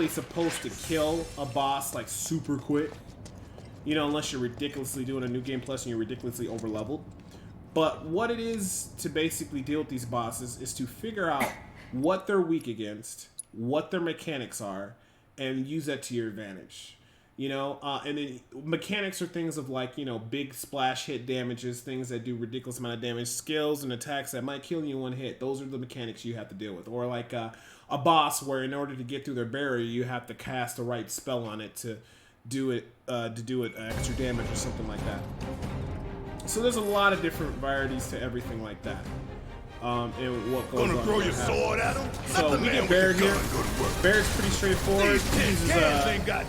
really supposed to kill a boss like super quick. You know, unless you're ridiculously doing a new game plus and you're ridiculously over leveled. But what it is to basically deal with these bosses is to figure out what they're weak against, what their mechanics are, and use that to your advantage. You know, and then mechanics are things of like, you know, big splash hit damages, things that do ridiculous amount of damage, skills and attacks that might kill you in one hit. Those are the mechanics you have to deal with. Or like a boss where in order to get through their barrier, you have to cast the right spell on it to do it extra damage or something like that. So there's a lot of different varieties to everything like that. And what goes on. Throw your sword at him? So we get Barret here. Barret's pretty straightforward. He uses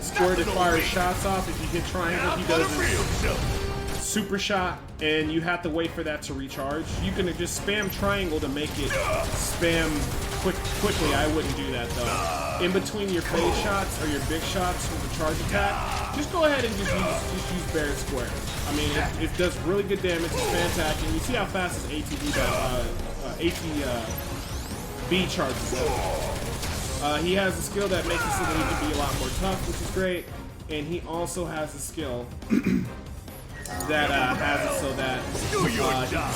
squirted fire shots off. If you hit triangle, he does a super shot, and you have to wait for that to recharge. You can just spam triangle to make it spam quickly. I wouldn't do that though. In between your phase shots or your big shots with the charge attack, just go ahead and just use Barret square. I mean, it does really good damage. It's fantastic. And you see how fast his ATB charges up. He has a skill that makes it so that he can be a lot more tough, which is great. And he also has a skill that has it so that it's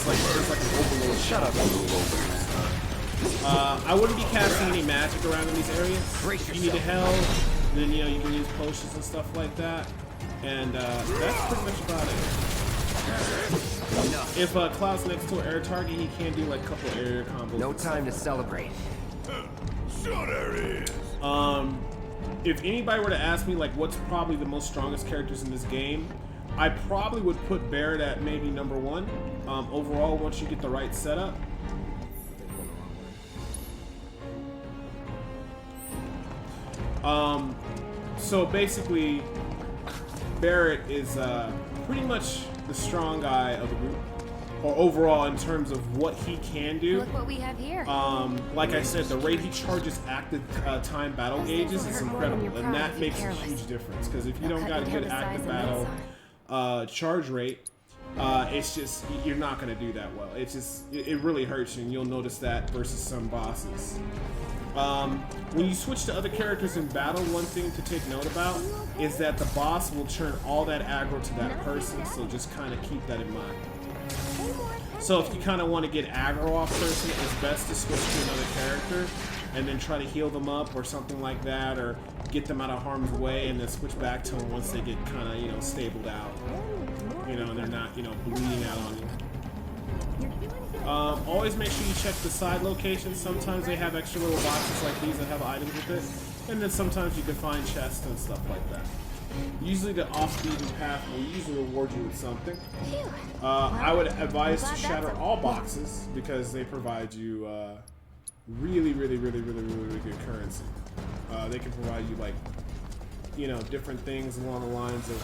like an overload. Shut up. I wouldn't be casting any magic around in these areas. If you need a heal, then you know you can use potions and stuff like that. And that's pretty much about it. If Cloud's next to an air target, he can do like a couple area combos. No time to celebrate. Sure there is. If anybody were to ask me like what's probably the most strongest characters in this game, I probably would put Barret at maybe number 1. Overall, once you get the right setup. So basically, Barret is pretty much the strong guy of the group, or overall in terms of what he can do. Look what we have here. Like I said, the rate he charges active time battle gauges is incredible, and that makes a huge difference. Because if you don't got a good active battle charge rate, it's just you're not going to do that well. It's just it really hurts you, and you'll notice that versus some bosses. When you switch to other characters in battle, one thing to take note about is that the boss will turn all that aggro to that person, so just kind of keep that in mind. So if you kind of want to get aggro off person, it's best to switch to another character and then try to heal them up or something like that, or get them out of harm's way and then switch back to them once they get kind of, you know, stabled out. You know, and they're not, you know, bleeding out on you. Always make sure you check the side locations. Sometimes they have extra little boxes like these that have items with it, and then sometimes you can find chests and stuff like that. Usually the off-beaten path will usually reward you with something. I would advise to shatter all boxes because they provide you really good currency. They can provide you like, you know, different things along the lines of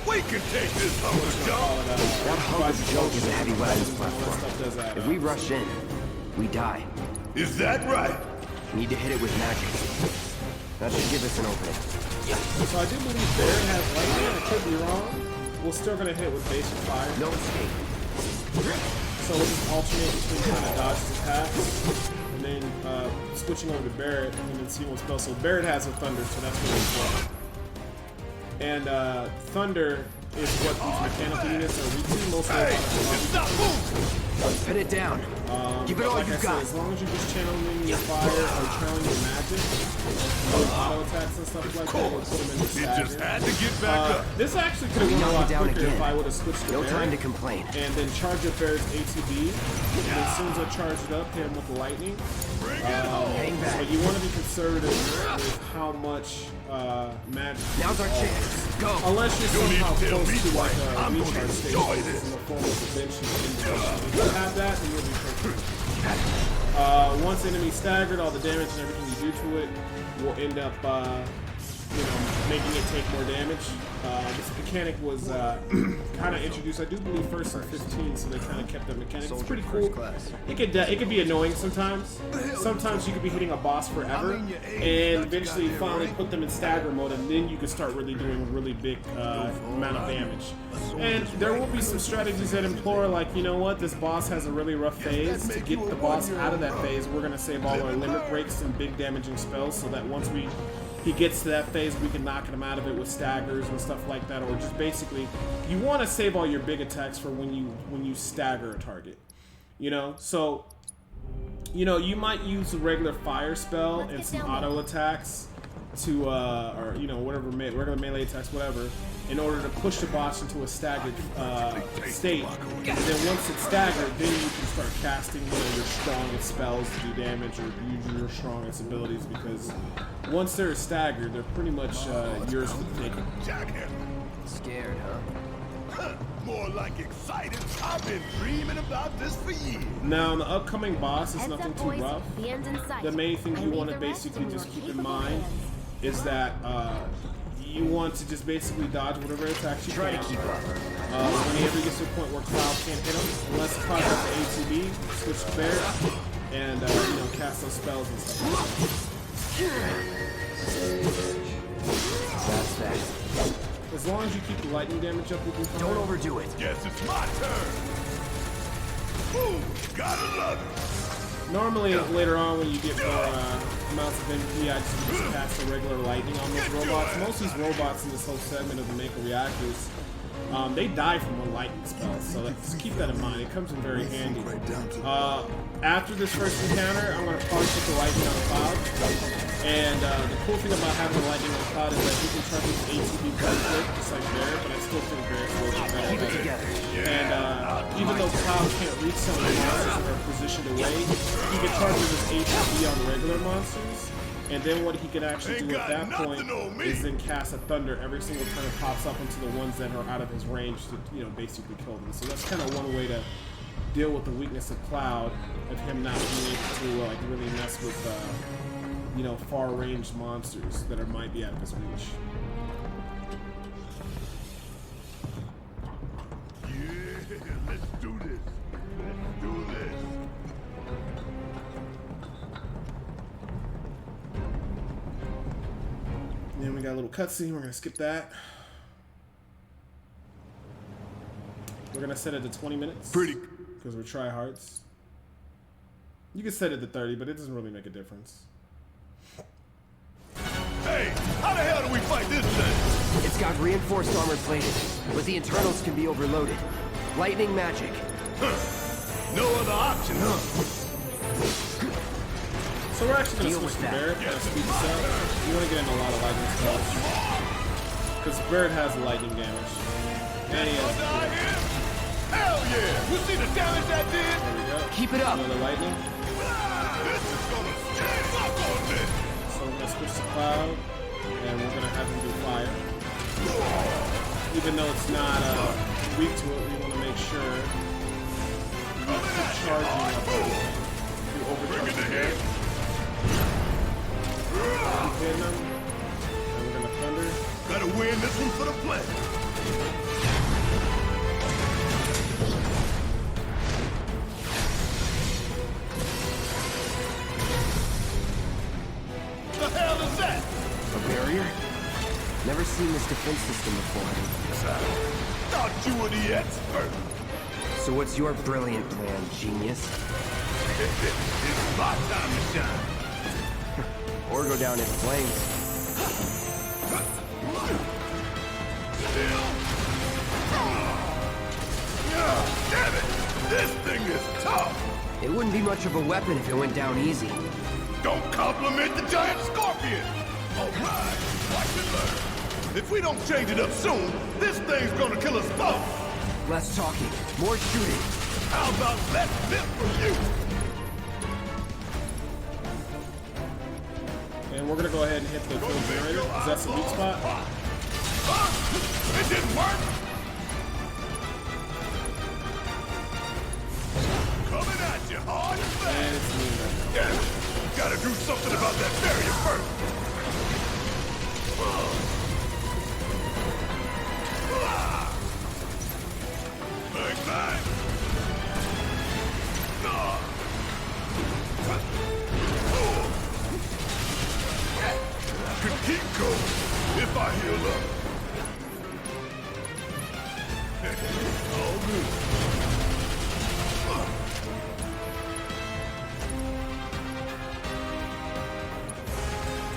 we can take this hunk junk. That hunk of junk is a heavy weapons platform. If we rush in, we die. Is that right? Need to hit it with magic. That should give us an opening. So I do believe Barret has lightning. I could be wrong. We're still gonna hit with basic fire. No escape. So we'll just alternate between kind of dodges attacks, and then switching over to Barret, and then see what spell. So Barret has a thunder, so that's really cool. And thunder is what these mechanical units are weak to. Most of Let's pin it down. Give it all like you I got. said, as long as you're just channeling your fire or channeling your magic, auto attacks and stuff like that, we'll put them into stagger. Just had to get back up. This actually could have went a lot quicker if I would have switched to No Barret, time to complain. and then charge up Barret's ATB. And as soon as I charge it up, hit him with the lightning. But you want to be conservative with how much magic. Now's our chance. Go. Unless you're somehow close to like a recharge station in the form of a bench. If you have that, then you'll be perfect. Once the enemy's staggered, all the damage and everything you do to it will end up making it take more damage. This mechanic was kind of introduced, I do believe, first in 15, so they kind of kept that mechanic. It's pretty cool. It could be annoying sometimes. Sometimes you could be hitting a boss forever, and eventually you finally put them in stagger mode, and then you can start really doing a really big amount of damage. And there will be some strategies that implore, like, you know what, this boss has a really rough phase. To get the boss out of that phase, we're going to save all our limit breaks and big damaging spells, so that once he gets to that phase, we can knock him out of it with staggers and stuff like that, or just basically, you want to save all your big attacks for when you stagger a target, So, you might use a regular fire spell and some auto attacks to, or whatever regular melee attacks, whatever, in order to push the boss into a staggered state. And then once it's staggered, then you can start casting your strongest spells to do damage or use your strongest abilities, because once they're staggered, they're pretty much yours for the taking. Scared, huh? More like excited. I've been dreaming about this for years. Now, the upcoming boss is nothing too rough. The main thing you want to basically just keep in mind is that you want to just basically dodge whatever attacks you can. Whenever you get to a point where Cloud can't hit him, unless Cloud has the ATB, switch to Bear, and cast those spells and stuff. That's that. As long as you keep the lightning damage up, you can fine. Don't overdo it. Guess it's my turn. Boom! Gotta love it. Normally, later on, when you get more amounts of MP, I just cast the regular lightning on those robots. Most of these robots in this whole segment of the Mako reactors, they die from one lightning spell, so just keep that in mind. It comes in very handy. After this first encounter, I'm going to probably put the lightning on Cloud. And the cool thing about having the lightning on Cloud is that you can charge his ATB pretty quick, just like Bear, but I still think Bear is a little bit better. Keep it together. And even though Cloud can't reach some of the monsters that are positioned away, he can charge his ATB on regular monsters. And then what he can actually do at that point is then cast a thunder every single time it pops up into the ones that are out of his range to, basically kill them. So that's kind of one way to deal with the weakness of Cloud, of him not being able to really mess with, far-ranged monsters that might be out of his reach. Yeah, let's do this. Let's do this. Then we got a little cutscene. We're gonna skip that. We're gonna set it to 20 minutes. Pretty. Because we're tryhards. You can set it to 30, but it doesn't really make a difference. Hey, how the hell do we fight this thing? It's got reinforced armor plated, but the internals can be overloaded. Lightning magic. No other option, huh? So we're actually going to switch to Barret, kind of speed this up. You want to get in a lot of lightning spells. Because Barret has lightning damage. And he has... Hell yeah! You see the damage that did? There we go. Keep it up. Another lightning. This is gonna stand up on this! So we're going to switch to Cloud. And we're going to have him do fire. Even though it's not weak to it, we want to make sure we keep charging up everything. You overcharge the Barret. Keep hitting them. And we're going to thunder. Gotta win this one for the play. The hell is that? A barrier? Never seen this defense system before. Thought you were the expert. So what's your brilliant plan, genius? It's my time to shine. Or go down in flames. Still. Damn it! This thing is tough. It wouldn't be much of a weapon if it went down easy. Don't compliment the giant scorpion. All right, watch and learn. If we don't change it up soon, this thing's gonna kill us both. Less talking, more shooting. How about less this from you? And we're gonna go ahead and hit the field generator, because that's the weak spot. It didn't work. Coming at you hard and fast. And it's me right now. Yeah, gotta do something about that barrier first. could keep going if I heal up. All good.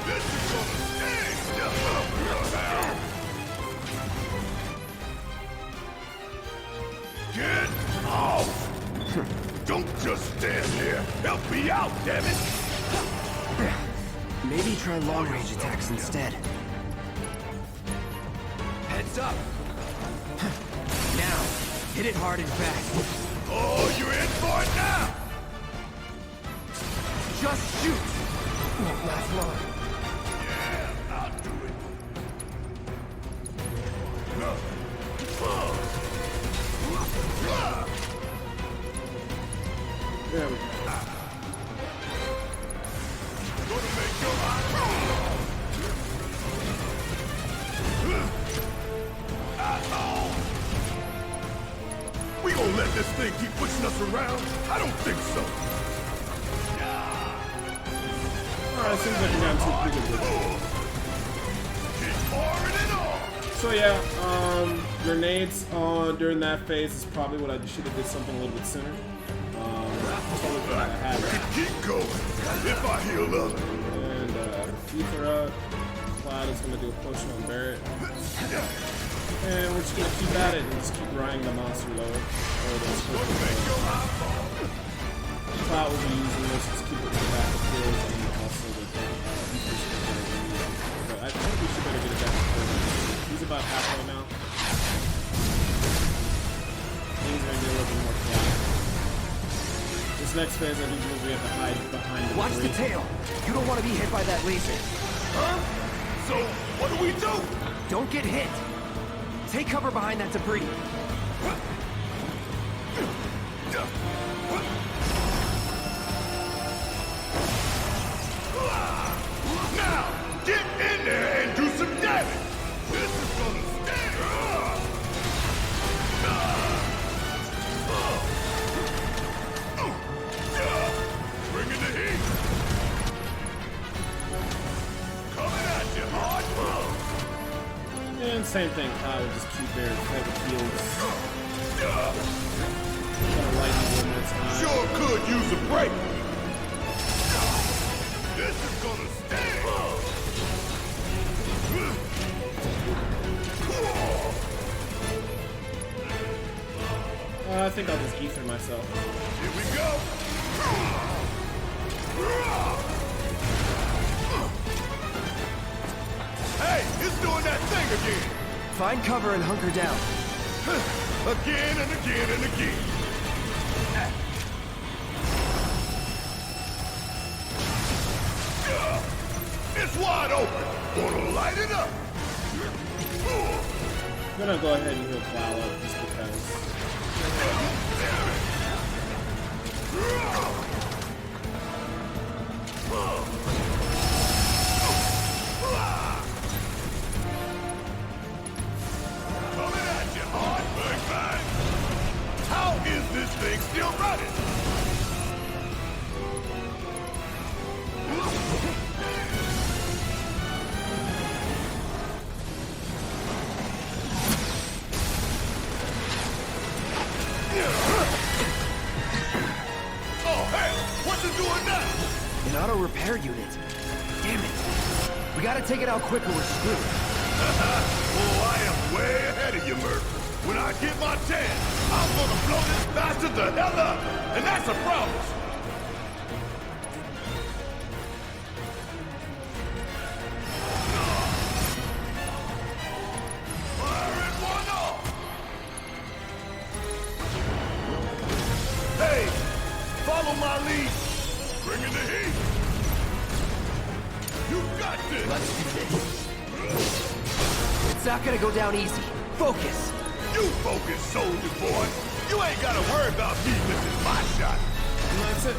This is gonna sting! Get off! Don't just stand there. Help me out, damn it! Maybe try long-range attacks instead. Heads up! Now, hit it hard and fast. Oh, you're in for it now! Just shoot! Won't last long. Yeah, I'll do it. There we go. Gonna make your eyes roll. We gonna let this thing keep pushing us around? I don't think so. Alright, seems like we got two pretty good with Keep pouring it on. it. So yeah, grenades during that phase is probably what I should have did something a little bit sooner. Totally forgot I had that. Keep going. If I heal up. And Ether up. Cloud is gonna do a potion on Barret. And we're just gonna keep at it and just keep grinding the monster lower. Cloud will be using this to keep it back to field and also the Ether's gonna get it. But I think we should better get it back to field. He's about halfway now. He's gonna get a little bit more flat. This next phase, I think we have to hide behind the Watch the tail! You don't want to be hit by that laser. Huh? So, what do we do? Don't get hit! Take cover behind that debris. Now, get in there and do some damage! This is gonna sting! Bring in the heat! Coming at you, hard. And same thing, Cloud will just keep there for the fields. Gonna lightning one more time. Sure could use a break! This is gonna sting! I think I'll just ether myself. Here we go! Hey, it's doing that thing again! Find cover and hunker down. Again and again and again. It's wide open. Wanna light it up? I'm gonna go ahead and heal Cloud up just because. Coming at you hard, bang, bang. How is this thing still running? Oh, hey, what's it doing now? An auto repair unit. Damn it. We gotta take it out quick or we're screwed. Oh, I am way ahead of you, Murph. When I get my chance, I'm gonna blow this bastard the hell up. And that's a promise. Firing one off. Hey, follow my lead. Bring in the heat. You got this. Let's do this. It's not gonna go down easy. Focus. You focus, soldier boy. You ain't gotta worry about me missing my shot. And that's it.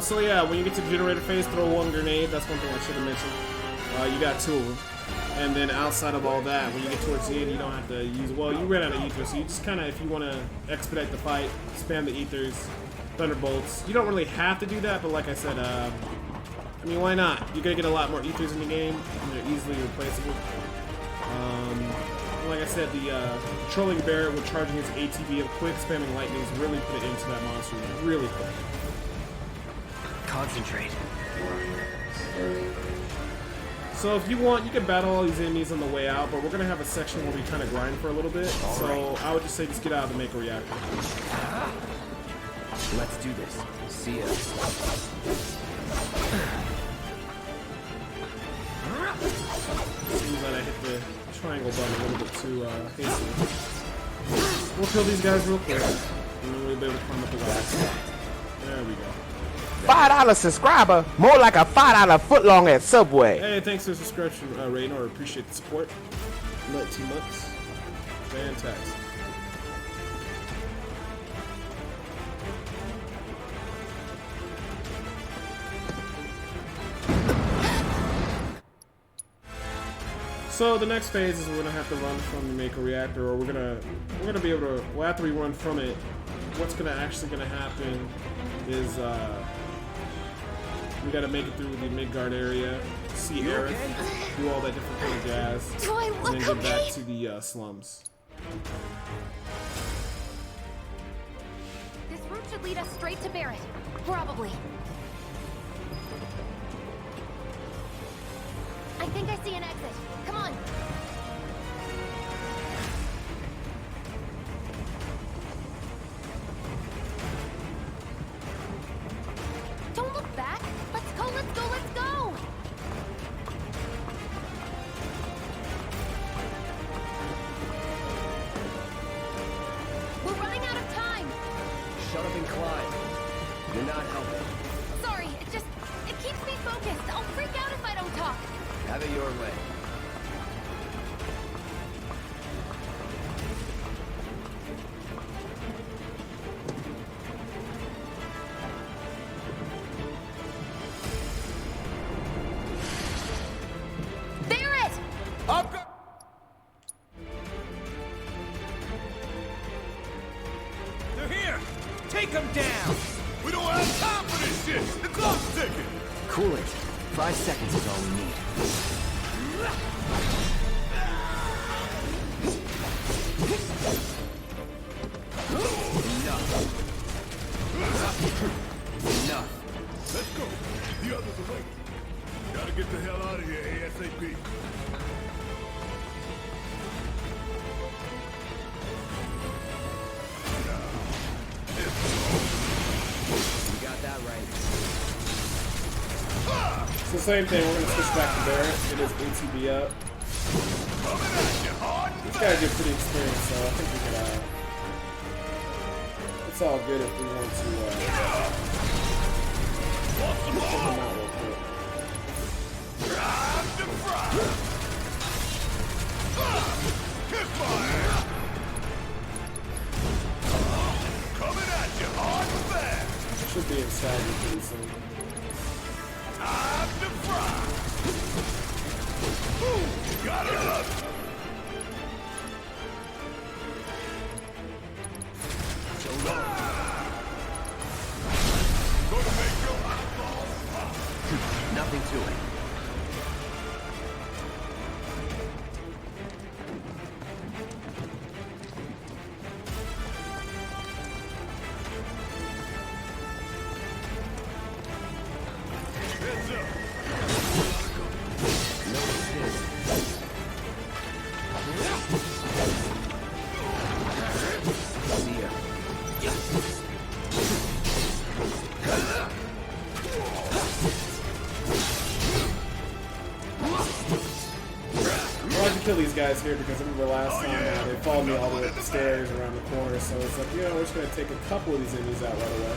So yeah, when you get to generator phase, throw one grenade. That's one thing I should have mentioned. You got two of them. And then outside of all that, when you get towards the end, you don't have to use, well, you ran out of ethers, so you just kind of, if you want to expedite the fight, spam the ethers, thunderbolts. You don't really have to do that, but like I said, I mean, why not? You're going to get a lot more ethers in the game, and they're easily replaceable. Like I said, the controlling Barret with charging his ATB of quick spamming lightnings really put it into that monster really quick. Concentrate. So if you want, you can battle all these enemies on the way out, but we're going to have a section where we kind of grind for a little bit. So I would just say just get out of the Mako Reactor. Let's do this. See ya. Seems like I hit the triangle button a little bit too hastily. We'll kill these guys real quick, and then we'll be able to climb up the ladder. There we go. $5 subscriber, more like a $5 footlong at Subway. Hey, thanks for the subscription, Raynor. Appreciate the support. 19 months. Fantastic. So the next phase is we're gonna have to run from the Mako Reactor, or we're gonna be able to. Well, after we run from it, what's actually gonna happen is we gotta make it through the Midgard area, see Aerith, do all that different kind of jazz, and then get back to the slums. This route should lead us straight to Barret. Probably. I think I see an exit. Come on. Don't look back. Let's go, let's go, let's go. We're running out of time. Shut up and climb. You're not helping. Sorry, it keeps me focused. I'll freak out if I don't talk. Have it your way. Barret! They're here! Take them down! We don't have time for this shit! The clock's ticking! Cool it. 5 seconds is all we need. Enough. Enough. Let's go! The others are waiting. Gotta get the hell out of here ASAP. You got that right. It's the same thing, we're going to switch back to Barret, get his ATB up. This guy get pretty experienced, so I think we could, it's all good if we want to, take him out real quick. Coming at you hard and fast! Should be inside me pretty soon. Time to fry! Ooh, gotta love it! So long. Gonna make your eyeballs pop! Nothing to it. Kill these guys here because I remember last time they followed me all the way up the stairs around the corner, so it's like, you know, we're just going to take a couple of these enemies out right away.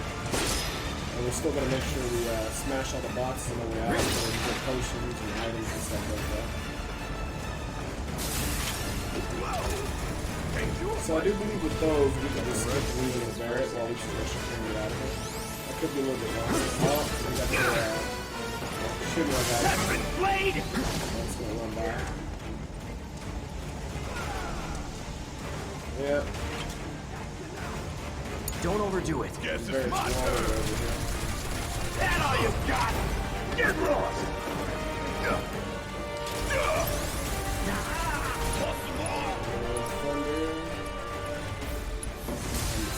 And we're still going to make sure we smash all the boxes on the way out so we can get potions and items and stuff like that. So I do believe with those, we can just skip leaving the Barret while we just rush and get out of here. That could be a little bit longer. Oh, we got the shooting our guys. That's going to run by. Yeah. Don't overdo it. Guess Very it's my small turn. over here. That all you got? Get lost!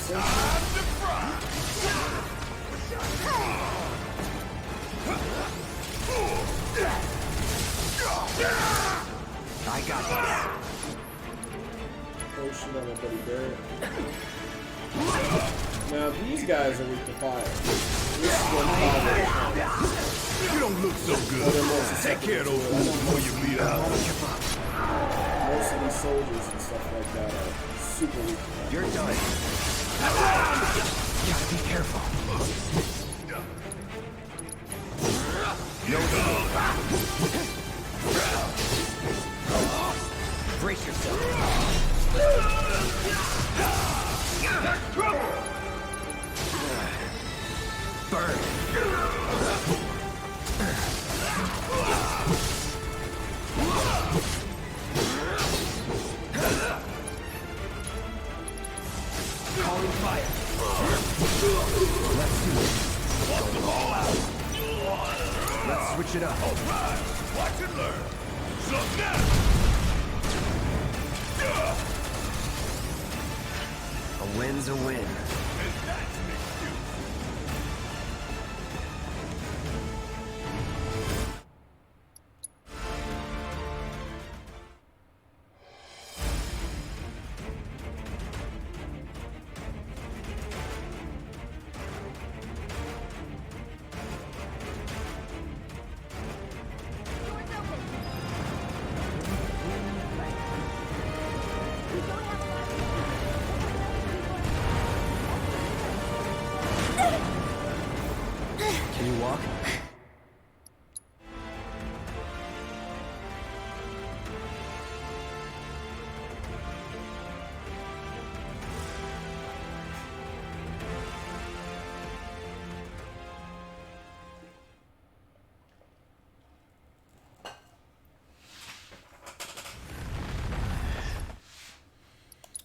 Time to fry! I got this. Oh shit, I'm a buddy Barrett. Now these guys are weak to fire. This is one fire. You don't look so good. Take care of those fools before you bleed out. Most of these soldiers and stuff like that are super weak to fire. You're done. Gotta be careful. No escape. Brace yourself. Burn. Calling fire. Let's do it. Go all out. Let's switch it up. All right, watch and learn. Slum down. A win's a win. And that's an excuse. Doors open. We don't have Can you walk?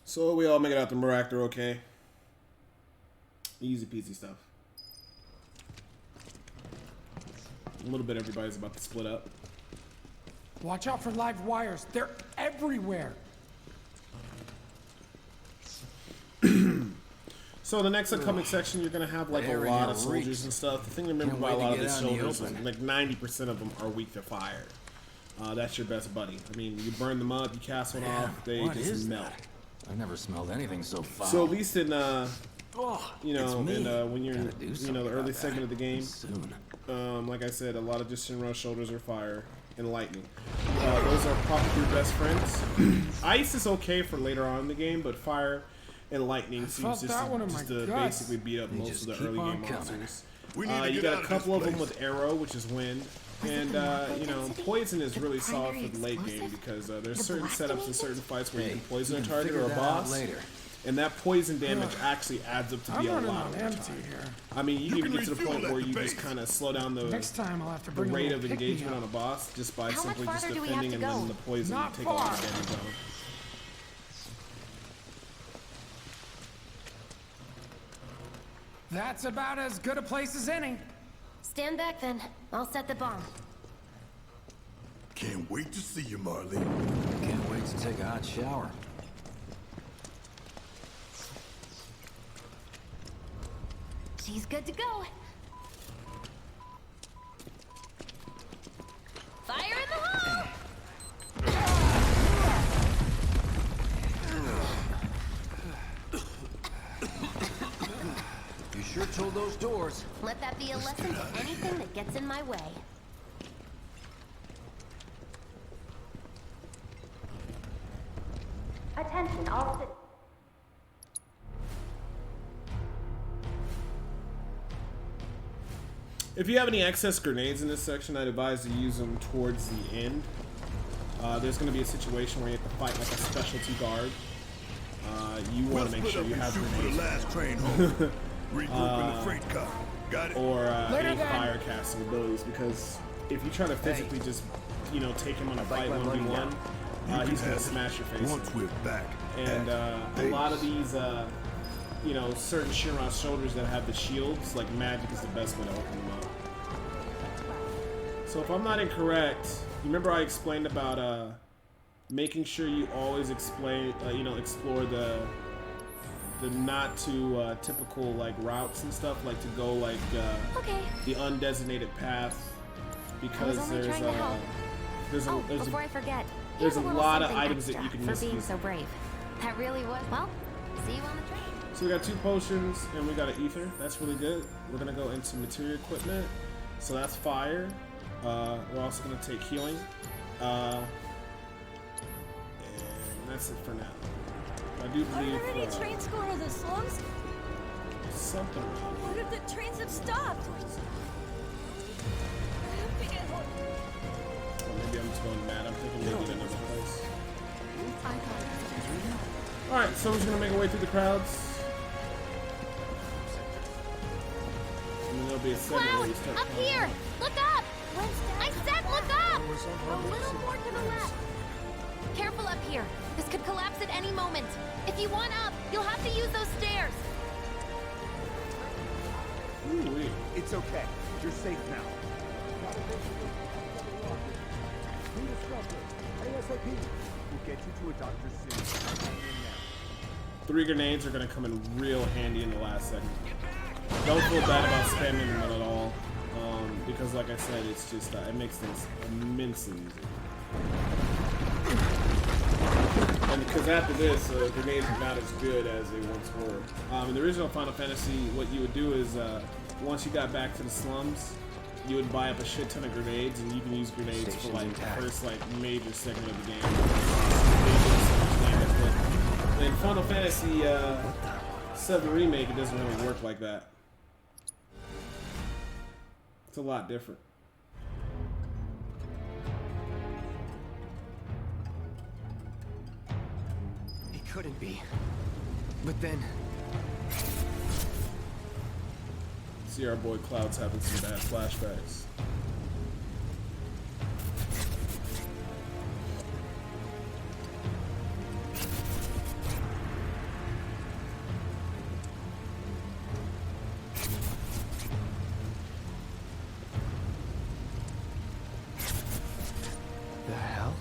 So we all make it out the Reactor, okay? Easy peasy stuff. A little bit everybody's about to split up. Watch out for live wires. They're everywhere. So the next upcoming section, you're gonna have like a Area lot of reeks. soldiers and stuff. The thing to remember Can't about a wait lot to of get these out in the soldiers is open. like 90% of them are weak to fire. That's your best buddy. I mean, you burn them up, you cast one off, they What just is melt. that? I've never smelled anything so foul. So at least in you it's know, me. when you're Gotta do you know something the early about segment of the that. game, Soon. like I said, a lot of just rush shoulders are fire and lightning. Those are probably your best friends. Ice is okay for later on in the game, but fire and lightning seems felt that one in my to guts. basically beat up most just of the keep early on game coming. monsters. We need to You get got out a of couple this of them place. with arrow, which is wind. And you know, poison is really solid for the late game because there's certain setups and certain fights where you can poison a can target figure or a that out boss, later. and that poison damage actually adds up to I'm be a running lot on of the empty time. here. I mean, you can even can get to the refuel point at where the you just base. kind of slow down the Next time I'll have to the bring a rate little of pick-me-up. engagement on a boss just by How much simply just farther do we have defending to and letting go? the poison Not take a lot of far. damage on them. That's about as good a place as any. Stand back then. I'll set the bomb. Can't wait to see you, Marley. Can't wait to take a hot shower. She's good to go. Fire in the hole! You sure told those doors. Let that be a lesson to anything that gets in my way. Attention, all citizens. If you have any excess grenades in this section, I'd advise to use them towards the end. There's going to be a situation where you have to fight like a specialty guard. You want to make sure you have shoot for the grenades. last train home. Regroup in the freight car. Got it? Or Later any then. fire casting abilities, because if you try to physically just, you know, take him on a fight my money 1v1, he's gonna smash your face. Once we're back. And a lot of these, you know, certain Shinra shoulders that have the shields, like magic is the best way to open them up. So if I'm not incorrect, you remember I explained about making sure you always explain, you know, explore the not too typical like routes and stuff, like to go like the undesignated path, because there's before I forget, there's a lot of items that you can for misuse. being so brave. That really was. Well, see you on the train. So we got 2 potions and we got an ether. That's really good. We're gonna go into materia equipment. So that's fire. We're also gonna take healing. And that's it for now. I do believe. Are there any trains going to the slums? Something. What if the trains have stopped? Or maybe I'm just going mad. I'm thinking maybe in another place. Alright, so we're just gonna make our way through the crowds. And then there'll be a segment where you start. Up here! Look up! I said look up! A little more to the left. Careful up here. This could collapse at any moment. If you want up, you'll have to use those stairs. Ooh-wee. It's okay. You're safe now. We'll get you to a doctor soon. 3 grenades are gonna come in real handy in the last second. Don't feel bad about spamming them at all, because like I said, it's just it makes things immensely easier. And because after this, grenades are not as good as they once were. In the original Final Fantasy, what you would do is once you got back to the slums, you would buy up a shit ton of grenades, and you can use grenades for like the first like major segment of the game. But in Final Fantasy 7 Remake, it doesn't really work like that. It's a lot different. He couldn't be. But then... See our boy Cloud's having some bad flashbacks. The hell?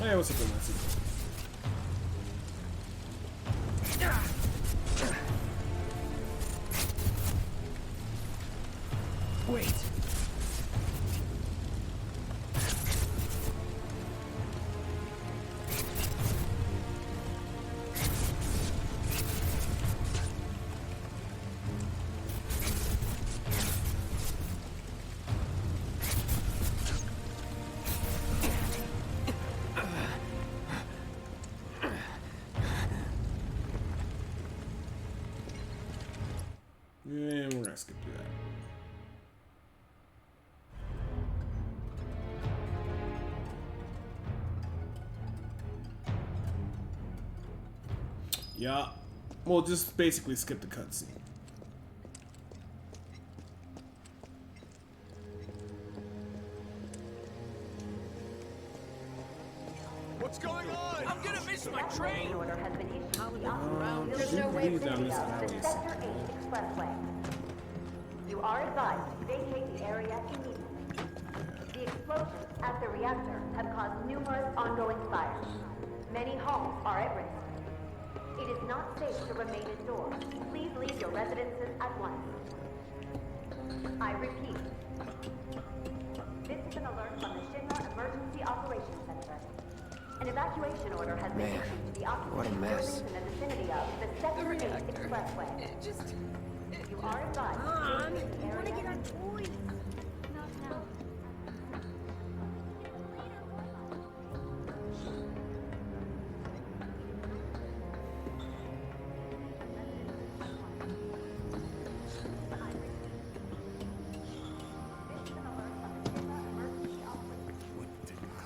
Hey, what's up, Nancy? Wait. And we're gonna skip through that. Yeah, we'll just basically skip the cutscene. What's going on? I'm gonna miss my train! Order has been issued to the There's no way down this alley. the Sector 8 Expressway. You are advised to vacate the area immediately. The explosions at the reactor have caused numerous ongoing fires. Many homes are at risk. It is not safe to remain indoors. Please leave your residences at once. I repeat. This is an alert from the Shinra Emergency Operations Center. An evacuation order has been issued to the occupants of buildings in the vicinity of the Sector 8 Expressway. You are advised to vacate the area. Get our toys. Not now.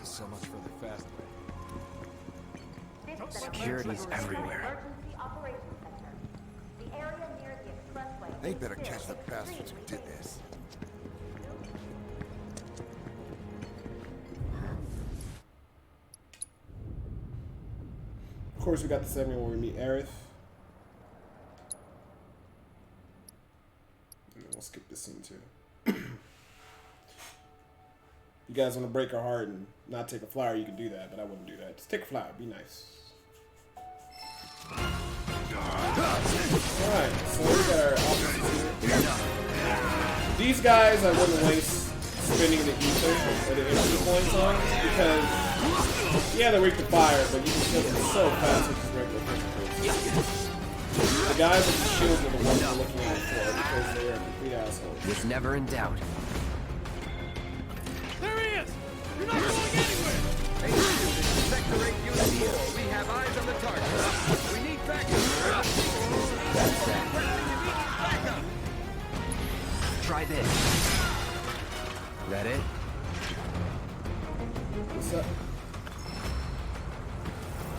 So much for the fast way. Security's everywhere. Emergency Operations Center. The area near the expressway. They better catch the bastards who did this. Of course, we got the segment where we meet Aerith. And then we'll skip this scene too. You guys want to break her heart and not take a flower, you can do that, but I wouldn't do that. Just take a flower, be nice. Alright, so we got our options here. These guys I wouldn't waste spending the ether or the energy points on, because yeah, they're weak to fire, but you can kill them so fast with just regular pistol. The guys with the shields are the ones we're looking out for, because they are complete assholes. Was never in doubt. There he is! You're not going anywhere! Hey, Sector 8 Unit 4, we have eyes on the target. We need backup. That's that. Try this. That it? What's up?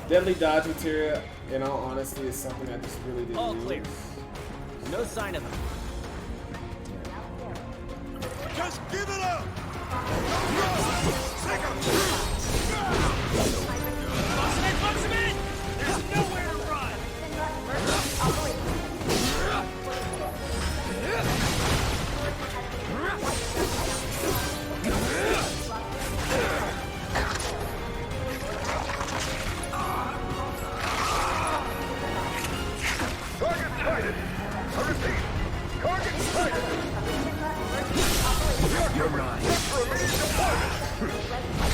Deadly dodge materia, in all honesty, is something I just really didn't All use. clear. No sign of him. Just give it up! Take him! Box him in! There's nowhere to run! Target sighted! I repeat, target sighted! You're mine. For immediate deployment!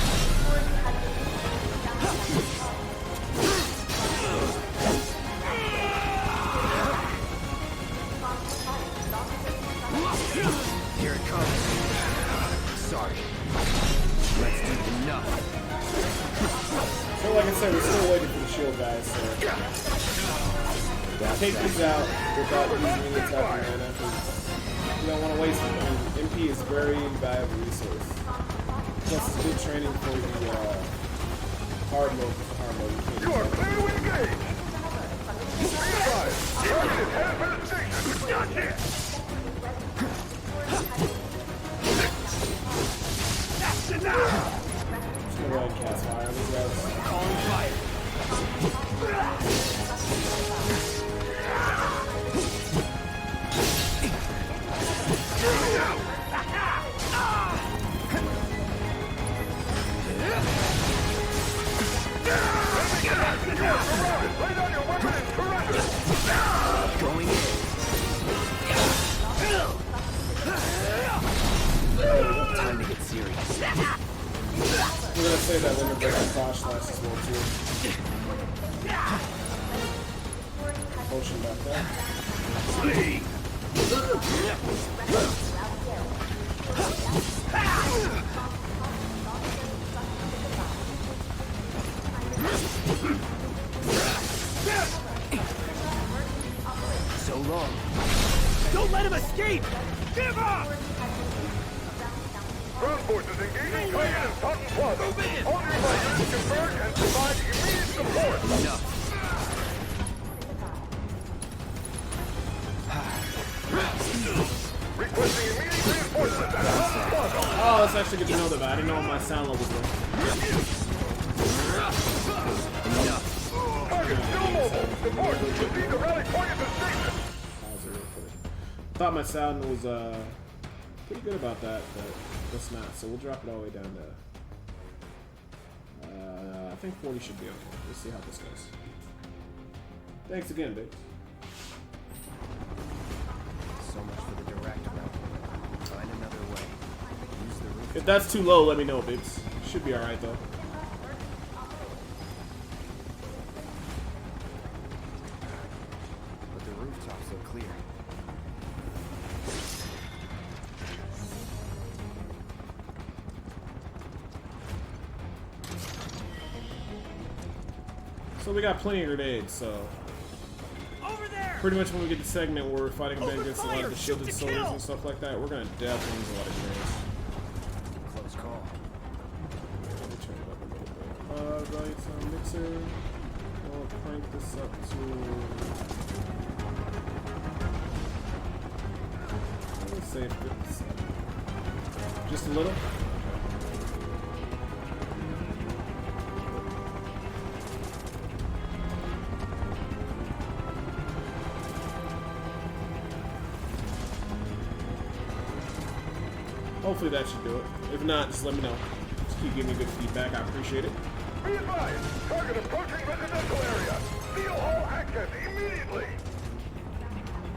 Here it comes. Sorry. Let's do enough. So like I said, we're still waiting for the shield guys, so take these out without using any attacking mana, because you don't want to waste it. I mean, MP is a very valuable resource. Plus it's good training for the hard mode. You are clear to engage! Be advised, target is headed for the station! Not yet! Just gonna go ahead and cast fire on these guys. On fire. Lay down your weapon and surrender! Going in. Time to get serious. We're gonna say that when the breaking flash slash as well too. Potion back there. So long. Don't let him escape! Give up! Ground forces engaging Titan and Fountain Plaza. All nearby units converge and provide immediate support. Enough. Requesting immediate reinforcements at Fountain Plaza. Oh, that's actually good to know that, but I didn't know what my sound level was. Enough. Target still mobile. Support. Proceed to rally point at the station. Thought my sound was pretty good about that, but it's not. So we'll drop it all the way down to I think 40 should be okay. Let's see how this goes. Thanks again, babe. So much for the direct route. Find another way. Use the roof. If that's too low, let me know, babes. Should be alright though. But the rooftops look clear. So we got plenty of grenades, so Over there! pretty much when we get the segment where we're fighting against a lot of the shielded soldiers and stuff like that, we're gonna definitely use a lot of grenades. Close call. Let me turn it up a little bit. Right, so mixer. crank this up to... Let's say 57. Just a little? Hopefully that should do it. If not, just let me know. Just keep giving me good feedback. I appreciate it. Be advised, target approaching residential area. Seal all access immediately.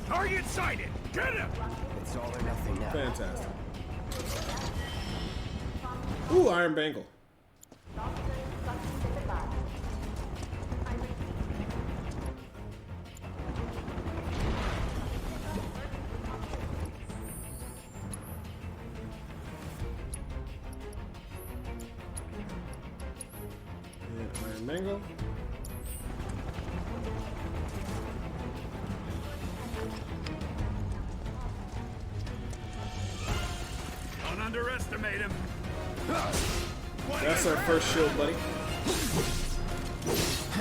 Target sighted. Get him. It's all or nothing now. Fantastic. Ooh, Iron Bangle. Iron Mango. Don't underestimate him. That's our first shield, buddy.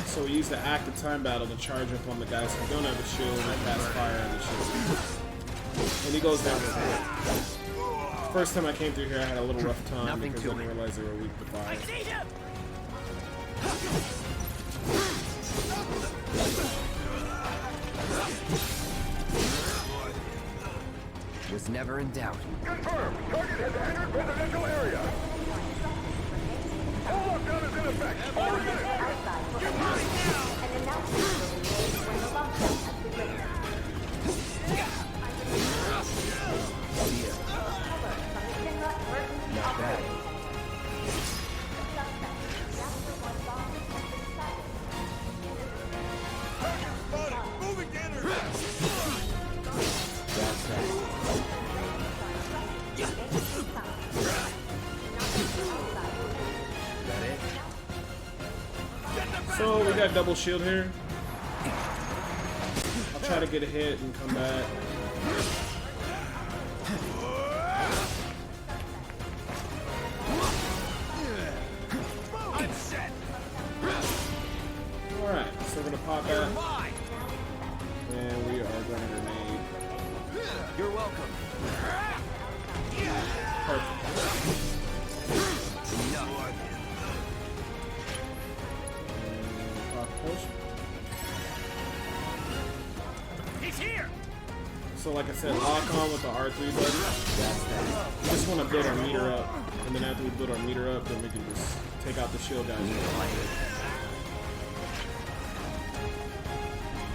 So we use the active time battle to charge up on the guys who don't have a shield and cast fire on the shield. And he goes down real quick. First time I came through here, I had a little rough time because I didn't realize they were weak to fire. Was never in doubt. Confirmed. Target has entered residential area. All lockdown is in effect. All units. Get mine now! An announcement will be made when the lockdown has been lifted. Not bad. Moving enter. That's that. That it? So we got double shield here. I'll try to get a hit and come back. I'm set. Alright, so we're gonna pop that. And we are going to grenade. You're welcome. Perfect. Enough. And pop potion. He's here. So like I said, lock on with the R3 button. We just want to build our meter up. And then after we build our meter up, then we can just take out the shield guys.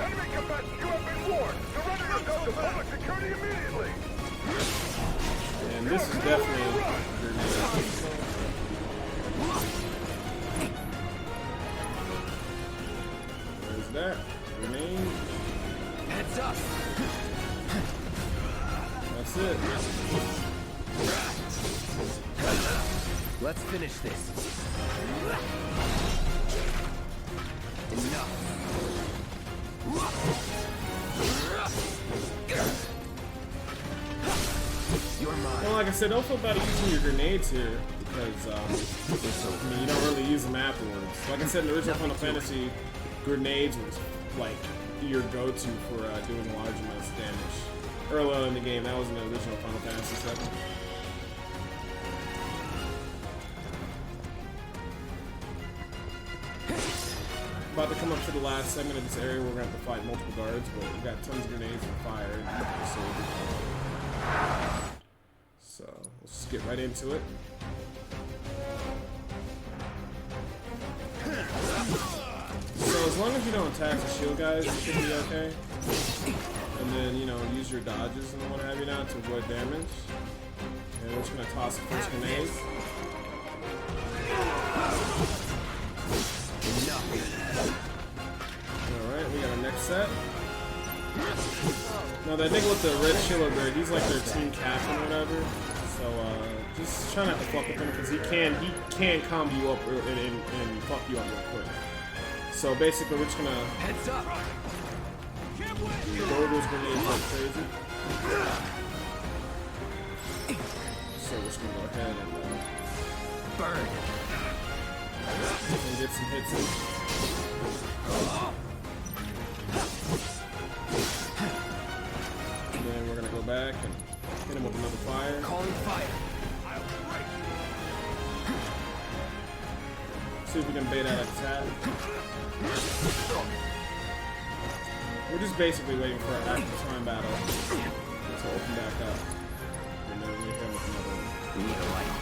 Enemy combatants, you have been warned. Surrender yourself to public security immediately. And this is definitely a grenade. There's that. Grenade. Heads up. That's it. Let's finish this. Enough. You're mine. Well, like I said, don't feel bad using your grenades here because I mean, you don't really use them afterwards. Like I said, in the original Final Fantasy, grenades was like your go-to for doing large amounts of damage. Early on in the game, that was in the original Final Fantasy 7. About to come up to the last segment of this area where we're going to have to fight multiple guards, but we've got tons of grenades and fire. So let's just get right into it. So as long as you don't attack the shield guys, it should be okay. And then, you know, use your dodges and what have you now to avoid damage. And we're just going to toss the first grenade. Alright, we got our next set. Now that nigga with the red shield bird, he's like their team captain or whatever. So just try not to fuck with him because he can combo you up and fuck you up real quick. So basically we're just gonna Heads up. throw those grenades like crazy. So we're just gonna go ahead and burn get some hits in. And then we're gonna go back and hit him with another fire. Calling fire. See if we can bait out a attack. We're just basically waiting for an active time battle to open back up. And then we hit him with another one. We need a light.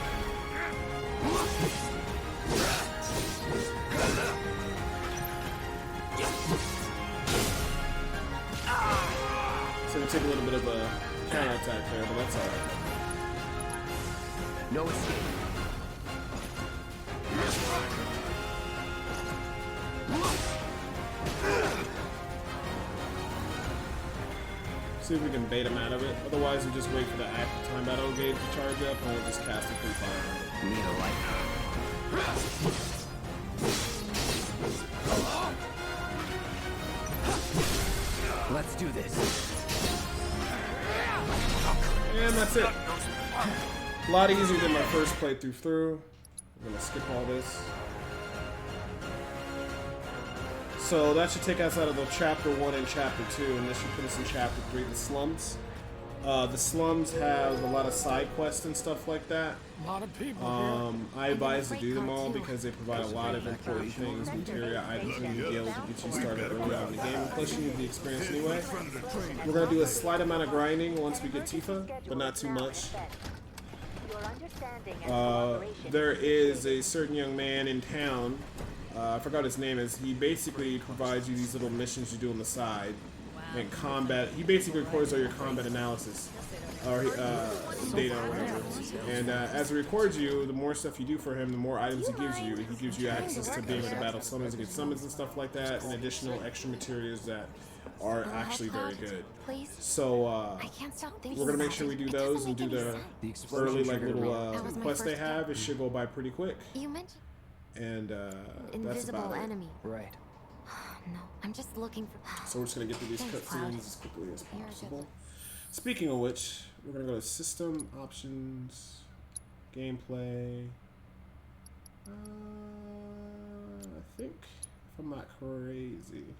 So we take a little bit of a counterattack there, but that's alright. No escape. See if we can bait him out of it. Otherwise, we just wait for the active time battle gauge to charge up, and we'll just cast a free fire on it. Need a light. Let's do this. And that's it. A lot easier than my first playthrough through. I'm gonna skip all this. So that should take us out of the chapter 1 and chapter 2, and this should put us in chapter 3, the slums. The slums have a lot of side quests and stuff like that. A lot of people I advise to do them all because they provide a lot of important things, materia, items, and gills to get you started early on in the game. Plus, you need the experience anyway. We're gonna do a slight amount of grinding once we get Tifa, but not too much. There is a certain young man in town. I forgot his name is. He basically provides you these little missions you do on the side and combat. He basically records all your combat analysis or data or whatever. And as he records you, the more stuff you do for him, the more items he gives you. He gives you access to being able to battle summons against summons and stuff like that, and additional extra materials that are actually very good. So we're gonna make sure we do those and do the early like little quests they have. It should go by pretty quick. And that's about it. Right. No, I'm just looking for. So we're just gonna get through these cutscenes as quickly as possible. Speaking of which, we're gonna go to System Options, Gameplay. I think if I'm not crazy.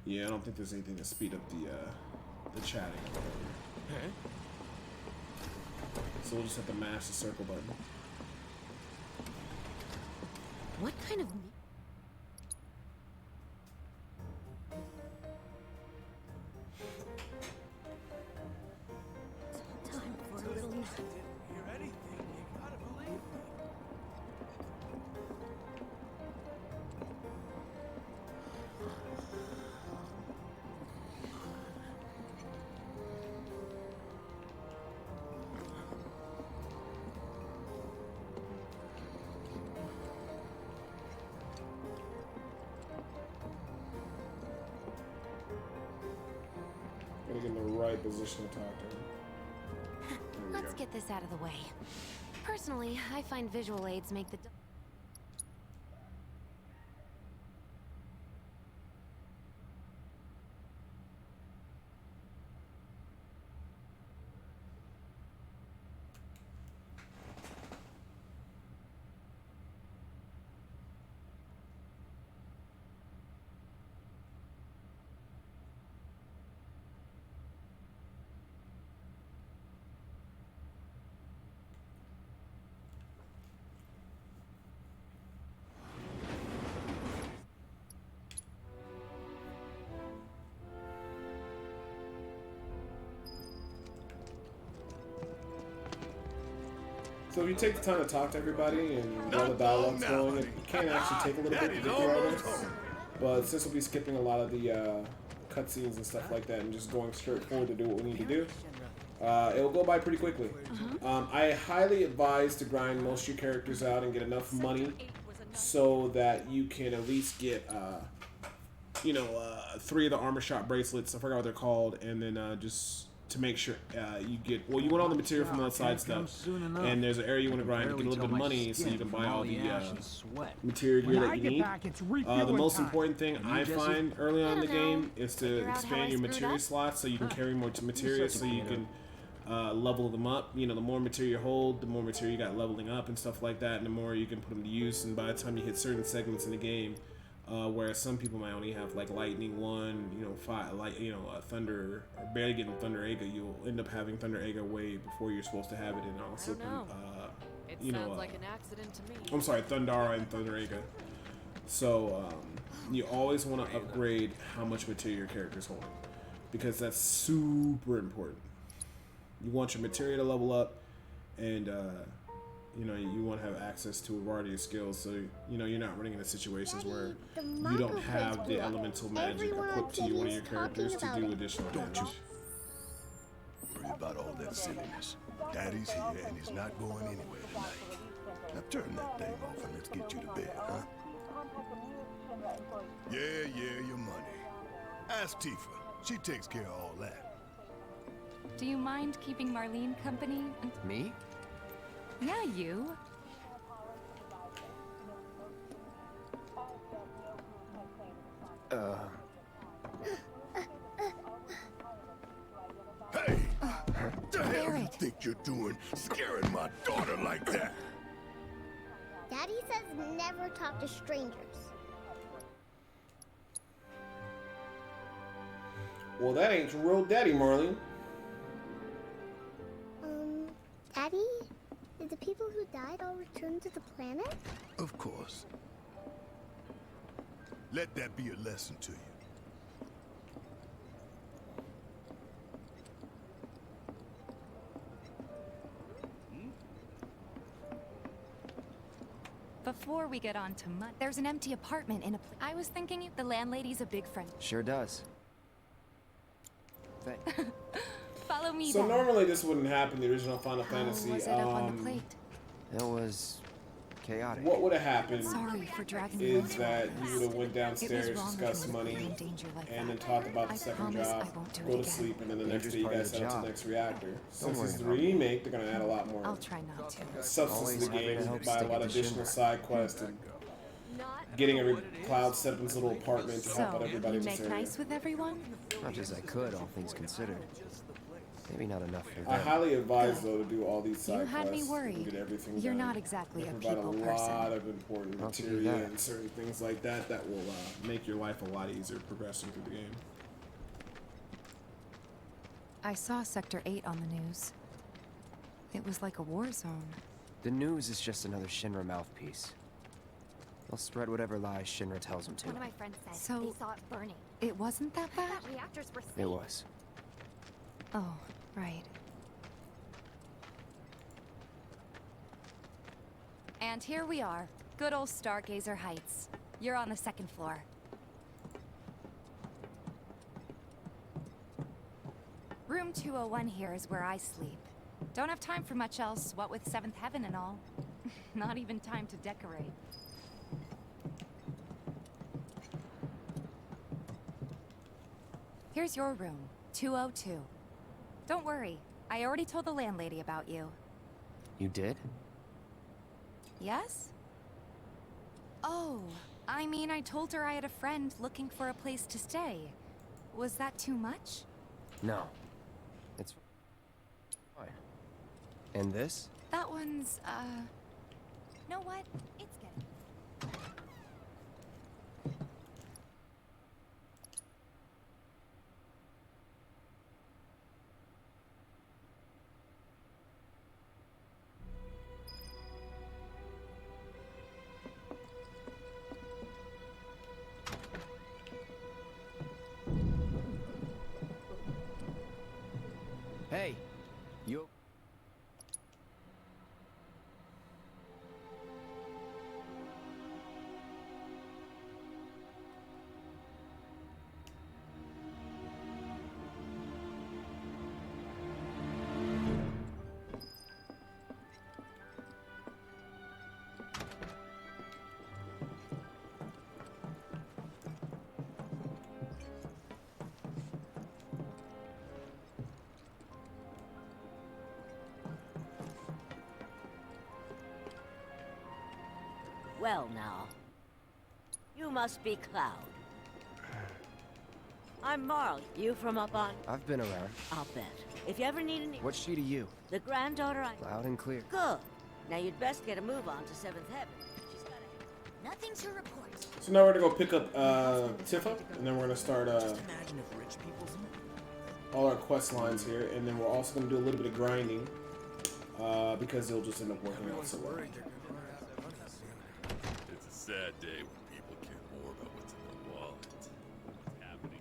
Yeah, I don't think there's anything to speed up the chatting. Okay. So we'll just have to mash the circle button. What kind of... Time for a little nap. Gotta get in the right position to talk to him. Let's get this out of the way. Personally, I find visual aids make the... So if you take the time to talk to everybody and while the dialogue's going, it can actually take a little bit to get through all this. But since we'll be skipping a lot of the cutscenes and stuff like that and just going straight forward to do what we need to do, it will go by pretty quickly. I highly advise to grind most of your characters out and get enough money so that you can at least get, 3 of the armor shot bracelets. I forgot what they're called, and then just to make sure you get, well, you want all the material from the outside stuff, and there's an area you want to grind to get a little bit of money so you can buy all the material gear that you need. The most important thing I find early on in the game is to expand your materia slots so you can carry more materia, so you can level them up. You know, the more material you hold, the more material you got leveling up and stuff like that, and the more you can put them to use. And by the time you hit certain segments in the game, whereas some people might only have like Lightning 1, you know, Thunder, or barely getting Thunder Ega, you'll end up having Thunder Ega way before you're supposed to have it, and also, It you know, sounds like an accident to me. I'm sorry, Thundara and Thunder Ega. So you always want to upgrade how much material your character's holding, because that's super important. You want your Materia to level up, and you know, you want to have access to a variety of skills, so you know you're not running into situations where you don't have the elemental magic equipped to you, one of your characters, to do additional damage. Worry about all that silliness. Daddy's here and he's not going anywhere tonight. Now turn that thing off and let's get you to bed, huh? Yeah, your money. Ask Tifa. She takes care of all that. Do you mind keeping Marlene company? Me? Yeah, you. Hey! What the hell you think you're doing, scaring my daughter like that? Daddy says never talk to strangers. Well, that ain't your real daddy, Marlene. Daddy? Did the people who died all return to the planet? Of course. Let that be a lesson to you. Before we get on to there's an empty apartment in a I was thinking the landlady's a big friend. Sure does. Follow me. So then. normally this wouldn't happen in the original Final Fantasy. Was it up on the plate? It was chaotic. What would have happened Sorry for dragging is that you would have went downstairs, discussed money, and then talked about the second job, go to sleep, and then the next day you guys set up to the next reactor. Since it's the remake, they're going to add a lot more I'll try not to. substance to the game by a lot of additional side quests and getting every Cloud set up in his little apartment to help out everybody in you this make area. nice with everyone? Much as I could, all things considered. Maybe not enough for them. I highly advise, though, to do all these side You had me quests worried. and get everything You're done. not exactly a They provide people a person. lot of important I'll do materia that. and certain things like that that will make your life a lot easier progressing through the game. I saw Sector 8 on the news. It was like a war zone. The news is just another Shinra mouthpiece. They'll spread whatever lies Shinra tells them to. One of my friends said So- they saw it burning. It wasn't that I bad? thought reactors were safe. It was. Oh, right. And here we are. Good old Stargazer Heights. You're on the second floor. Room 201 here is where I sleep. Don't have time for much else, what with 7th Heaven and all. Not even time to decorate. Here's your room, 202. Don't worry, I already told the landlady about you. You did? Yes? Oh, I mean, I told her I had a friend looking for a place to stay. Was that too much? No. It's fine. And this? That one's, know what? It's getting... Hey! You... Well now, you must be Cloud. I'm Marl. You from up on? I've been around. I'll bet. If you ever need any... What's she to you? The granddaughter I... Loud and clear. Good. Now you'd best get a move on to 7th Heaven. She's got a... Nothing to report. So now we're gonna go pick up Tifa, and then we're gonna start all our quest lines here, and then we're also gonna do a little bit of grinding because it'll just end up working out so well. It's a sad day when people care more about what's in their wallet. What's happening.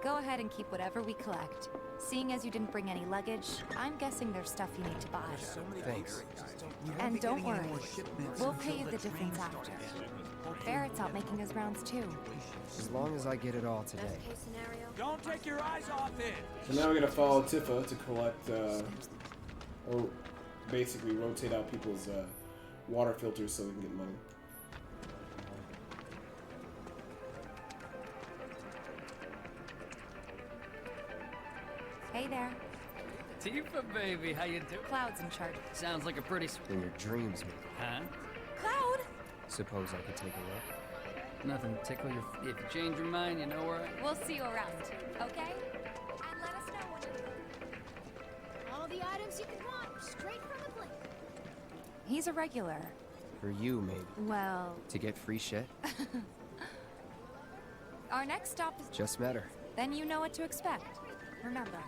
Go ahead and keep whatever we collect. Seeing as you didn't bring any luggage, I'm guessing there's stuff you need to buy. Thanks. And don't worry, we'll pay you the difference after. Barrett's out making his rounds too. As long as I get it all today. Don't take your eyes off it. So now we're gonna follow Tifa to collect, or basically rotate out people's water filters so we can get money. Hey there. Tifa, baby, how you doing? Cloud's in charge. Sounds like a pretty... In your dreams, Mako. Huh? Cloud! Suppose I could take a look? Nothing to tickle your... If you change your mind, you know where I... We'll see you around, okay? And let us know when you're... All the items you can want, straight from the blink. He's a regular. For you, maybe. Well... To get free shit? Our next stop is... Just met her. Then you know what to expect. Remember,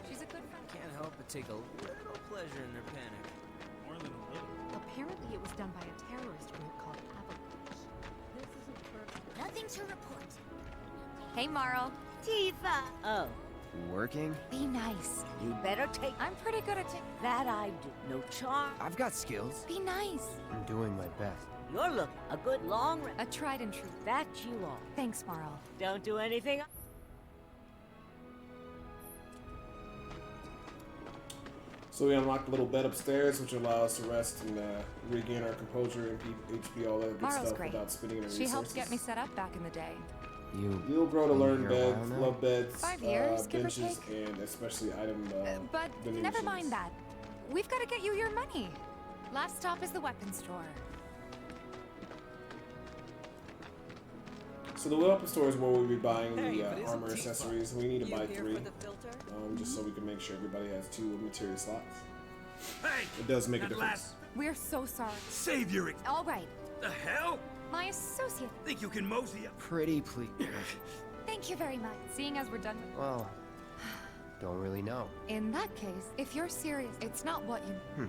she's a good friend. Can't help but take a little pleasure in their panic. More than a little. Apparently it was done by a terrorist group called Avalanche. This isn't perfect. Nothing to report. Hey, Marl. Tifa! Oh. Working? Be nice. You better take... I'm pretty good at That I do. No charm. I've got skills. Be nice. I'm doing my best. You're looking a good long... A tried and true. That you are. Thanks, Marl. Don't do anything... So we unlocked a little bed upstairs, which will allow us to rest and regain our composure and HP, all that good Marl's stuff great. without spending any She resources. helped get me set up back in the day. You'll grow to learn here a while beds, now? love beds, 5 years, give or benches, take. and especially item But vending never machines. mind that. We've got to get you your money. Last stop is the weapons store. So the weapon store is where we'll be buying Hey, the but isn't armor Tifa accessories. We need to buy here 3, for the filter? just so we can make sure everybody has 2 Materia slots. Hey! It does make a that difference. last We're so sorry. save your... All right. The hell? My associate. Think you can mosey up? Pretty please. Thank you very much. Seeing as we're done with... Well, don't really know. In that case, if you're serious, it's not what you...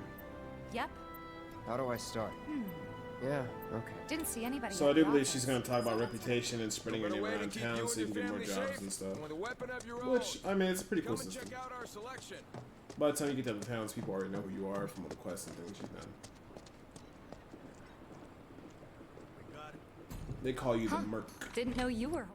Yep. How do I start? Yeah, okay. Didn't see anybody. So I at do the believe office. she's going to talk about reputation and spreading your name around town so you can get more jobs and stuff. Which, I mean, it's a pretty cool system. By the time you get to the towns, people already know who you are from all the quests and things you've done. They call you the Merc. Didn't know you were...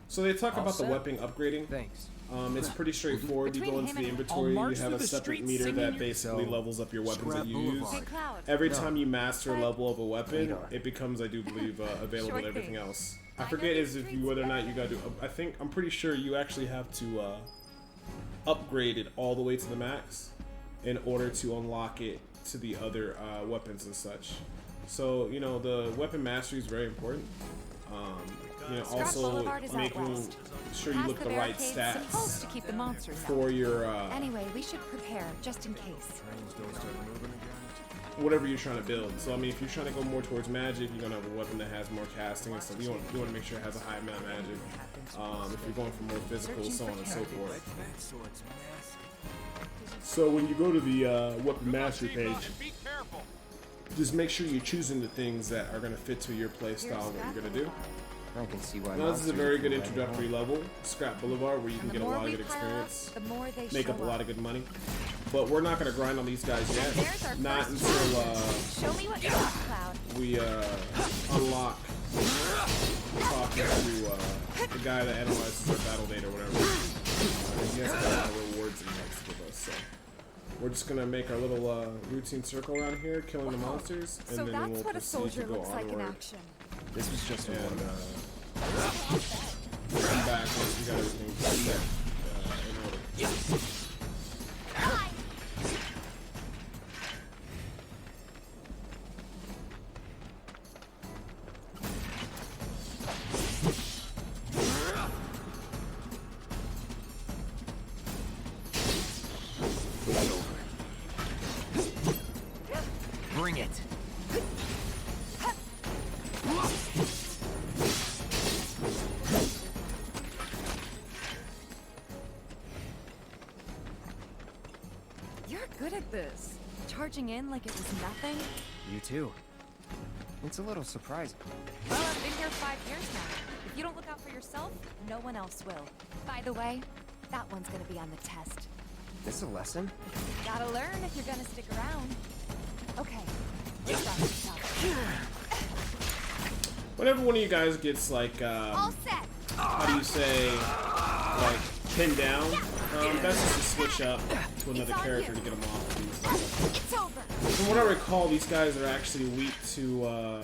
So they talk All about the set? weapon upgrading. Thanks. It's pretty straightforward. You go into the inventory, you have a separate meter that basically levels up your weapons that you use. Hey, Cloud. Every time you master a level of a weapon, it becomes, I do believe, available to everything else. I forget whether or not you got to. I'm pretty sure you actually have to upgrade it all the way to the max in order to unlock it to the other weapons and such. So the weapon mastery is very important. Also making sure you look at the right stats To keep the monsters out. for your Anyway, we should prepare just in case. whatever you're trying to build. So I mean, if you're trying to go more towards magic, you're gonna have a weapon that has more casting and stuff. You want to make sure it has a high amount of magic. If you're going for more physical, so on and so forth. So when you go to the weapon mastery page, just make sure you're choosing the things that are gonna fit to your play style and what you're gonna do. I can see why. Now, this is a very good introductory level, Scrap Boulevard, where you can get a lot of good experience, make up a lot of good money. But we're not going to grind on these guys yet. Not until Show me what you got, Cloud. we unlock talking to the guy that analyzes our battle data or whatever. He has a lot of rewards and he likes to give us. So we're just gonna make our little routine circle around here, killing the monsters, and So then that's we'll what a proceed soldier to go looks like in onward. action. This was just a And warm-up. come back once we got everything set in order. Bring it. You're good at this. Charging in like it was nothing. You too. It's a little surprising. Well, I've been here 5 years now. If you don't look out for yourself, no one else will. By the way, that one's gonna be on the test. This a lesson? Gotta learn if you're gonna stick around. Okay, let's start this up. Whenever one of you guys gets like, All set. how do you say, like pinned down, best just to switch up to another character to get them off of these. It's over. From what I recall, these guys are actually weak to. All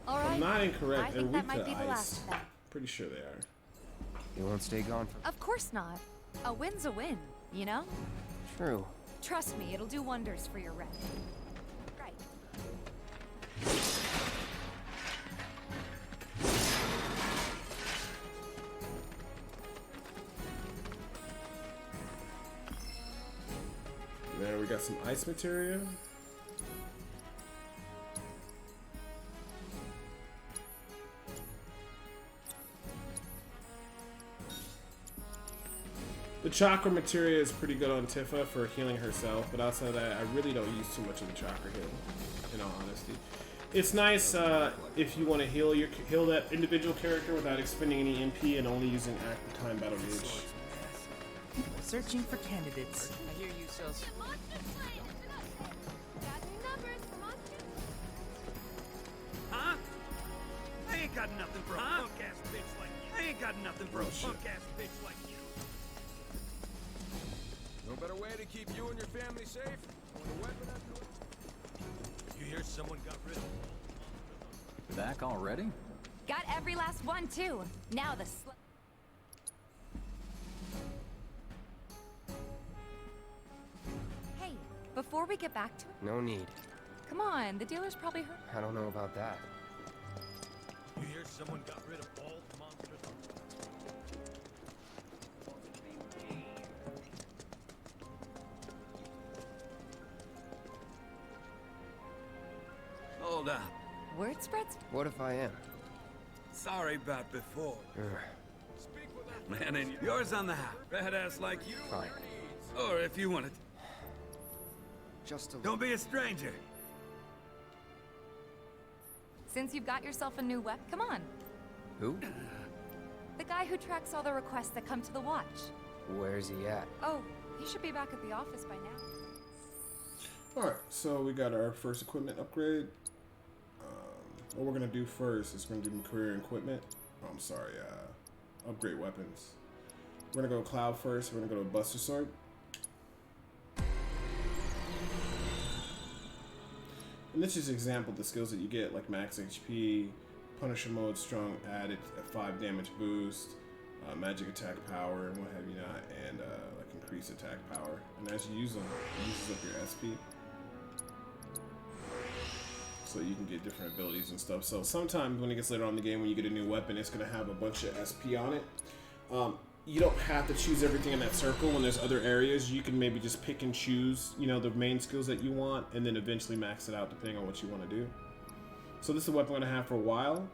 I'm right. not incorrect. I They're think weak that might to be the ice. last of them. Pretty sure they are. You won't stay gone for... Of course not. A win's a win, you know? True. Trust me, it'll do wonders for your rep. Right. There we got some ice materia. The chakra materia is pretty good on Tifa for healing herself, but outside of that, I really don't use too much of the chakra heal, in all honesty. It's nice if you want to heal that individual character without expending any MP and only using active time battle gauge. Searching for candidates. I hear you, Sus. Huh? I ain't got nothing for a punk-ass bitch like you. I ain't got nothing for a punk-ass bitch like you. No better way to keep you and your family safe than with a weapon after all. You hear someone got rid of Back already? Got every last one, too. Now the Slum. Hey, before we get back to it, No need. come on, the dealer's probably hurt. I don't know about that. You hear someone got rid of all the monsters? Hold up. Word spreads? What if I am? Sorry about before. Ugh. Man, and yours on the house. Badass like you. Fine. Or if you want it. Just a... Don't be a stranger. Since you've got yourself a new weapon, come on. Who? The guy who tracks all the requests that come to the watch. Where's he at? Oh, he should be back at the office by now. Alright, so we got our first equipment upgrade. What we're going to do first is we're going to do career equipment. Oh, I'm sorry, upgrade weapons. We're going to go Cloud first. We're going to go to Buster Sword. And this is an example of the skills that you get, like max HP, Punisher mode, strong added 5 damage boost, magic attack power, and what have you not, and like increased attack power. And as you use them, it uses up your SP. So you can get different abilities and stuff. So sometimes when it gets later on in the game, when you get a new weapon, it's going to have a bunch of SP on it. You don't have to choose everything in that circle. When there's other areas, you can maybe just pick and choose, you know, the main skills that you want, and then eventually max it out depending on what you want to do. So this is what we're going to have for a while.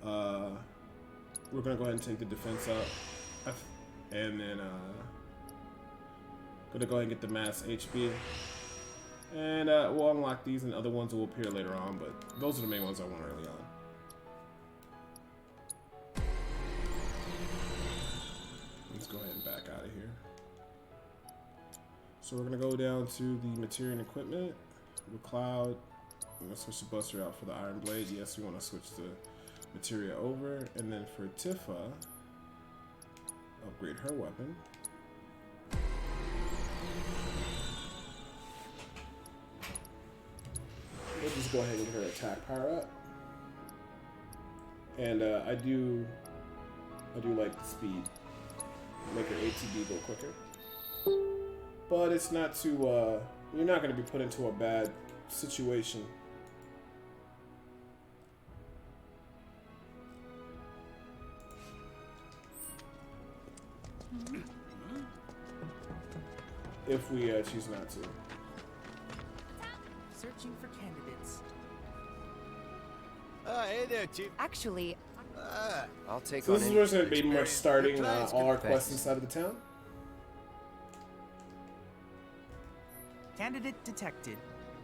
We're going to go ahead and take the defense up, and then going to go ahead and get the mass HP. And we'll unlock these, and other ones will appear later on, but those are the main ones I want early on. Let's go ahead and back out of here. So we're going to go down to the Materia and equipment. With Cloud, I'm going to switch the Buster out for the Iron Blade. Yes, we want to switch the Materia over. And then for Tifa, upgrade her weapon. just go ahead and get her attack power up. And I do like the speed. Make her ATB go quicker. But it's not too, you're not going to be put into a bad situation. If we choose not to. Searching for candidates. Hey there, Chief. Actually, I'll take So on this is any where it's going to be more experience. starting Good plans, all good our quests thanks. inside of the town. Candidate detected.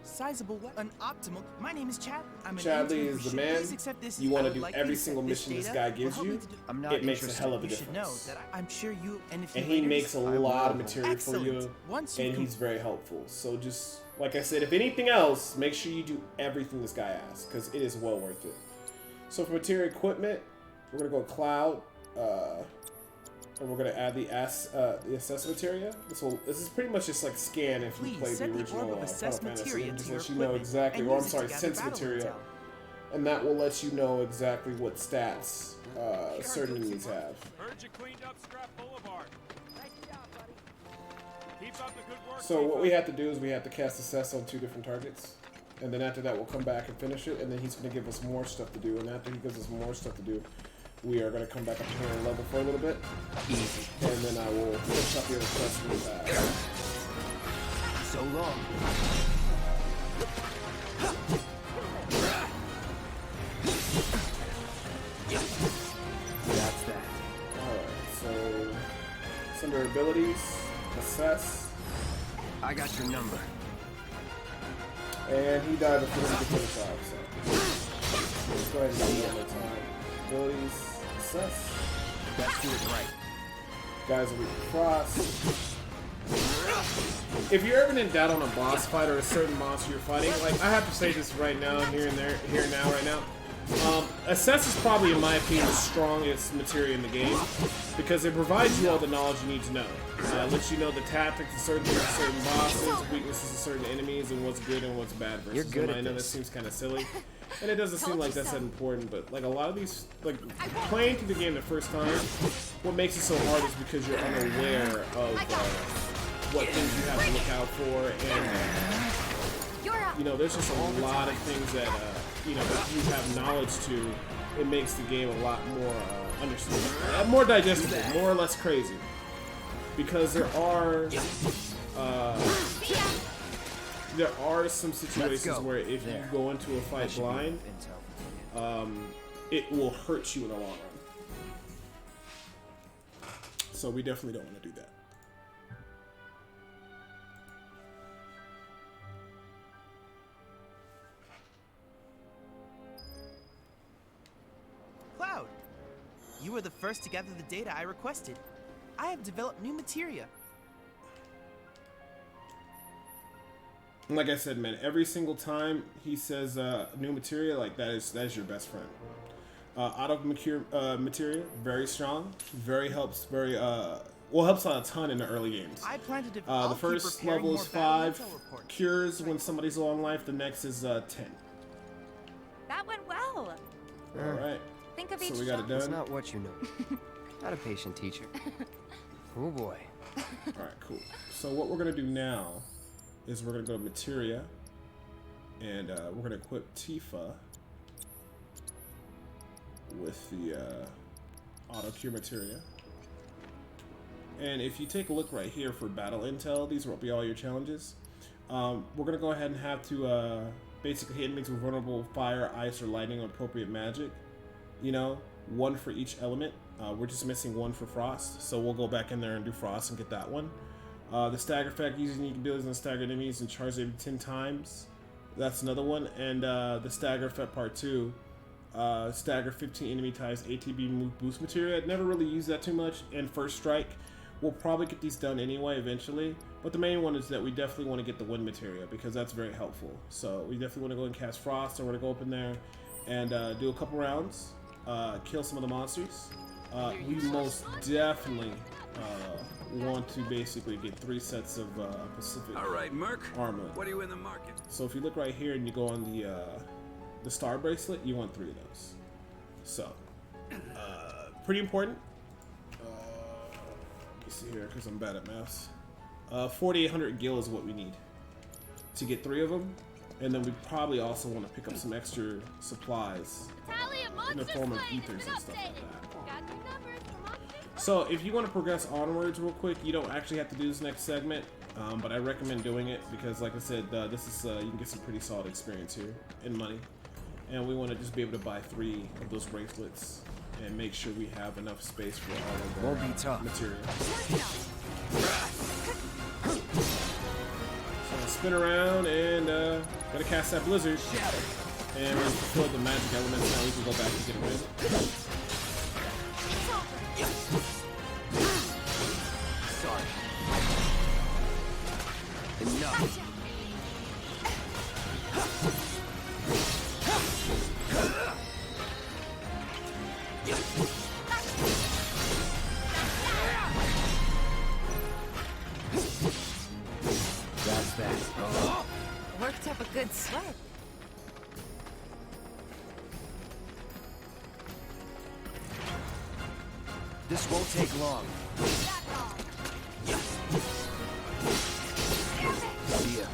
Sizable an optimal. My name is Chad. I'm an Chadley intern is who the should man. please accept this. You want I to would do like every you to set single mission this data guy will gives help me you. to do- I'm not It makes a interested. hell of a You should know difference. that I'm sure you and if you And he later- makes a I lot of will. material for you, Excellent. Once you and com- he's very helpful. So just, like I said, if anything else, make sure you do everything this guy asks, because it is well worth it. So for Materia equipment, we're going to go Cloud, and we're going to add the assess Materia. This is pretty much just like scan if you Please play the set the original orb of Final assess Fantasy. materia It just to your lets you know equipment exactly, and or I'm use it sorry, to gather sense battle Materia. intel. And that will let you know exactly what stats certain enemies have. Heard you cleaned up Scrap Boulevard. Keep up the good work. So what we have to do is we have to cast assess on 2 different targets. And then after that, we'll come back and finish it. And then he's going to give us more stuff to do. And after he gives us more stuff to do, we are going to come back up here and level for a little bit. Easy. And then I will finish up the other quests we have. So long. That's that. Alright, so it's under abilities, assess. I got your number. And he died before he could finish off, so let's go ahead and do it one more time. Abilities, assess. Let's do it right. Guys will be cross. If you're ever in doubt on a boss fight or a certain monster you're fighting, like I have to say this right now, here and now. Assess is probably, in my opinion, the strongest materia in the game because it provides you all the knowledge you need to know. It lets you know the tactics of certain bosses, weaknesses of certain enemies, and what's good and what's bad versus You're good them. I at know this. that seems kind of silly, and it doesn't seem like that's that important, but like a lot of these, like playing through the game the first time, what makes it so hard is because you're unaware of what things you have to look out for, and you know, there's just a lot of things that you know, if you have knowledge to, it makes the game a lot more understandable, more digestible, more or less crazy. Because there are some situations where if you go into a fight blind, it will hurt you in the long run. So we definitely don't want to do that. Cloud, you were the first to gather the data I requested. I have developed new materia. Like I said, man, every single time he says new materia, like that is your best friend. Auto materia, very strong, helps out a ton in the early games. I plan to the first level is 5 cures when somebody's low on life. The next is 10. that went well. All right. Think of So each we got it shot. That's done. not what you know. Not a patient teacher. Oh boy. All right, cool. So what we're gonna do now is we're gonna go to Materia, and we're gonna equip Tifa with the auto cure Materia. And if you take a look right here for battle intel, these will be all your challenges. We're gonna go ahead and have to basically hit enemies with vulnerable fire, ice, or lightning, or appropriate magic. You know, 1 for each element. We're just missing 1 for frost, so we'll go back in there and do frost and get that one. The stagger effect, uses unique abilities on staggered enemies and charge every 10 times. That's another one. And the stagger effect part 2, stagger 15 enemy types, ATB move boost material. I'd never really used that too much. And first strike, we'll probably get these done anyway eventually. But the main one is that we definitely want to get the wind material because that's very helpful. So we definitely want to go and cast frost, so we're going to go up in there and do a couple rounds, kill some of the monsters. we most definitely want to basically get 3 sets of Pacific armor. What are you in the market? So if you look right here and you go on the star bracelet, you want 3 of those. So pretty important. Let me see here because I'm bad at maths. 4,800 gil is what we need to get 3 of them, and then we probably also want to pick up some extra supplies in the form of ethers and stuff like that. So if you want to progress onwards real quick, you don't actually have to do this next segment, but I recommend doing it because, like I said, this is you can get some pretty solid experience here and money, and we want to just be able to buy 3 of those bracelets and make sure we have enough space for all of our material. So I'll spin around and gotta cast that blizzard, and we'll fulfill the magic elements. Now we can go back and get rid. Sorry. Enough. That's that. Oh. Worked up a good sweat. This won't take long. See ya.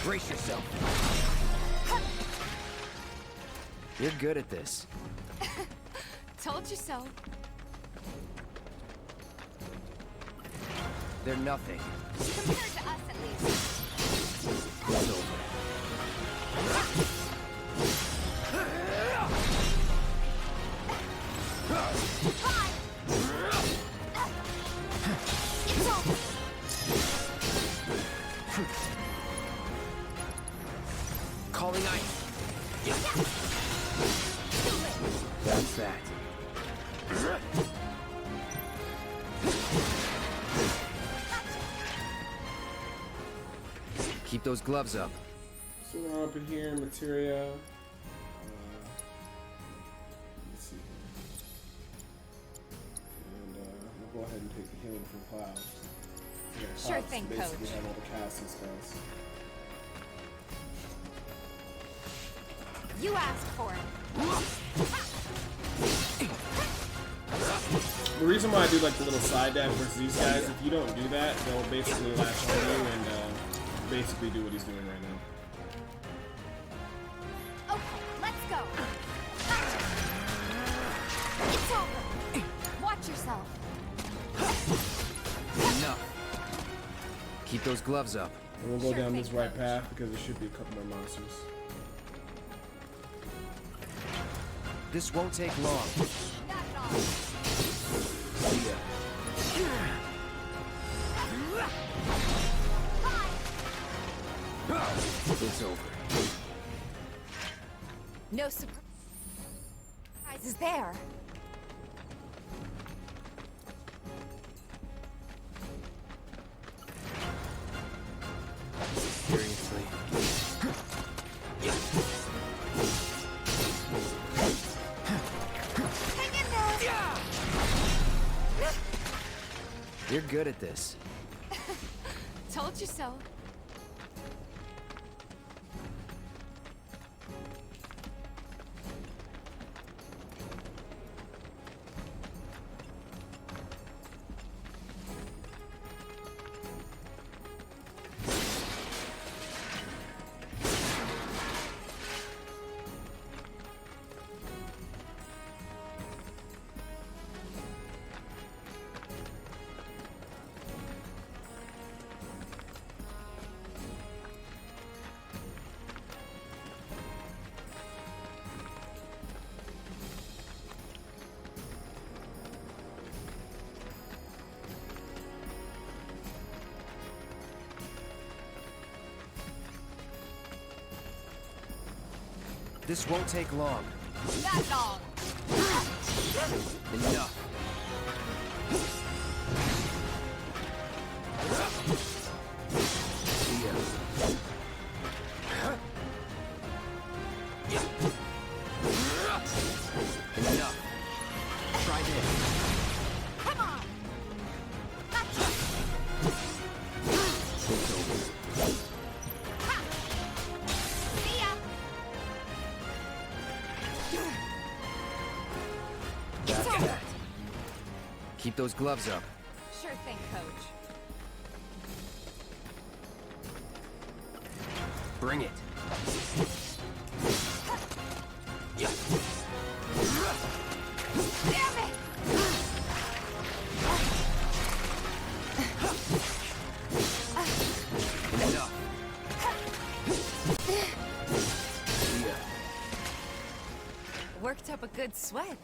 Brace yourself. You're good at this. Told you so. They're nothing. Compared to us, at least. It's over. Calling ice. That's that. Keep those gloves up. So we're up in here, Materia. Let's see. And we'll go ahead and take the healing from Cloud. Yeah, Sure Cloud's thing, basically Coach. have all the casting spells. You asked for it. The reason why I do like the little side dash versus these guys, if you don't do that, they'll basically latch on you and basically do what he's doing right now. Okay, let's go. It's over. Watch yourself. Enough. Keep those gloves up. And we'll go down this right path because there should be a couple more monsters. This won't take long. See ya. It's over. No surprise is there. Seriously. Hang in there. You're good at this. Told you so. This won't take long. That's all. Enough. See ya. those gloves up. Sure thing, Coach. Bring it. Damn it! Enough. Worked up a good sweat.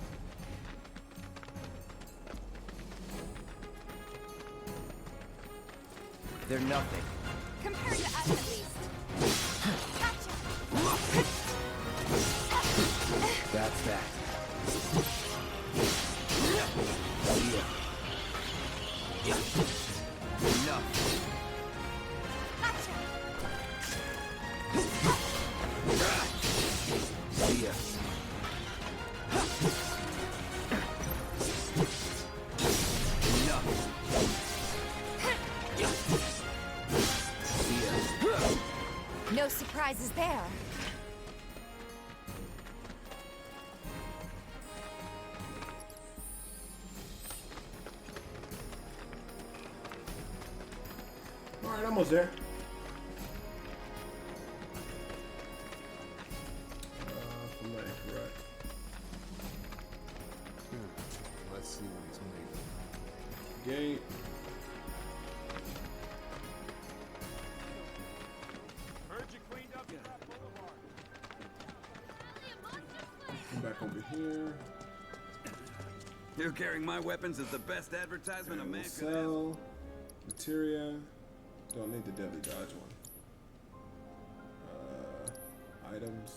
They're nothing. Compared to us, at least. Gotcha. That's that. Enough. Gotcha. See ya. Enough. See ya. No surprises there. All right, almost there. From right, correct. Let's see what he's made. Gate. Heard you cleaned up that boulevard. Come back over here. You carrying my weapons is the best advertisement a man could have. Sell. Materia. Don't need the deadly dodge one. Items.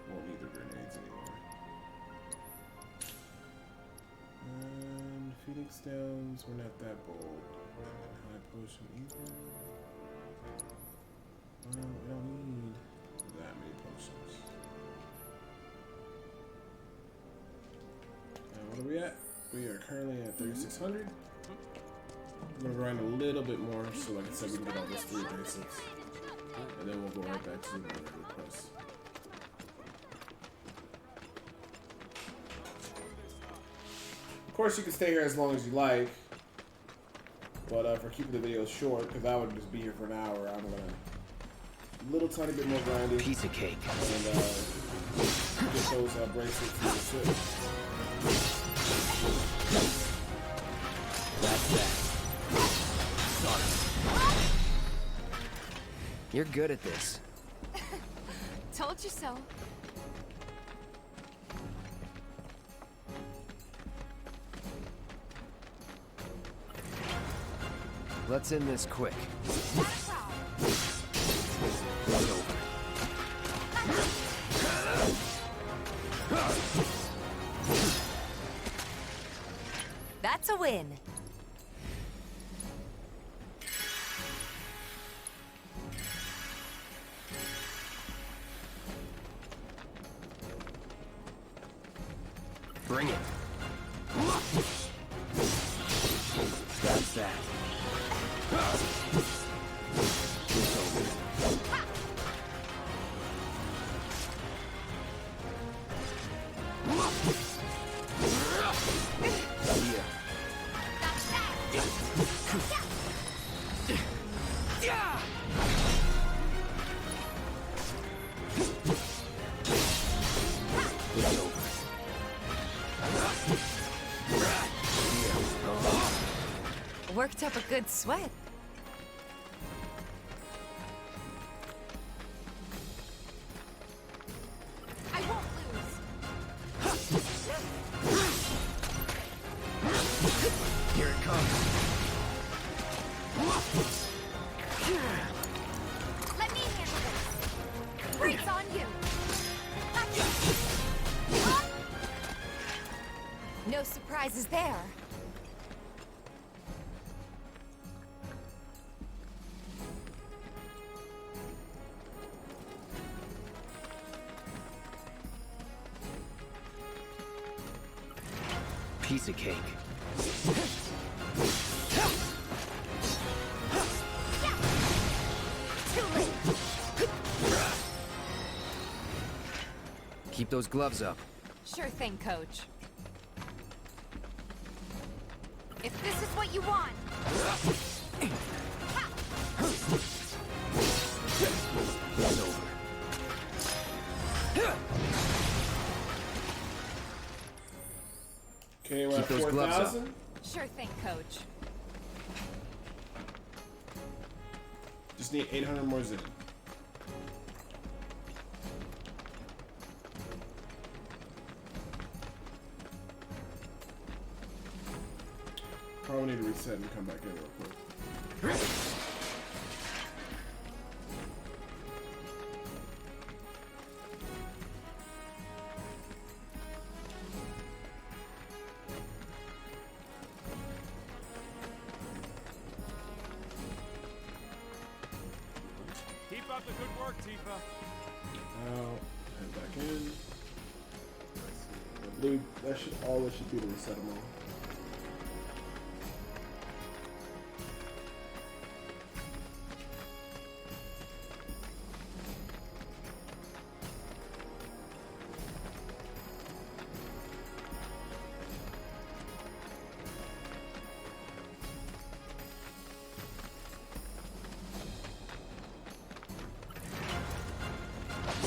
Won't need the grenades anymore. And Phoenix Downs, we're not that bold. And high potion either. Well, we don't need that many potions. And what are we at? We are currently at 3,600. I'm gonna grind a little bit more, so like I said, we can get all those 3 basics. And then we'll go right back to the regular quest. Of course, you can stay here as long as you like, but for keeping the video short, because I would just be here for an hour, I'm gonna a little tiny bit more grinding. Piece of cake. And get those bracelets for the ship. That's that. Sorry. You're good at this. Told you so. Let's end this quick. It's over. That's a win. Bring it. That's that. It's over. Yeah. It's over. Worked up a good sweat. I won't lose. Here it comes. Let me handle this. Freaks on you. No surprises there. Piece of cake. Too late. Keep those gloves up. Sure thing, Coach. If this is what you want. It's over. Okay, we're Keep at those gloves up. 4,000. Sure thing, Coach. Just need 800 more zen. Probably need to reset and come back in real quick. Keep up the good work, Tifa. Out, head back in. The blue, that should be to reset them all.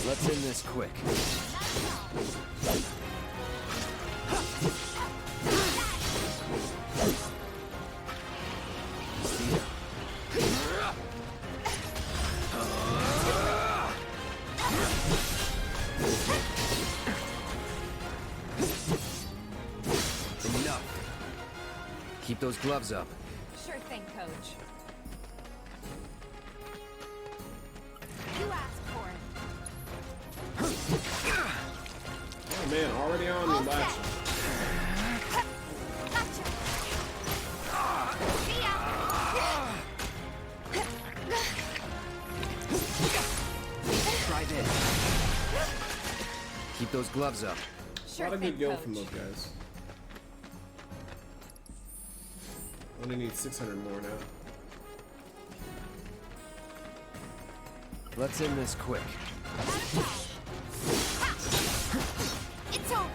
Let's end this quick. See ya. Enough. Keep those gloves up. Sure thing, Coach. You asked for it. Oh man, already on the last one. Gotcha. See ya. Try this. Keep those gloves up. A lot of good go from those guys. Only need 600 more now. Let's end this quick. It's over.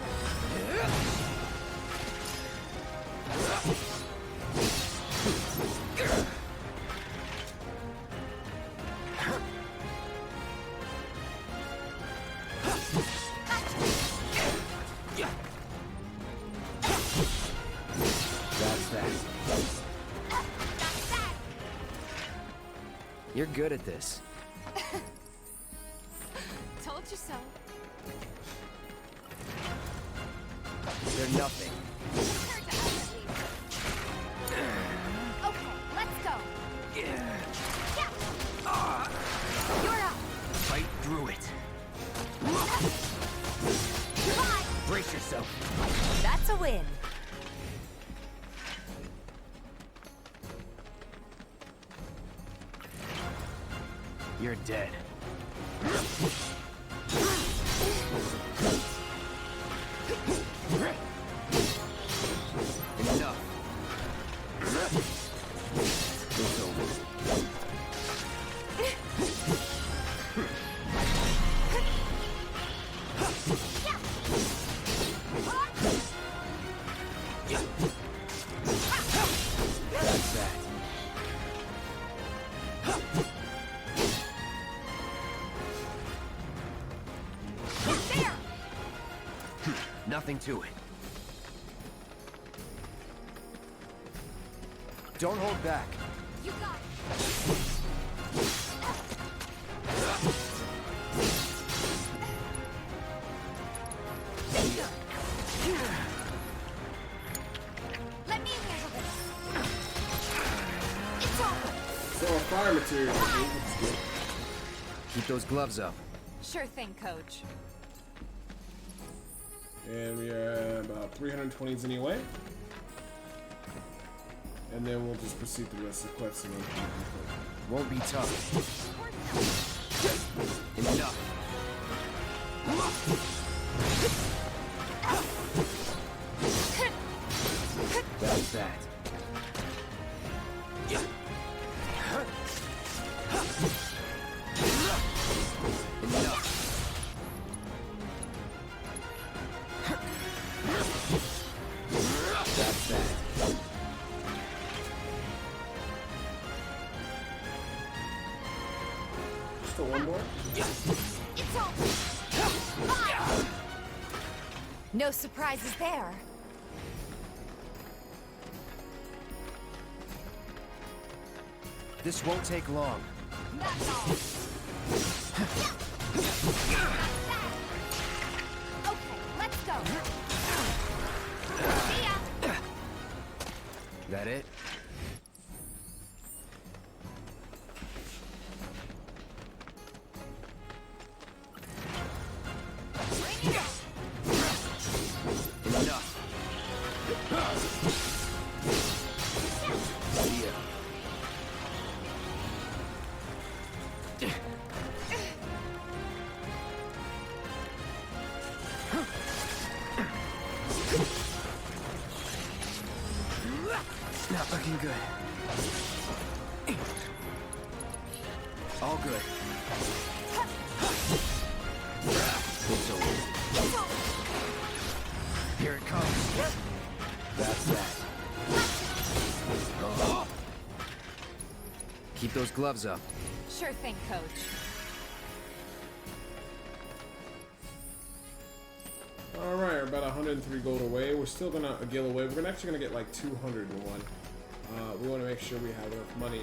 That's that. You're good at this. Told you so. They're nothing. Okay, let's go. Yeah. You're up. Fight through it. Brace yourself. That's a win. You're dead. Enough. It's over. That's that. There. Nothing to it. Don't hold back. You got it. Let me handle this. It's over. So our fire material. Keep those gloves up. Sure thing, Coach. And we are about 320 zen away. And then we'll just proceed through the rest of the quest. Won't be tough. Enough. That's that. Enough. That's that. still one more. It's all. No surprises there. This won't take long. That's all. Okay, let's go. See ya. That it? Enough. See ya. Not looking good. All good. It's over. Here it comes. That's that. Oh. Keep those gloves up. Sure thing, Coach. Alright, we're about 103 gold away. We're still gonna gil away. We're actually gonna get like 201. We want to make sure we have enough money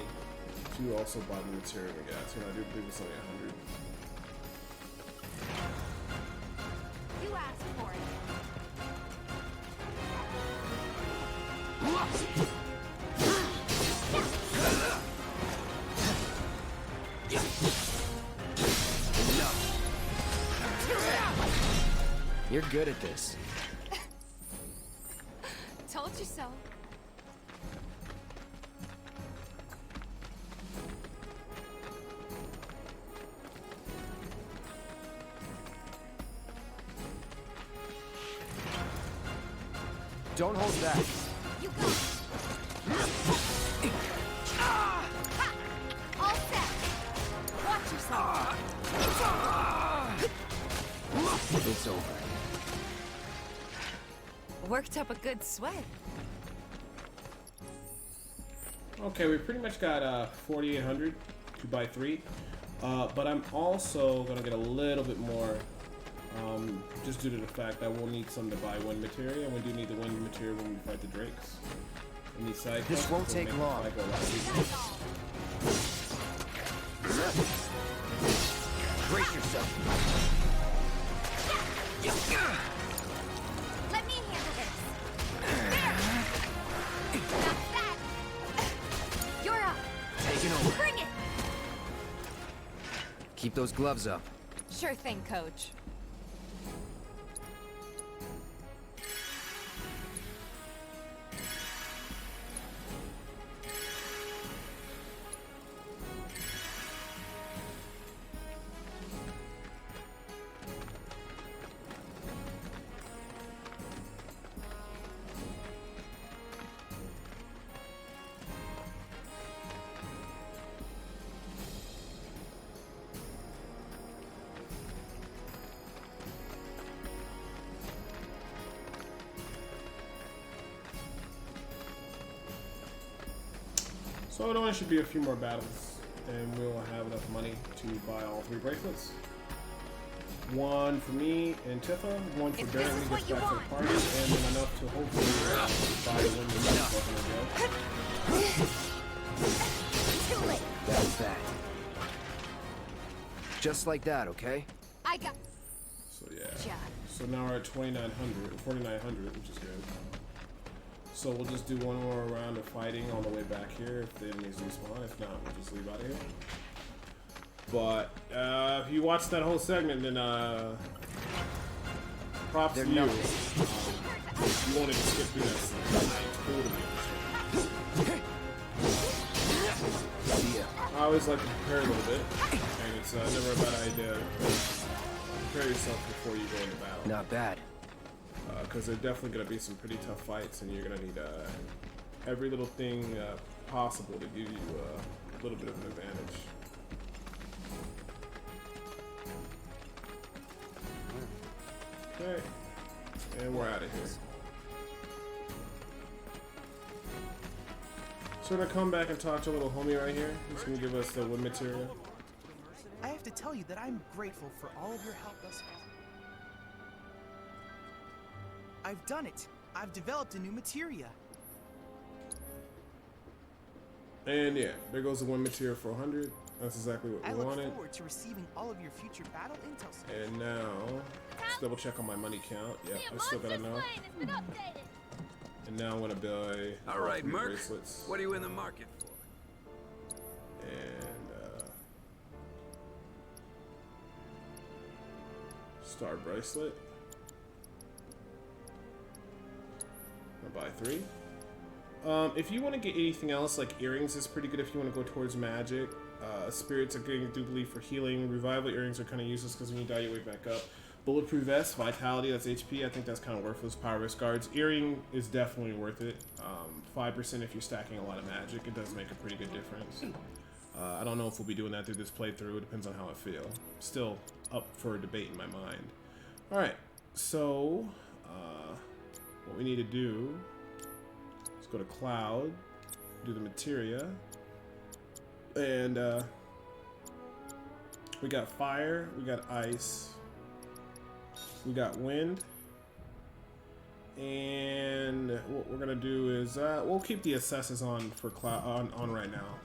to also buy the material we got. So I do believe it's only 100. You asked for it. You're good at this. Told you so. Don't hold back. You go. All set. Watch yourself. It's over. Worked up a good sweat. Okay, we pretty much got 4,800 to buy 3. But I'm also gonna get a little bit more. Just due to the fact that we'll need some to buy wind materia, and we do need the wind materia when we fight the drakes. And these side This won't take long. Brace yourself. Let me handle this. There. That's that. You're up. Taking over. Bring it. Keep those gloves up. Sure thing, Coach. So it only should be a few more battles, and we'll have enough money to buy all 3 bracelets. One for me and Tifa, one for Barrett when he gets back to the party, and then enough to hopefully buy the win the Too late. That's that. Just like that, okay? I got. So yeah. So now we're at 2,900, 4,900, which is good. So we'll just do one more round of fighting on the way back here if the enemies respawn. If not, we'll just leave out of here. But if you watched that whole segment, then props to you. You wanted to skip through that scene. I always like to prepare a little bit, and it's never a bad idea to prepare yourself before you go into battle. Not bad. Because there's definitely going to be some pretty tough fights, and you're going to need every little thing possible to give you a little bit of an advantage. Okay, and we're out of here. So we're going to come back and talk to a little homie right here. He's going to give us the wood material. I have to tell you that I'm grateful for all of your help thus far. I've done it. I've developed a new materia. And yeah, there goes the one materia for 100. That's exactly what we wanted. I look forward to receiving all of your future battle intel. And now, let's double check on my money count. Yep, I still got enough. And now I'm gonna buy all right, Merc. Bracelets. What are you in the market for? And star bracelet. I'll buy 3. If you want to get anything else, like earrings is pretty good if you want to go towards magic. Spirits are getting duplicate for healing. Revival earrings are kind of useless because when you die, you wake back up. Bulletproof vest, vitality, that's HP. I think that's kind of worthless. Power wrist guards. Earring is definitely worth it. 5% if you're stacking a lot of magic. It does make a pretty good difference. I don't know if we'll be doing that through this playthrough. It depends on how I feel. Still up for debate in my mind. Alright, so what we need to do is go to Cloud, do the Materia, and we got fire, we got ice, we got wind, and what we're gonna do is we'll keep the assesses on for Cloud on right now.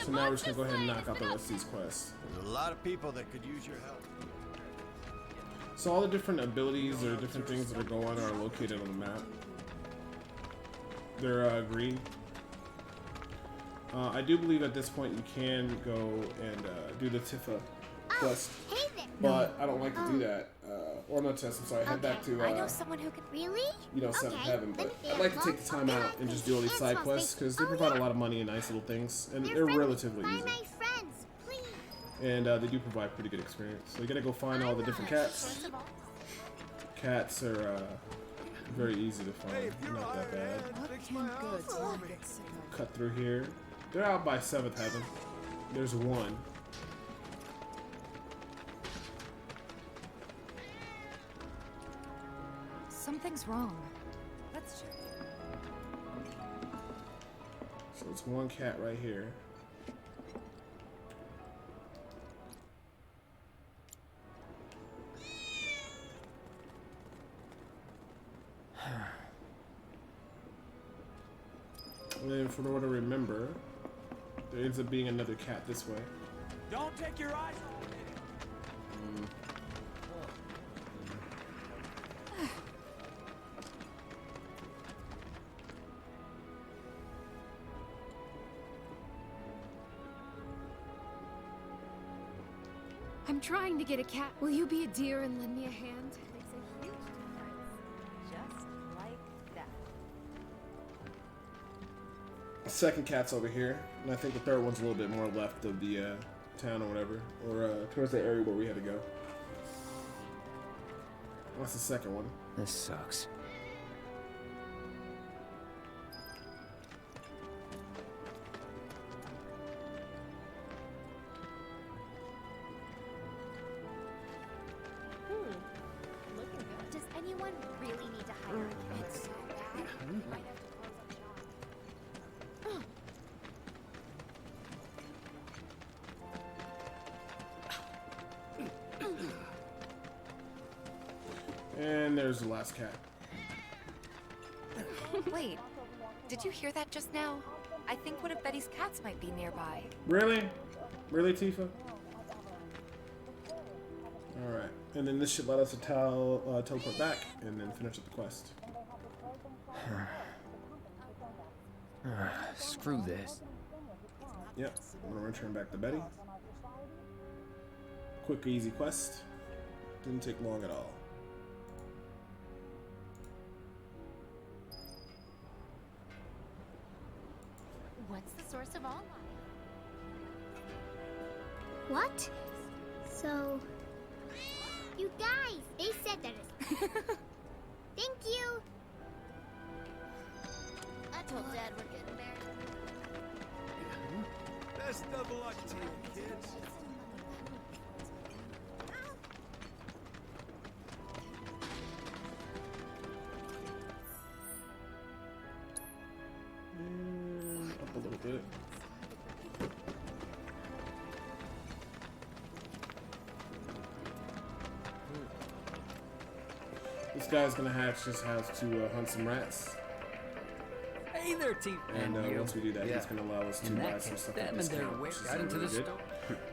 So now we're just gonna go ahead and knock out the rest of these quests. There's a lot of people that could use your help. So all the different abilities or different things that are going on are located on the map. They're green. I do believe at this point you can go and do the Tifa quest, but I don't like to do that. Or not test. I'm sorry. Head back to I know someone who could really. You know, 7th Heaven. But I'd like to take the time out and just do all these side quests because they provide a lot of money and nice little things, and they're relatively easy. And they do provide pretty good experience. So you gotta go find all the different cats. Cats are very easy to find. Not that bad. Cut through here. They're out by 7th Heaven. There's one. Something's wrong. Let's check. So it's one cat right here. And then for what I remember, there ends up being another cat this way. Don't take your eyes off it. I'm trying to get a cat. Will you be a dear and lend me a hand? Makes a huge difference. Just like that. The second cat's over here, and I think the third one's a little bit more left of the town or whatever, or towards the area where we had to go. What's the second one? This sucks. Does anyone really need to hire a kid so bad? Might have to close up shop. And there's the last cat. Wait, did you hear that just now? I think one of Betty's cats might be nearby. Really? Really, Tifa? Alright, and then this should let us teleport back and then finish up the quest. Screw this. Yep, I'm gonna return back to Betty. Quick, easy quest. Didn't take long at all. What's the source of all life? What? So, you guys, they said that it's... Thank you. I told Dad we're getting married. Best of luck to you, kids. Up a little bit. guy's gonna just have to hunt some rats. Hey there, T. And once we do that, he's gonna allow us to buy some stuff at a discount, which is Got into really the good. store.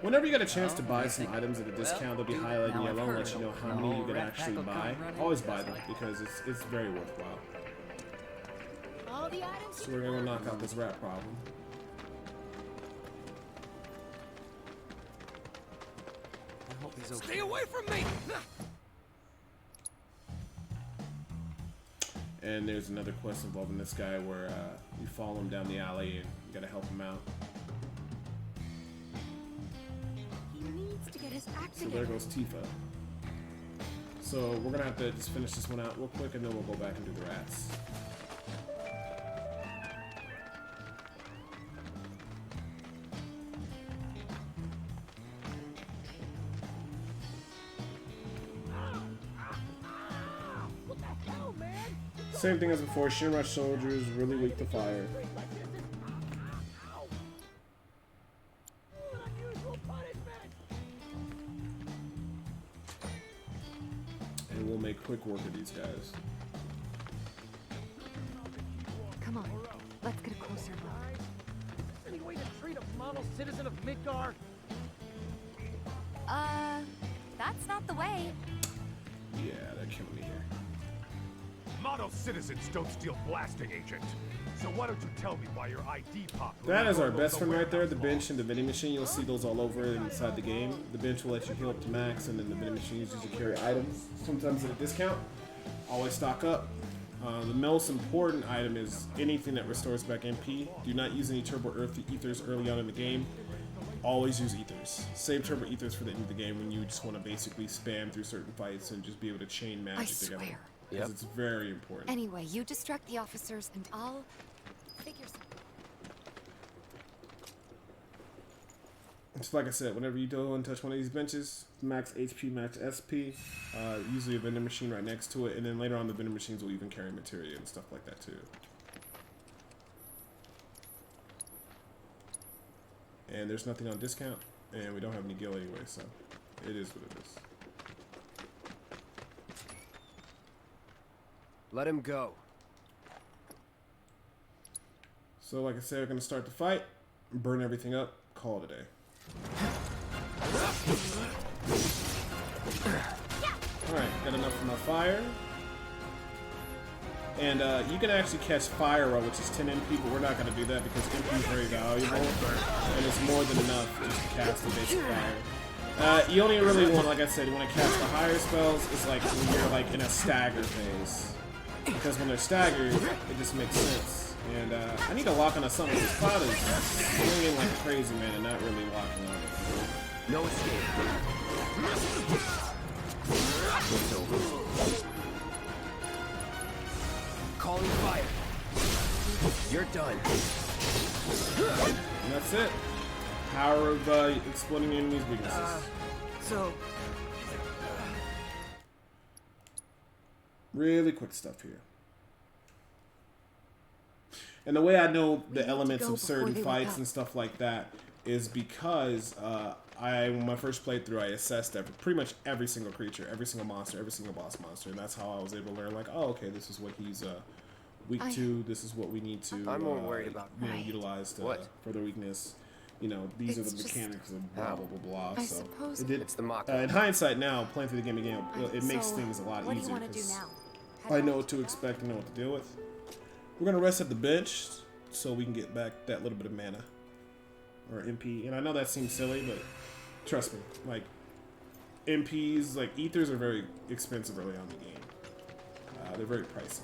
Whenever you get a chance to buy some items at a discount, they'll be highlighted in yellow and let you know how many you can actually buy. Always buy them because it's very worthwhile. All the items. So we're gonna knock out this rat problem. I hope he's okay. Stay away from me! And there's another quest involving this guy where you follow him down the alley and you gotta help him out. He needs to get his act So together. there goes Tifa. So we're gonna have to just finish this one out real quick and then we'll go back and do the rats. Same thing as before, Shinrush soldiers really weak to fire. And we'll make quick work of these guys. Come on, let's get a closer look. Any way to treat a model citizen of Midgar? That's not the way. Yeah, they're killing me here. Model citizens don't steal blasting agent. So why don't you tell me why your ID popped? That is our best friend right there, the bench and the vending machine. You'll see those all over inside the game. The bench will let you heal up to max, and then the vending machine is used to carry items, sometimes at a discount. Always stock up. The most important item is anything that restores back MP. Do not use any turbo earth ethers early on in the game. Always use ethers. Save turbo ethers for the end of the game when you just want to basically spam through certain fights and just be able to chain magic together. swear. Because it's very important. Anyway, you distract the officers and I'll figure something. Just like I said, whenever you go and touch one of these benches, max HP, max SP, usually a vending machine right next to it, and then later on the vending machines will even carry materia and stuff like that too. And there's nothing on discount, and we don't have any gil anyway, so it is what it is. Let him go. So like I said, we're going to start the fight, burn everything up, call it a day. Alright, got enough for my fire. And you can actually catch fire roll, which is 10 MP, but we're not going to do that because MP is very valuable, and it's more than enough just to cast the basic fire. You only really want, like I said, you want to cast the higher spells. It's like when you're like in a stagger phase, because when they're staggered, it just makes sense. And I need to lock onto something. This cloud is swinging like crazy, man, and not really locking on it. No escape. It's over. Calling fire. You're done. And that's it. Power of exploding enemies' weaknesses. So... Really quick stuff here. And the way I know the elements of certain fights and stuff like that is because when my first playthrough, I assessed pretty much every single creature, every single monster, every single boss monster, and that's how I was able to learn, like, oh, okay, this is what he's weak to, this is what we need to I'm more worried about utilize to further weakness. You know, these are the mechanics of blah, blah, blah, blah. So it's the Mako. In hindsight now, playing through the game again, it makes things a lot easier because I know what to expect and know what to deal with. We're going to rest at the bench so we can get back that little bit of mana. Or MP. And I know that seems silly, but trust me. Like, MPs, like, ethers are very expensive early on in the game. They're very pricey.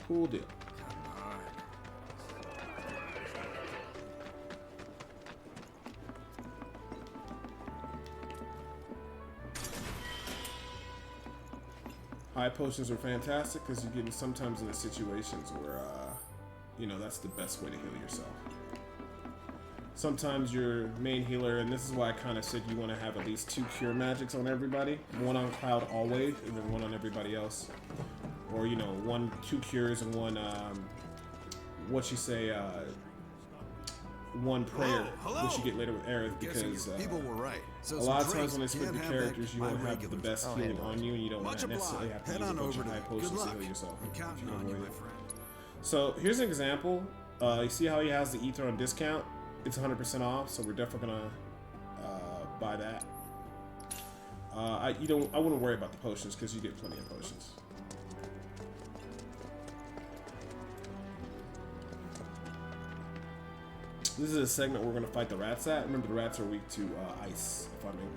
Cool deal. High potions are fantastic because you're getting sometimes in the situations where, you know, that's the best way to heal yourself. Sometimes your main healer, and this is why I kind of said you want to have at least 2 cure magics on everybody. One on Cloud always, and then one on everybody else. Or, you know, 2 cures and one, one prayer, which you get later with Aerith, because people were right. So a lot of times when they split the characters, you won't have the best healing on you, and you don't necessarily have to use a bunch of high potions to heal yourself. If you can avoid it. So here's an example. You see how he has the ether on discount? It's 100% off, so we're definitely gonna buy that. I wouldn't worry about the potions because you get plenty of potions. This is a segment where we're gonna fight the rats at. Remember, the rats are weak to ice,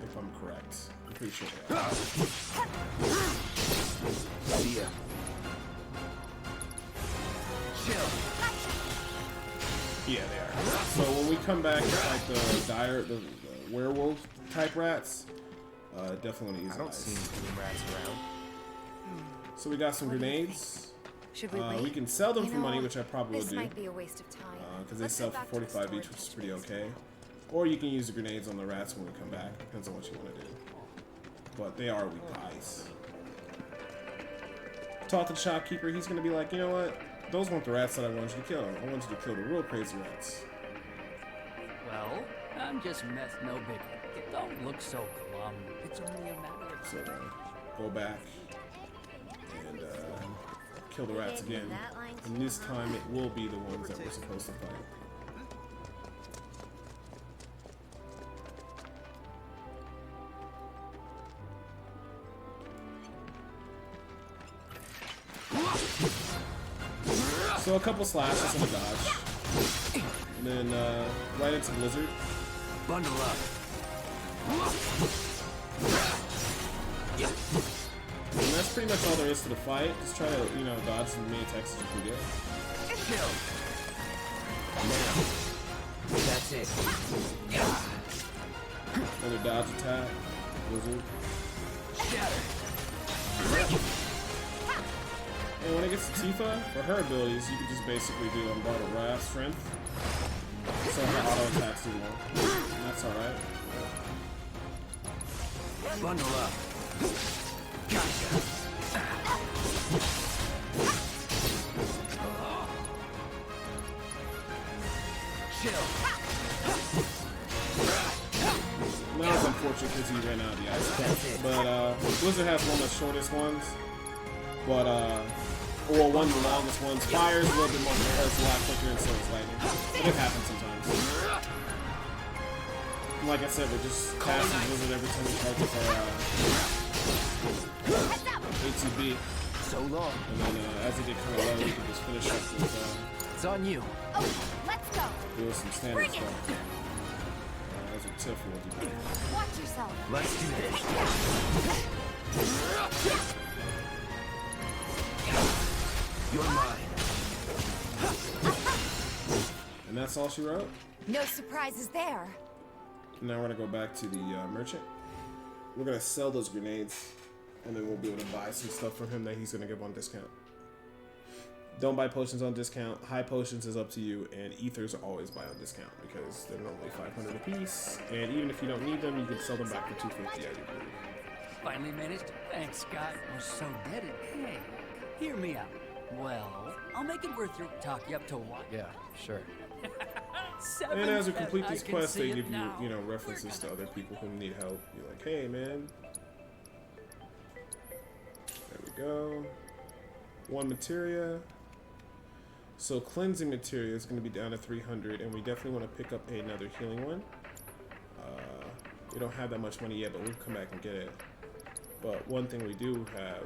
if I'm correct. I'm pretty sure they are. See ya. Chill. Yeah, they are. So when we come back, like the werewolf type rats, definitely want to use I don't ice. see any rats around. So we got some grenades. Should we wait? We can sell them for money, which I probably will this do. might be a waste of time. Because they sell for 45 each, which is pretty okay. Or you can use the grenades on the rats when we come back. Depends on what you want to do. But they are weak to ice. Talk to the shopkeeper. He's going to be like, you know what? Those weren't the rats that I wanted you to kill. I wanted you to kill the real crazy rats. Well, I'm just mess no biggie. Don't look so glum. It's only a matter of... So go back and kill the rats again. And this time it will be the ones that we're supposed to fight. So a couple slashes and a dodge. And then right into Blizzard. Bundle up. And that's pretty much all there is to the fight. Just try to, dodge as many attacks as you can get. Chill. Now. That's it. Another dodge attack. Blizzard. Shatter. And when it gets to Tifa, for her abilities, you can just basically do Unbridled Wrath, Strength. So her auto attacks do more. And that's alright. Bundle up. Gotcha. Chill. That was unfortunate because he ran out of the ice. But Blizzard has one of the shortest ones. But well, one of the longest ones. Fire's a little bit more because a lot quicker and so is lightning. But it happens sometimes. Like I said, we're just passing Blizzard every time we target our ATB. So long. And then as it gets kind of low, we can just finish up with it's on you. Okay, let's go. do some standard stuff. As a Tiff will do better. Watch yourself. Let's do this. You're mine. And that's all she wrote. No surprises there. Now we're gonna go back to the merchant. We're gonna sell those grenades, and then we'll be able to buy some stuff from him that he's gonna give on discount. Don't buy potions on discount. High potions is up to you, and ethers are always buy on discount because they're normally 500 a piece. And even if you don't need them, you can sell them back for 250. I do believe. Finally managed to... Thanks, Scott. We're so deaded. Hey, hear me out. Well, I'll make it worth your talk you up to what? Yeah, sure. And as we complete these quests, they give you, references to other people who need help. You're like, hey, man. There we go. One materia. So cleansing materia is going to be down to 300, and we definitely want to pick up another healing one. We don't have that much money yet, but we'll come back and get it. But one thing we do have,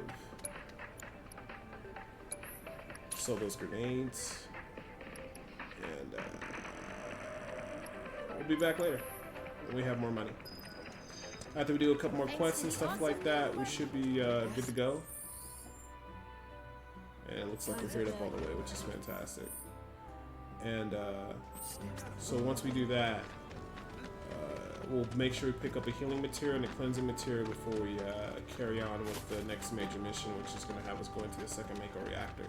so those grenades, and we'll be back later when we have more money. After we do a couple more quests and stuff like that, we should be good to go. And it looks like we're cleared up all the way, which is fantastic. And so once we do that, we'll make sure we pick up a healing material and a cleansing material before we carry on with the next major mission, which is going to have us go into the second Mako reactor.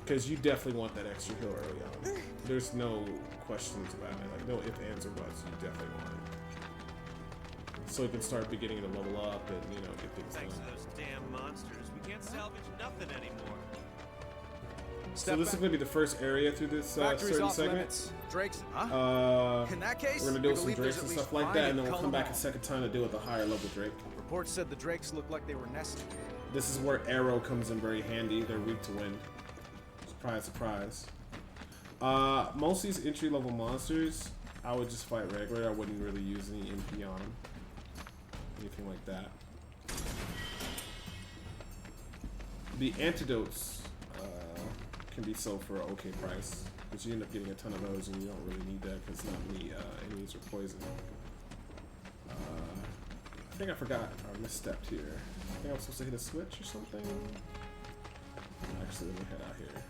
Because you definitely want that extra heal early on. There's no questions about it, like no ifs, ands, or buts. You definitely want it. So we can start beginning to level up and get things done. Thanks to those damn monsters, we can't salvage nothing anymore. So this is going to be the first area through this certain segment. Drake's, In that case, we're going to deal with some Drakes and stuff like that, and then we'll come back a second time to deal with a higher level Drake. Reports said the Drakes looked like they were nested. This is where Arrow comes in very handy. They're weak to wind. Surprise, surprise. Most of these entry-level monsters, I would just fight regular. I wouldn't really use any MP on them. Anything like that. The antidotes can be sold for an okay price, but you end up getting a ton of those, and you don't really need that because not many enemies are poisoned. I think I forgot or misstepped here. I think I'm supposed to hit a switch or something. Actually, let me head out here.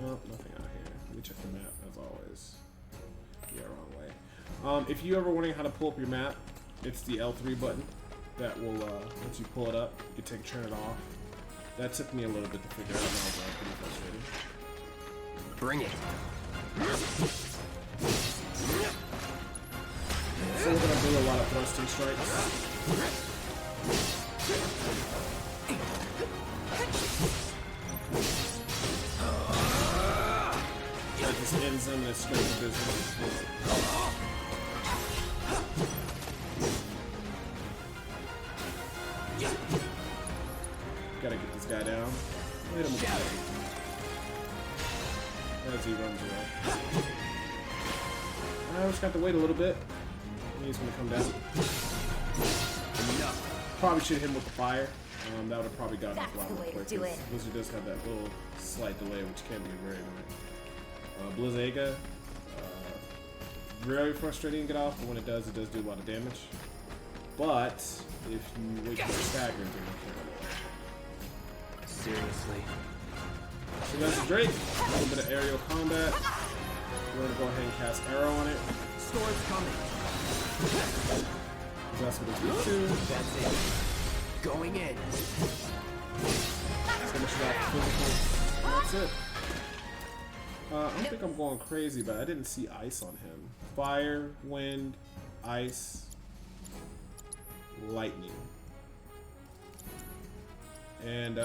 Nope, nothing out here. Let me check the map as always. Yeah, wrong way. If you ever wondering how to pull up your map, it's the L3 button that will once you pull it up, you can turn it off. That took me a little bit to figure out, and I was pretty frustrated. Bring it. So we're gonna do a lot of thrusting strikes. That just ends them and it's straight to business. Gotta get this guy down. Hit him with the as he runs away. I just got to wait a little bit. He's gonna come down. Probably should hit him with the fire. That would have probably gotten off a lot more quick. Blizzard does have that little slight delay, which can be very annoying. Blizzaga, very frustrating to get off, but when it does do a lot of damage. But if you wait for the stagger, then you can't run away. Seriously. So that's Drake. A little bit of aerial combat. We're gonna go ahead and cast arrow on it. Storm's coming. That's what it's going to do. That's it. Going in. Finish it off physical. That's it. I don't think I'm going crazy, but I didn't see ice on him. Fire, wind, ice, lightning. And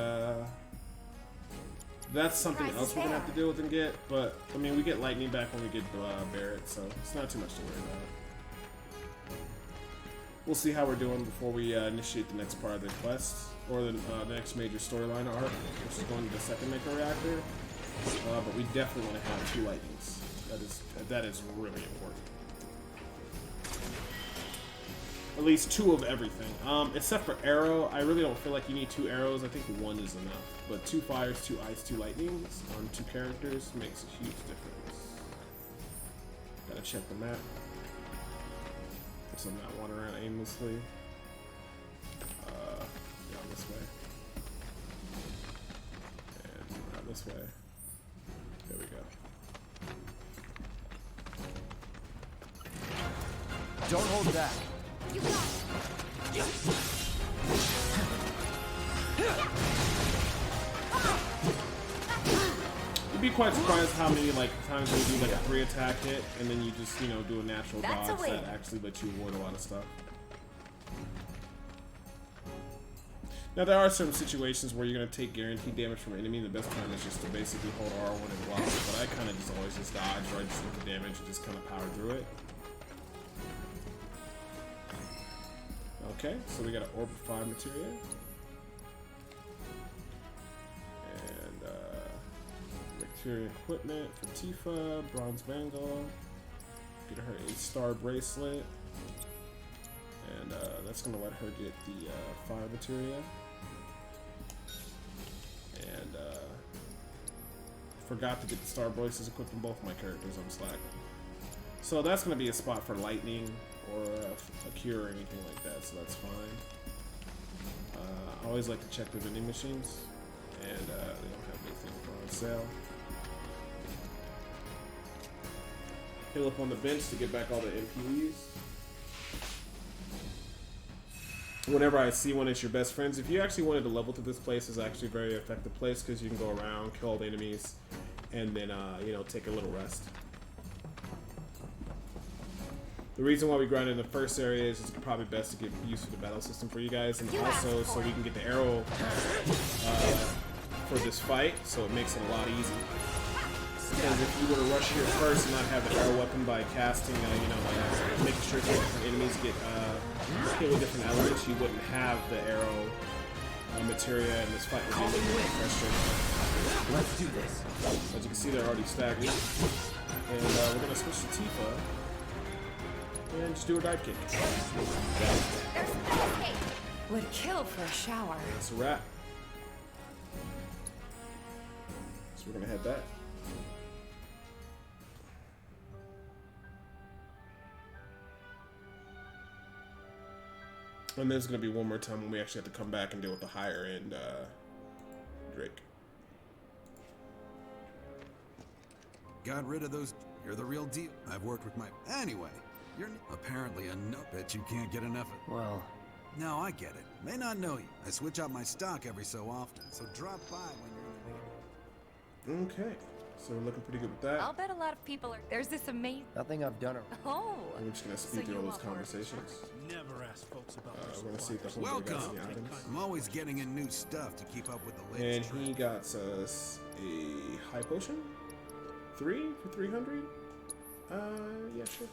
that's something else we're gonna have to deal with and get. But I mean, we get lightning back when we get Barrett, so it's not too much to worry about. We'll see how we're doing before we initiate the next part of the quest, or the next major storyline arc, which is going to the second Mako Reactor. But we definitely want to have 2 lightnings. That is really important. At least 2 of everything. Except for arrow, I really don't feel like you need 2 arrows. I think 1 is enough. But 2 fires, 2 ice, 2 lightnings on 2 characters makes a huge difference. Gotta check the map. So I'm not wandering around aimlessly. Down this way. And around this way. There we go. Don't hold back. You got it. You'd be quite surprised how many times you do a 3 attack hit and then you just do a natural dodge that actually lets you avoid a lot of stuff. Now there are some situations where you're gonna take guaranteed damage from an enemy. The best time is just to basically hold R1 and block. But I kind of just always just dodge, or I just hit the damage and just kind of power through it. Okay, so we got an Orb of Fire Materia. And Materia equipment for Tifa, Bronze Bangle. Get her a Star Bracelet. And that's gonna let her get the Fire Materia. And forgot to get the Star Bracelets equipped in both my characters. I'm slacking. So that's gonna be a spot for lightning or a cure or anything like that, so that's fine. I always like to check the vending machines, and they don't have anything on sale. Heal up on the bench to get back all the MPs. Whenever I see one, it's your best friends. If you actually wanted to level through this place, it's actually a very effective place because you can go around, kill all the enemies, and then take a little rest. The reason why we grind in the first area is it's probably best to get used to the battle system for you guys, and also so we can get the arrow for this fight, so it makes it a lot easier. Because if you were to rush here first and not have an arrow weapon by casting, you know, like making sure different enemies get hit with different elements, you wouldn't have the arrow materia, and this fight would be a little bit frustrating. Let's do this. As you can see, they're already staggered. And we're gonna switch to Tifa and just do a dive kick. Would kill for a shower. That's a wrap. So we're gonna head back. And there's gonna be one more time when we actually have to come back and deal with the higher end Drake. Got rid of those. You're the real deal. I've worked with my. Anyway, you're apparently a nut that you can't get enough of. Well, no, I get it. May not know you. I switch out my stock every so often, so drop by when you're in the lead. Okay, so we're looking pretty good with that. I'll bet a lot of people are. There's this amazing. nothing I've done. Oh. We're just gonna speed through all those conversations. Never ask folks about We're gonna see if the whole got Welcome. any items. I'm always getting in new stuff to keep up with the And latest. he got us a high potion. 3 for 300. Yeah, sure.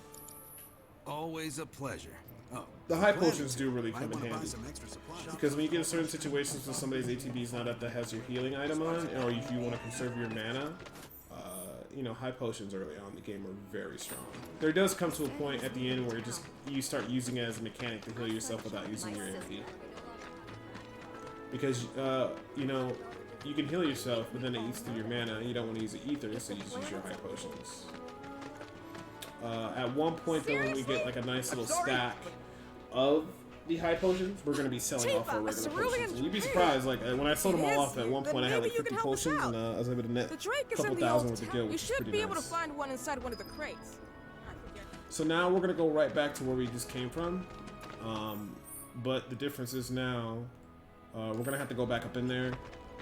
Always a pleasure. Oh, The high potions do really Might come in wanna buy handy. some extra supplies. Because when you get in certain situations where somebody's ATB is not up that has your healing item on, or if you want to conserve your mana, you know, high potions early on in the game are very strong. There does come to a point at the end where you start using it as a mechanic to heal yourself without using your MP. Because, you know, you can heal yourself, but then it eats through your mana, and you don't want to use the ether, so you just use your high potions. At one point, though, when we get like a nice little stack of the high potions, we're going to be selling off our regular potions. And you'd be surprised, like, when I sold them all off, at one point I had like 50 potions, and I was able to net a couple thousand worth of gil, which is pretty nice. Find one inside one of the crates. So now we're going to go right back to where we just came from. But the difference is now, we're going to have to go back up in there,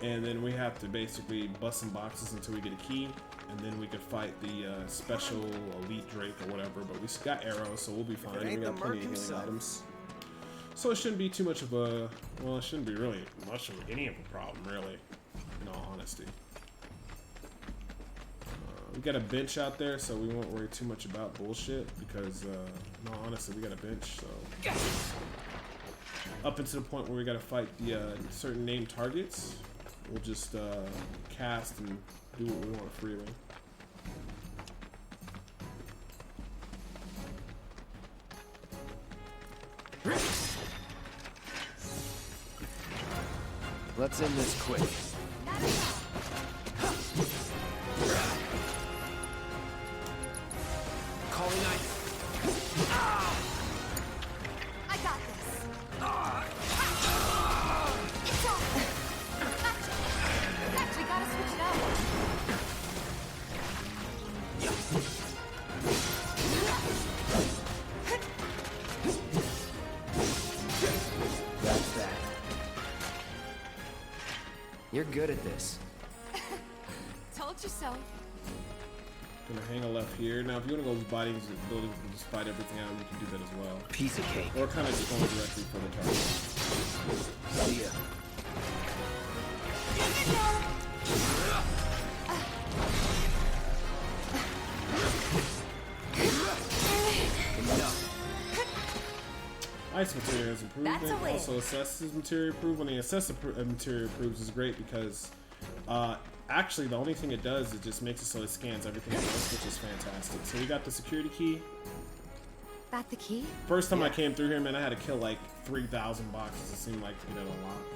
and then we have to basically bust some boxes until we get a key, and then we could fight the special elite Drake or whatever. But we got arrows, so we'll be fine. We got plenty of healing items, so it shouldn't be too much of a, well, it shouldn't be really much of any of a problem, really, in all honesty. We got a bench out there, so we won't worry too much about bullshit, because in all honesty, we got a bench, so up until the point where we got to fight the certain named targets, we'll just cast and do what we want freely. Let's end this quick. Calling I got this. Actually, gotta switch it up. That's that. You're good at this. Told you so. Gonna hang a left here. Now, if you want to go with buildings and just fight everything out, you can do that as well. Piece of cake. Or kind of just going directly for the target. See ya. Ice materia has improved. That's a win. Also, assesses materia improved. When the assess materia improves is great because actually the only thing it does is just makes it so it scans everything else, which is fantastic. So we got the security key. That the key? First time I came through here, man, I had to kill like 3,000 boxes. It seemed like to get it unlocked.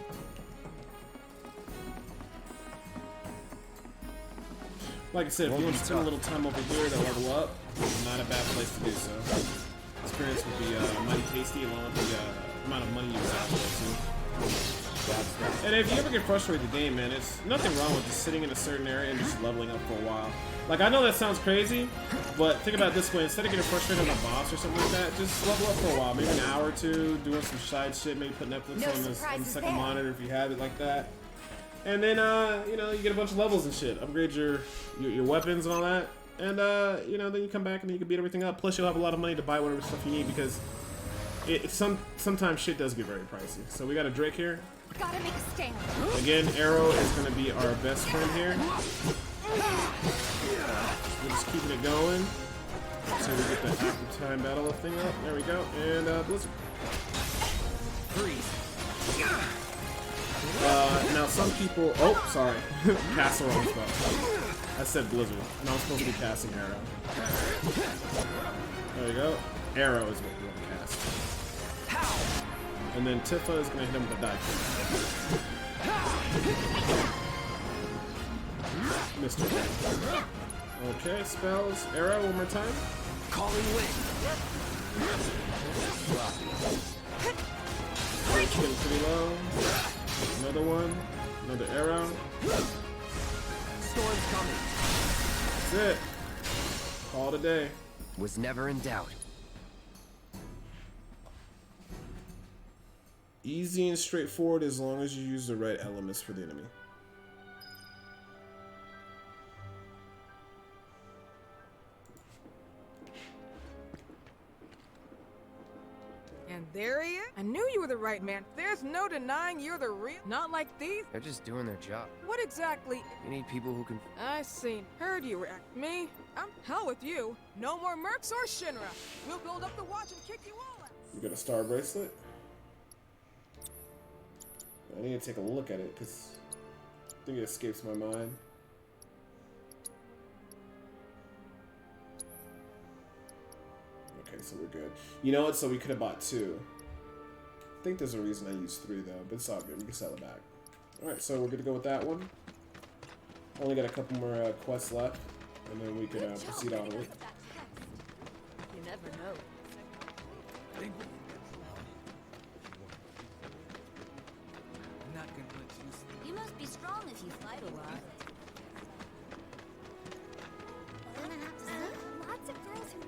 Like I said, if you want to spend a little time over here to level up, not a bad place to do so. Experience would be mighty tasty along with the amount of money you have too. And if you ever get frustrated with the game, man, it's nothing wrong with just sitting in a certain area and just leveling up for a while. Like, I know that sounds crazy, but think about it this way. Instead of getting frustrated on a boss or something like that, just level up for a while. Maybe an hour or two, doing some side shit, maybe put Netflix on the second monitor if you have it like that. And then, you know, you get a bunch of levels and shit. Upgrade your weapons and all that. And, you know, then you come back and you can beat everything up. Plus, you'll have a lot of money to buy whatever stuff you need because sometimes shit does get very pricey. So we got a Drake here. Gotta make a stand. Again, Arrow is going to be our best friend here. We're just keeping it going. So we get the active time battle thing up. There we go. And Blizzard. Freeze. Now some people. Oh, sorry. Cast the wrong spell. I said Blizzard. And I was supposed to be casting Arrow. There we go. Arrow is what you want to cast. And then Tifa is going to hit him with a die kick. Mr. Okay, spells. Arrow one more time. Calling wind. Getting pretty low. Another one. Another arrow. Storm's coming. That's it. Call it a day. Was never in doubt. Easy and straightforward as long as you use the right elements for the enemy. And there he is. I knew you were the right man. There's no denying you're the real. Not like these. They're just doing their job. What exactly? You need people who can... I seen. Heard you, React. Me? I'm hell with you. No more mercs or Shinra. We'll build up the watch and kick you all out. You got a star bracelet? I need to take a look at it because I think it escapes my mind. Okay, so we're good. You know what? So we could have bought 2. I think there's a reason I used 3 though, but it's all good. We can sell it back. Alright, so we're good to go with that one. Only got a couple more quests left, and then we could proceed on with. You never know. Not gonna let you sleep. You must be strong if you fight a lot. Lots of girls who...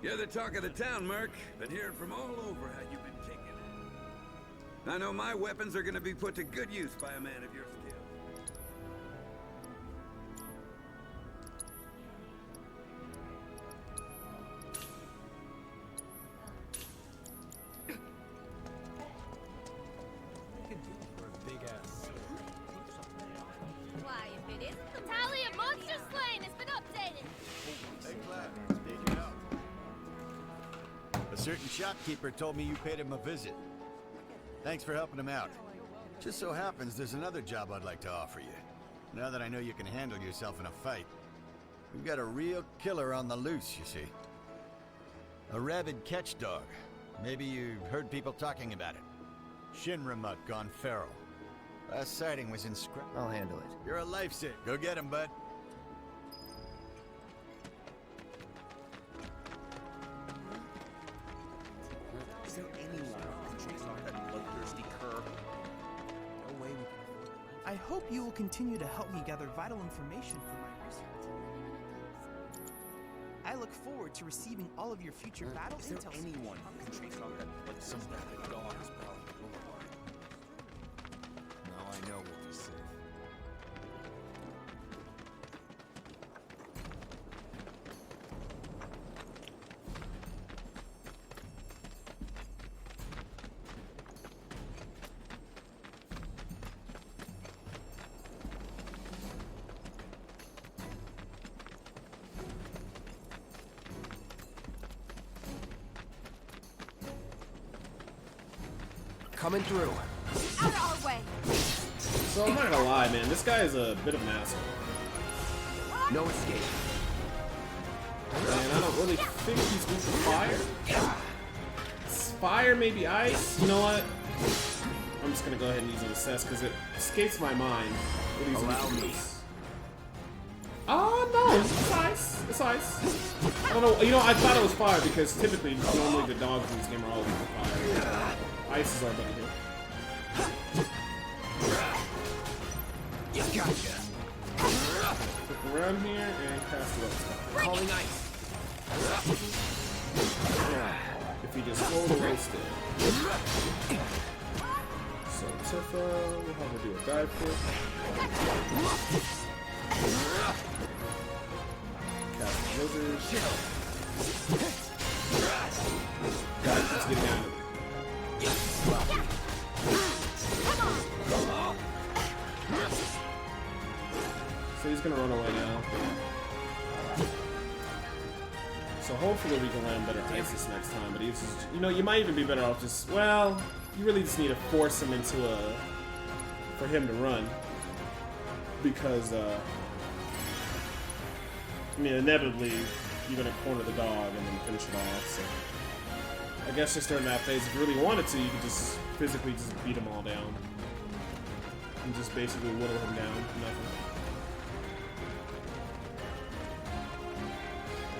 You're the talk of the town, Merc. Been hearing from all over how you've been kicking it. I know my weapons are gonna be put to good use by a man of your skill. Why, if it isn't the tally of monster slain has been updated. A certain shopkeeper told me you paid him a visit. Thanks for helping him out. Just so happens there's another job I'd like to offer you. Now that I know you can handle yourself in a fight. We've got a real killer on the loose, you see. A rabid catch dog. Maybe you've heard people talking about it. Shinra gone feral. Last sighting was in Scrap. I'll handle it. You're a lifesaver. Go get him, bud. Is there anyone who can chase off that bloodthirsty cur? No way we can afford it. I hope you will continue to help me gather vital information for my research. I look forward to receiving all of your future battle Is there intel. anyone who can chase off that bloodthirsty dog? Now I know what to say. Coming through. Out of our way. So I'm not gonna lie, man. This guy is a bit of an asshole. No escape. And I don't really think he's good for fire. Fire, maybe ice. You know what? I'm just gonna go ahead and use an assess because it escapes my mind. What he's Allow me. Oh no, it's ice. It's ice. I don't know. You know, I thought it was fire because typically, normally the dogs in this game are always fire. Ice is our buddy here. Gotcha. Look around here and cast the spell. Calling ice. If he just hold away still. So Tifa, we'll have her do a dive kick. Cast Blizzard. So he's gonna run away now. So hopefully we can land better ISIS next time. But he's just, you know, you might even be better off just, well, you really just need to force him into for him to run. Because, I mean, inevitably, you're gonna corner the dog and then finish it off, so. I guess just during that phase, if you really wanted to, you could just physically just beat them all down. And just basically whittle him down to nothing.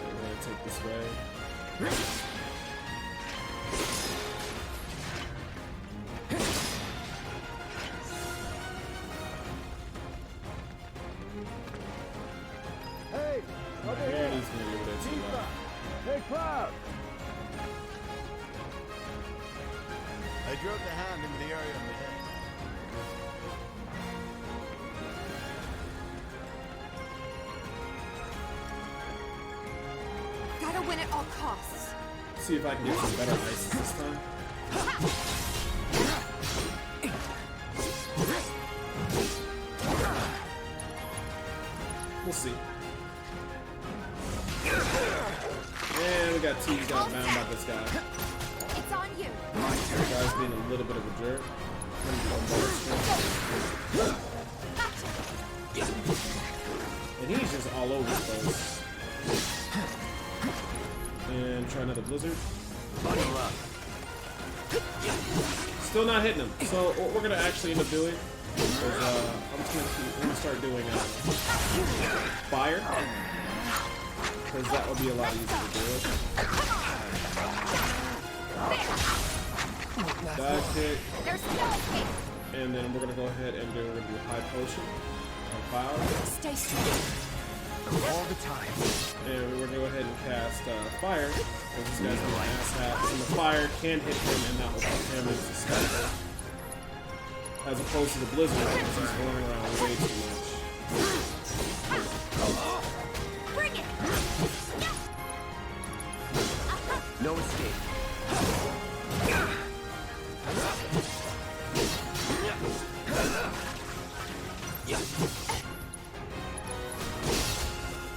We're gonna take this way. Hey, over And here. he's gonna be able to take that. Hey, Cloud. I drove the hound into the area of the head. Gotta win at all costs. See if I can get some better ISIS this time. We'll see. And we got T got bound by this guy. It's on you. This guy's being a little bit of a jerk. And he's just all over the place. And try another blizzard. Still not hitting him. So what we're gonna actually end up doing is I'm gonna start doing fire. Because that would be a lot easier to do it. Dive kick. And then we're gonna go ahead and we're gonna do a high potion on Cloud. Stay strong. All the time. And we're gonna go ahead and cast fire. Because this guy's gonna ass hat. And the fire can hit him and not will put him as a sniper. As opposed to the blizzard, because he's going around way too much. Bring it. No escape.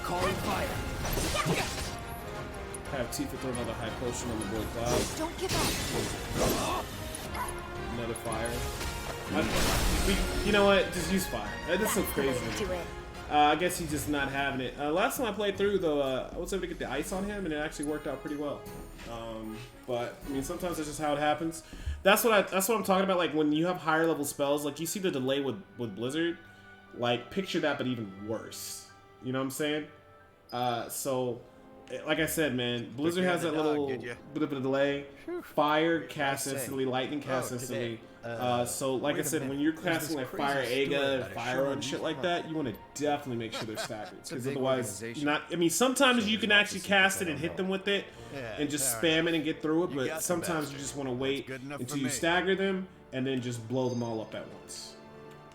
Calling fire. Have Tifa throw another high potion on the boy Cloud. Don't give up. Another fire. You know what? Just use fire. That's so crazy. I guess he's just not having it. Last time I played through, though, I was able to get the ice on him, and it actually worked out pretty well. But I mean, sometimes that's just how it happens. That's what I'm talking about. Like when you have higher level spells, like you see the delay with Blizzard. Like picture that, but even worse. You know what I'm saying? So, like I said, man, Blizzard has that little bit of a delay. Fire casts instantly, lightning casts instantly. So, like I said, when you're casting like Fire Aga, Fire and shit like that, you want to definitely make sure they're staggered, because otherwise, I mean, sometimes you can actually cast it and hit them with it, and just spam it and get through it. But sometimes you just want to wait until you stagger them and then just blow them all up at once.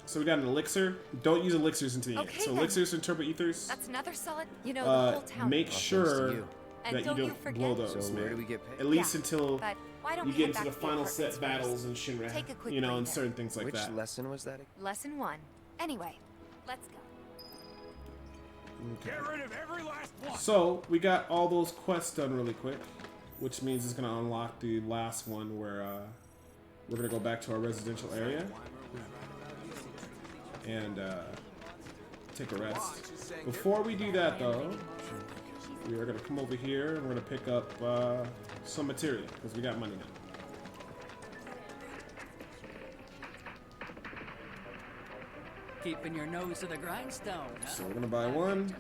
So we got an elixir. Don't use elixirs until the end. So elixirs and turbo ethers. That's another solid. You know, the whole town. Make sure that you don't blow those, man. Where do we get paid? At least until why don't you we get head into the back to final apartments set battles in Shinra, Take a quick you know, and breather. certain things like that. Which lesson was that? Lesson 1. Anyway, let's go. Okay. Get rid of every last one. So we got all those quests done really quick, which means it's gonna unlock the last one where we're gonna go back to our residential area and take a rest. Before we do that, though, we are gonna come over here and we're gonna pick up some material because we got money now. Keeping your nose to the grindstone, huh? So we're gonna buy one.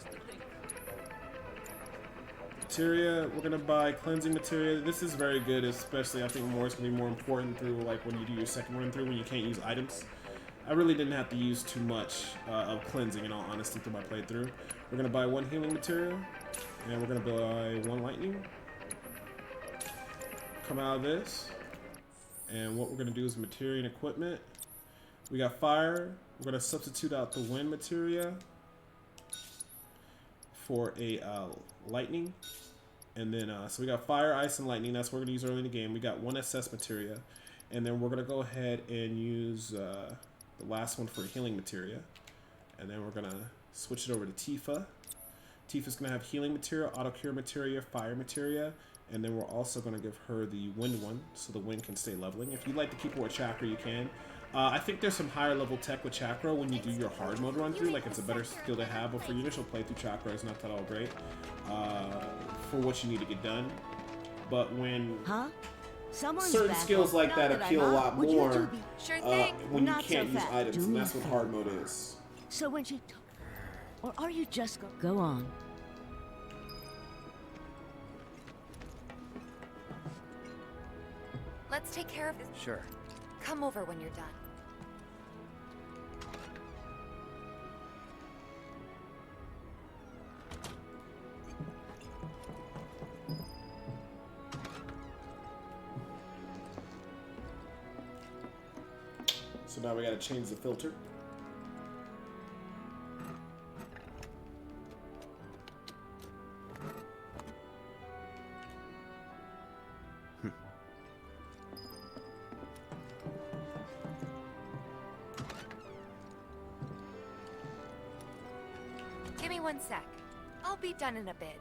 Materia, we're gonna buy cleansing materia. This is very good, especially I think more is gonna be more important through like when you do your second run through when you can't use items. I really didn't have to use too much of cleansing in all honesty through my playthrough. We're gonna buy one healing material, and we're gonna buy one lightning. Come out of this, and what we're gonna do is materia and equipment. We got fire. We're gonna substitute out the wind materia for a lightning, and then so we got fire, ice, and lightning. That's what we're gonna use early in the game. We got one SS materia, and then we're gonna go ahead and use the last one for healing materia, and then we're gonna switch it over to Tifa. Tifa's going to have healing materia, auto cure materia, fire materia, and then we're also going to give her the wind one, so the wind can stay leveling. If you'd like to keep her with chakra, you can. I think there's some higher level tech with chakra when you do your hard mode run through, like it's a better skill to have, but for your initial playthrough, chakra is not that all great for what you need to get done. But when certain skills like that appeal a lot more when you can't use items, and that's what hard mode is. So when she or are you just go on? Let's take care of this. Sure. Come over when you're done. So now we gotta change the filter. Give me 1 sec. I'll be done in a bit.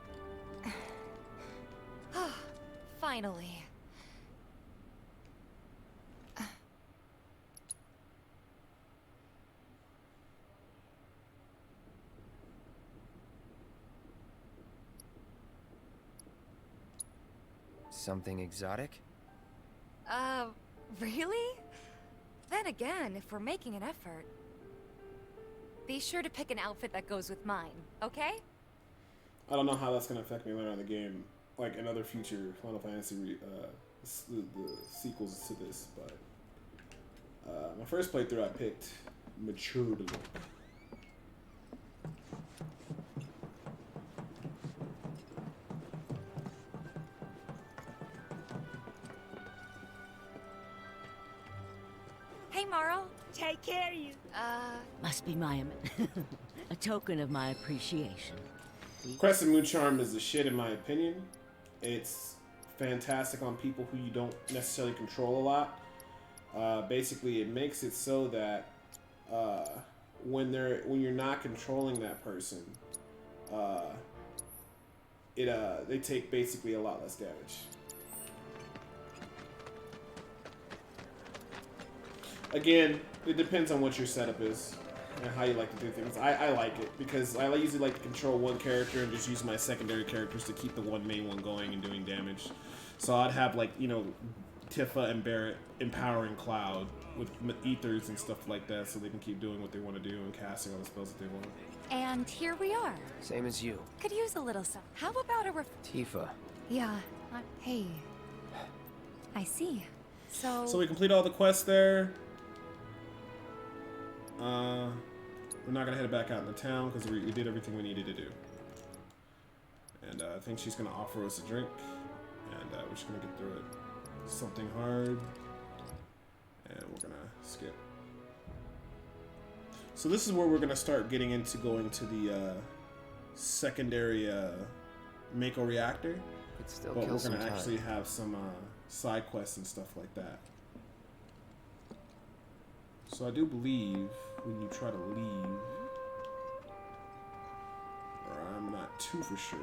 Finally. Something exotic? Really? Then again, if we're making an effort, be sure to pick an outfit that goes with mine, okay? I don't know how that's gonna affect me later in the game, like in other future Final Fantasy the sequels to this. But my first playthrough, I picked mature to look. Hey, Marl. Take care of you. Must be my a token of my appreciation. Crescent Moon Charm is the shit in my opinion. It's fantastic on people who you don't necessarily control a lot. Basically, it makes it so that when you're not controlling that person, they take basically a lot less damage. Again, it depends on what your setup is and how you like to do things. I like it because I usually like to control one character and just use my secondary characters to keep the one main one going and doing damage. So I'd have, like, you know, Tifa and Barret empowering Cloud with ethers and stuff like that so they can keep doing what they want to do and casting all the spells that they want. And here we are. Same as you. Could use a little some. How about a Tifa. Yeah. Hey. I see. So we complete all the quests there. We're not gonna head back out in the town because we did everything we needed to do. And I think she's gonna offer us a drink, and we're just gonna get through it. Something hard, and we're gonna skip. So this is where we're gonna start getting into going to the secondary Mako Reactor. But we're gonna actually have some side quests and stuff like that. So I do believe when you try to leave, or I'm not too for sure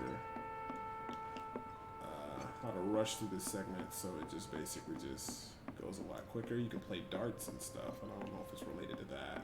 how to rush through this segment, so it just basically just goes a lot quicker. You can play darts and stuff, and I don't know if it's related to that.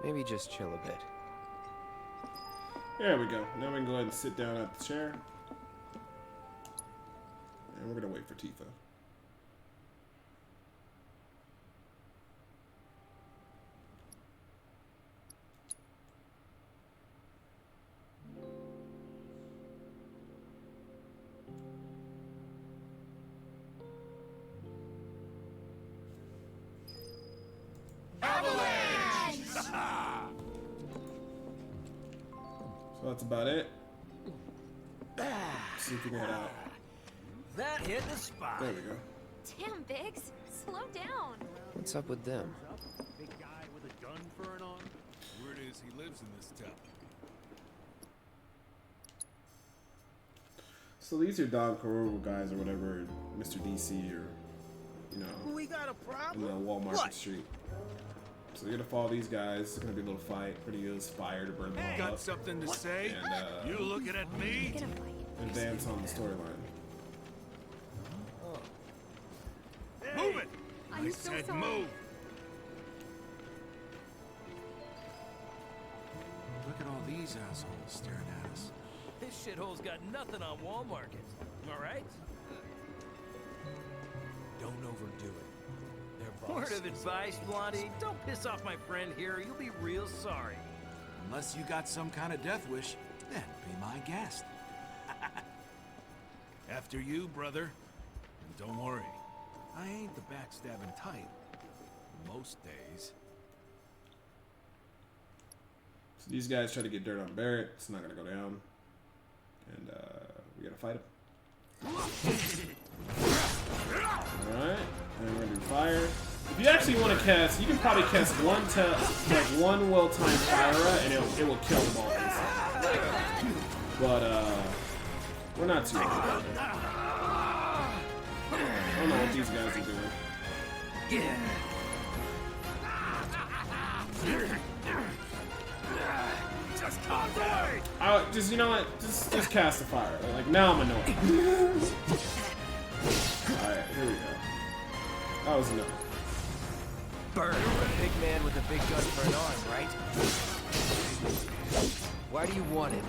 Maybe just chill a bit. There we go. Now we can go ahead and sit down at the chair. And we're going to wait for Tifa. So that's about it. Let's see if we can get out. That hit the spot. There we go. Damn, Biggs. Slow down. What's up with them? Big guy with a gun for an arm? Word is he lives in this town. So these are Don Corrobo guys or whatever, Mr. DC or, you know, We got a problem? in the Walmart Street. So you're gonna follow these guys. It's gonna be a little fight. Pretty good fire to burn them all Got up. something to say? And, You looking at me? advance on the storyline. Move it! I'm I so said sorry. move! Look at all these assholes staring at us. This shithole's got nothing on Walmart. All right? Don't overdo it. Their boss Word of advice, Blondie. Don't piss off my friend here. You'll be real sorry. Unless you got some kind of death wish, then be my guest. After you, brother. And don't worry, I ain't the backstabbing type. Most days. So these guys try to get dirt on Barrett. It's not gonna go down. And we gotta fight him. Alright. And we're gonna do fire. If you actually want to cast, you can probably cast one well-timed fire and it will kill them all instantly. But we're not too worried about it. I don't know what these guys are doing. Just you know what? Just cast the fire. Like now I'm annoyed. Alright, here we go. That was enough. Bird, a big man with a big gun for an arm, right? Why do you want it?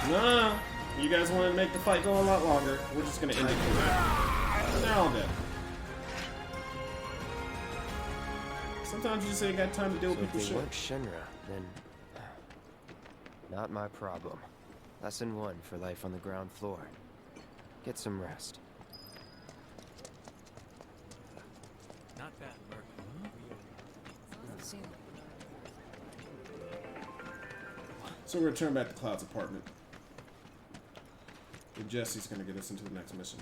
No. You guys want to make the fight go a lot longer. We're just gonna end it for now. They're all dead. Sometimes you just ain't got time to deal with So if people's they shit. weren't Shinra, then not my problem. Lesson 1 for life on the ground floor. Get some rest. Not bad, Merc. So we're gonna turn back to Cloud's apartment. And Jesse's gonna get us into the next mission.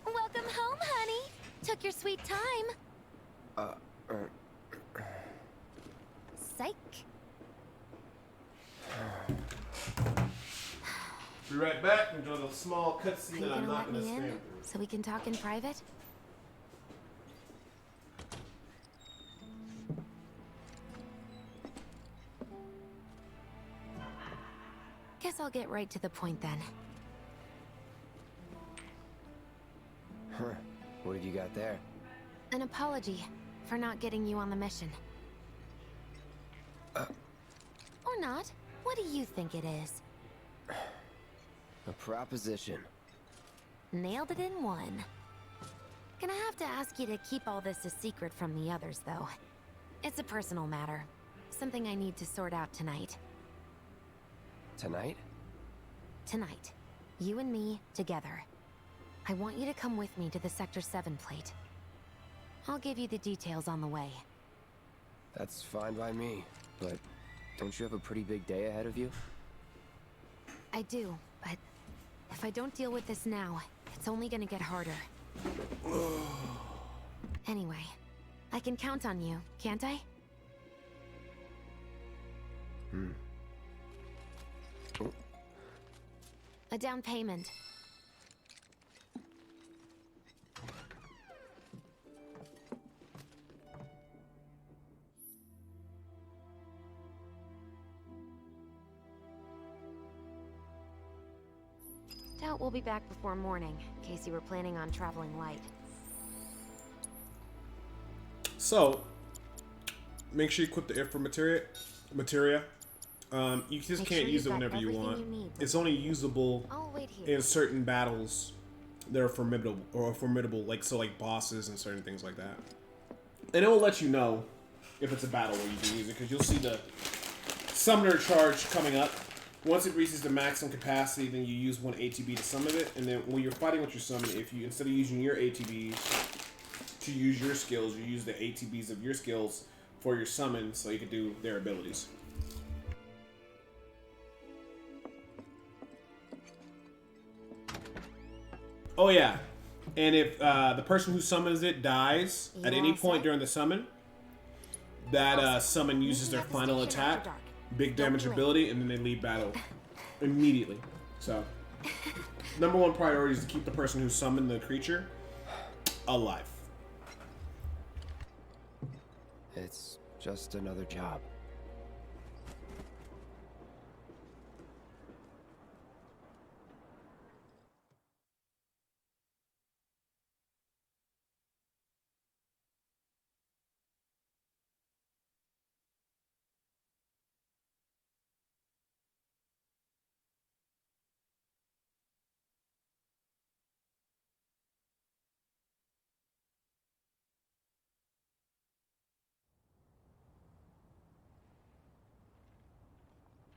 Welcome home, honey. Took your sweet time. Psych. Be right back. Enjoy the small cutscene Are you that I'm gonna not let gonna me stand in through. so we can talk in private? Guess I'll get right to the point then. Huh. What have you got there? An apology for not getting you on the mission. Or not. What do you think it is? A proposition. Nailed it in one. Gonna have to ask you to keep all this a secret from the others, though. It's a personal matter. Something I need to sort out tonight. Tonight? Tonight. You and me, together. I want you to come with me to the Sector 7 plate. I'll give you the details on the way. That's fine by me, but don't you have a pretty big day ahead of you? I do, but if I don't deal with this now, it's only gonna get harder. Anyway, I can count on you, can't I? A down payment. Doubt we'll be back before morning, in case you were planning on traveling light. So, make sure you equip the air for materia. You just Make can't sure use it you've got whenever you everything want. you need. It's only usable I'll wait here. in certain battles that are formidable, like bosses and certain things like that. And it will let you know if it's a battle where you can use it, because you'll see the summoner charge coming up. Once it reaches the maximum capacity, then you use 1 ATB to summon it, and then when you're fighting with your summon, if you instead of using your ATBs to use your skills, you use the ATBs of your skills for your summon, so you can do their abilities. Oh yeah, and if the person who summons it dies at any point during the summon, that summon uses their final attack, big damage ability, and then they leave battle immediately. So, number one priority is to keep the person who summoned the creature alive. It's just another job.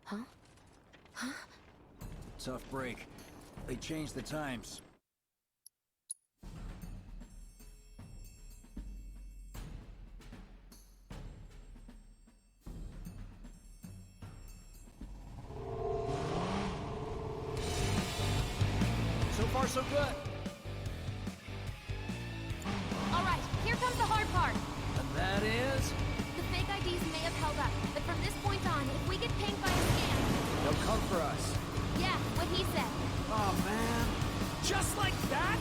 Huh? Huh? Tough break. They changed the times. So far, so good. All right, here comes the hard part. And that is... The fake IDs may have held up, but from this point on, if we get pinged by a scan... They'll come for us. Yeah, what he said. Oh, man. Just like that?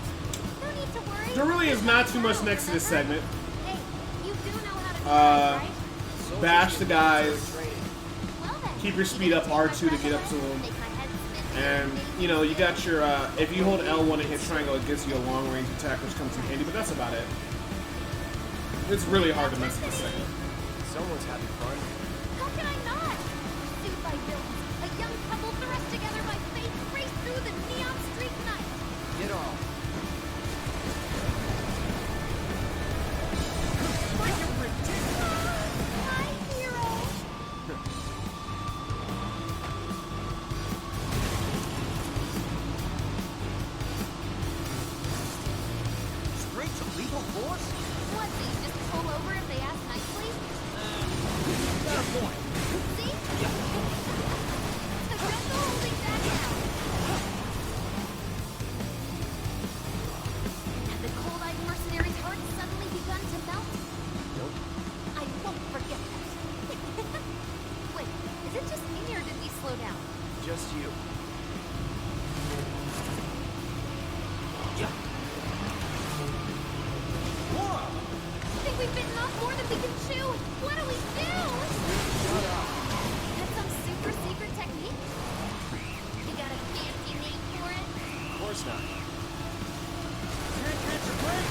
No need to worry. There really is not too much next to this segment. Hey, you do know how to do that, right? Bash the guys. Well then, Keep your speed up R2 to get up to them. And, you know, you got your, if you hold L1 and hit triangle, it gives you a long range attack, which comes in handy, but that's about it. It's really hard to mess with this segment. Someone's having fun. How can I not? Sued by villains, a young couple thrust together by fate race through the neon street night. Get off. My hero. Straight to lethal force? What, so you just pull over if they ask nicely? Got a point. See? So don't go holding back now. Have the cold-eyed mercenary's heart suddenly begun to melt? Nope. I won't forget that. Wait, is it just me or did we slow down? Just you. I think we've bitten off more than we can chew. What do we do? Shut up. That's some super secret technique? You got a fancy name for it? Of course not. Can't catch a break.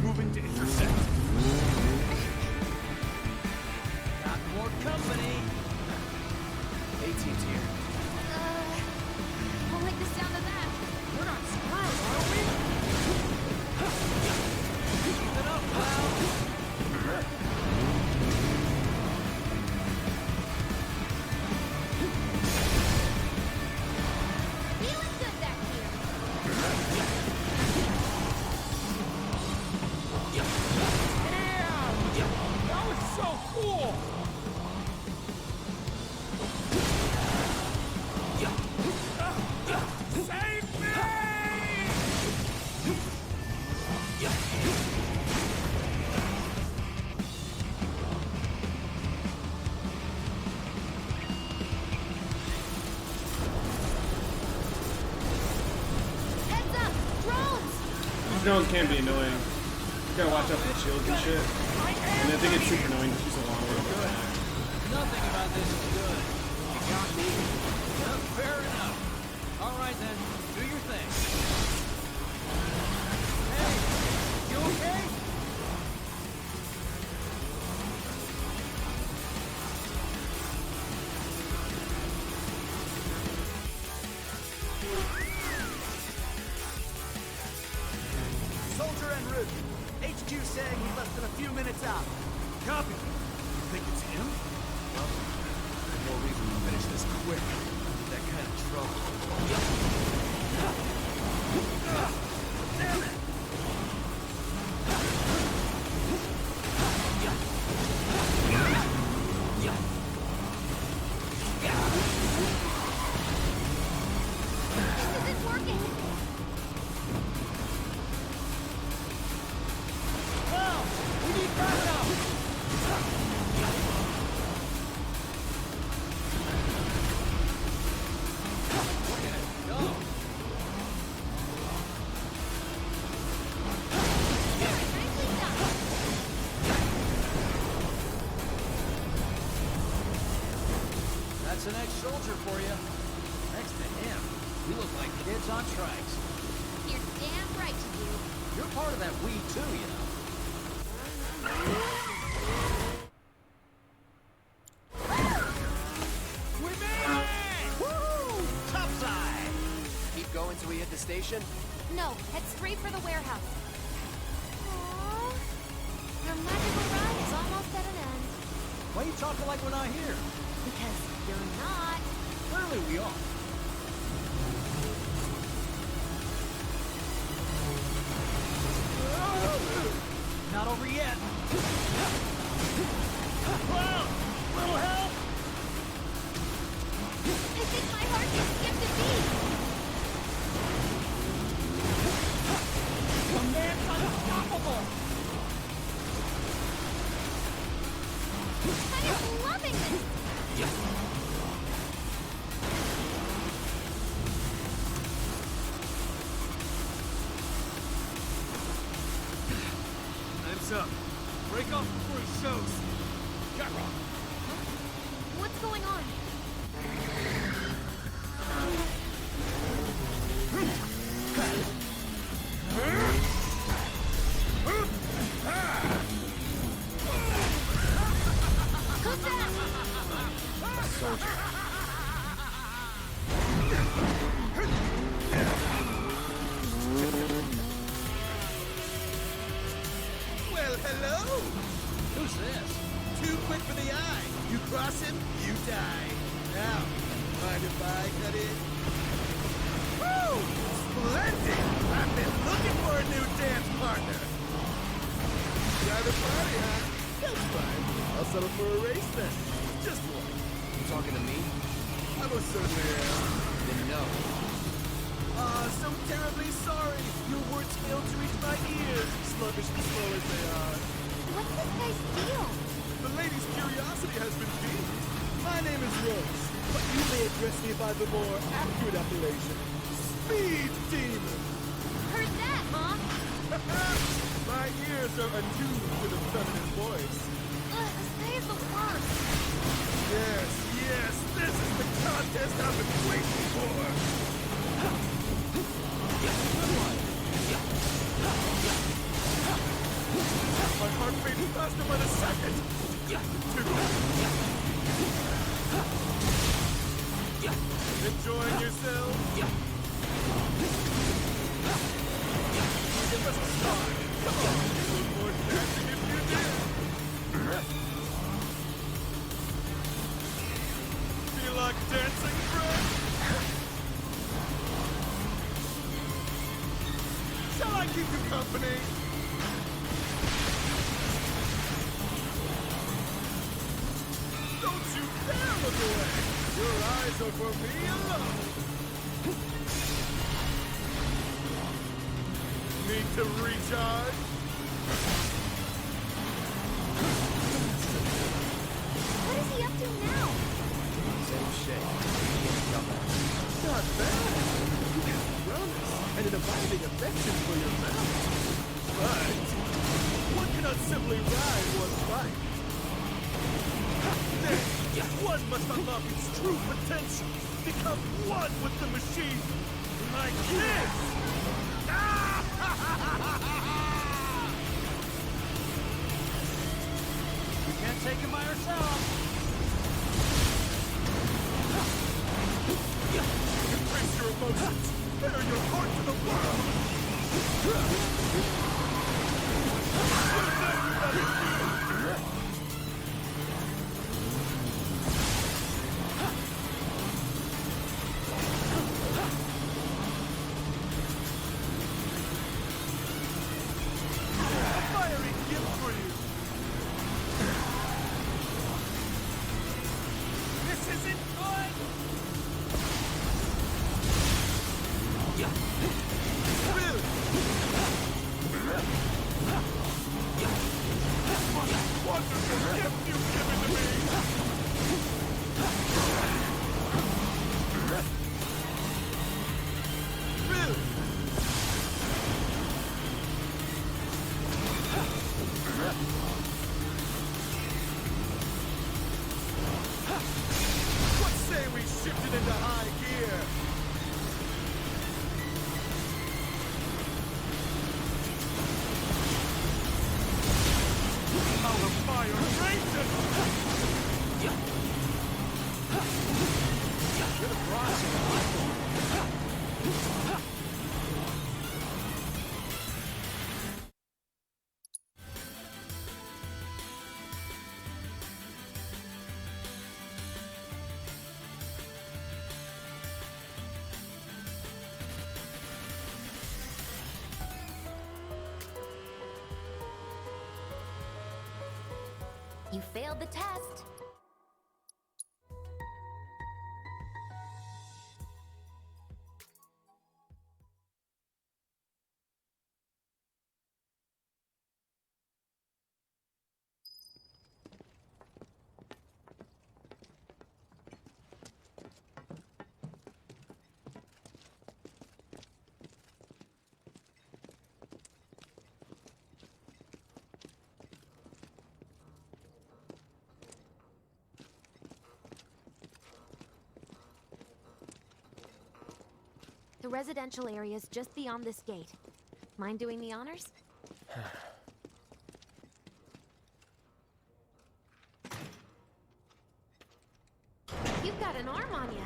Moving to intersect. Got more company. AT's here. I'll like the sound of that. We're not screwed, are we? Keep it up, pal. Feeling good back here. Damn! That was so cool! Save me! Heads up! Drones! These drones can be annoying. You gotta watch out for the shields and shit. And I think it's super annoying because she's a long way to go back. Nothing about this is good. You got me? Fair enough. All right, then. Do your thing. Hey, you okay? risen. HQ saying he's less than a few minutes out. Copy. You think it's him? Well, there's no reason to finish this quick. That kind of trouble. Damn it! This isn't working. Well, we need backup! That's an ex-soldier for you. Next to him, we look like kids on trikes. You're damn right you do. You're part of that we too, you know. We made it! Woo! Topside! Keep going till we hit the station? No, head straight for the warehouse. Aww. Your magical ride is almost at an end. Why are you talking like we're not here? Because you're not. Clearly we are. Not over yet. Well, little help? I think my heart just skipped a beat. The man's unstoppable! I am loving this. Time's up. Break off before he shows. Got wrong. What's going on? Who's that? A soldier. Well, hello! Who's this? Too quick for the eye. You cross him, you die. Now, mind if I cut in? Woo! Splendid! I've been looking for a new dance partner. Got a party, huh? That's fine. I'll settle for a race then. Just one. You talking to me? I most certainly am. Then no. So terribly sorry. Your words failed to reach my ears, sluggish and slow as they are. What's this guy's deal? The lady's curiosity has been piqued. My name is Rose, but you may address me by the more accurate appellation, Speed Demon. Heard that, huh? My ears are attuned to the feminine voice. Ugh, this guy is the worst. Yes, yes, this is the contest I've been waiting for. My heart beats faster by the second. Enjoying yourself? Give us a start. Come on, a little more dancing if you did. Feel like dancing, friend? Shall I keep you company? Don't you dare look away! Your eyes are for me alone! Need to recharge? What is he up to now? Same shit. Not bad! You have wellness and an abiding affection for your mouth. But one cannot simply ride one's bike. One must unlock its true potential. Become one with the machine. Like this! We can't take him by ourselves. Embrace your emotions. Bear your heart to the world. What say we shift it into high gear? How the fire rages! You're the boss. You failed the test. The residential area is just beyond this gate. Mind doing the honors? You've got an arm on you.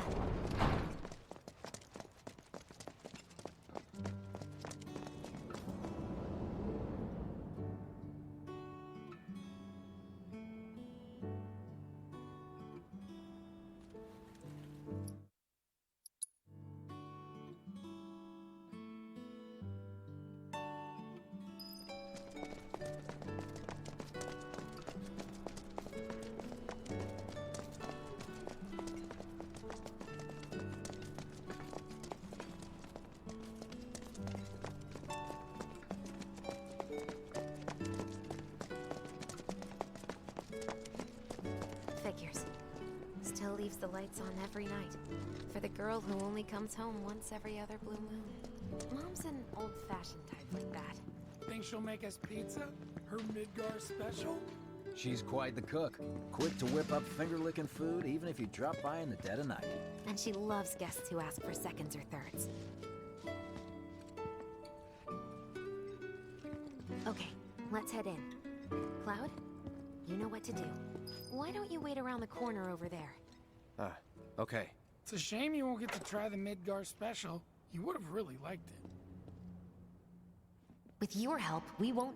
Figures. Still leaves the lights on every night. For the girl who only comes home once every other blue moon. Mom's an old-fashioned type like that. Think she'll make us pizza? Her Midgar special? She's quite the cook. Quick to whip up finger-licking food, even if you drop by in the dead of night. And she loves guests who ask for seconds or thirds. Okay, let's head in. Cloud, you know what to do. Why don't you wait around the corner over there? Okay. It's a shame you won't get to try the Midgar special. You would have really liked it. With your help, we won't...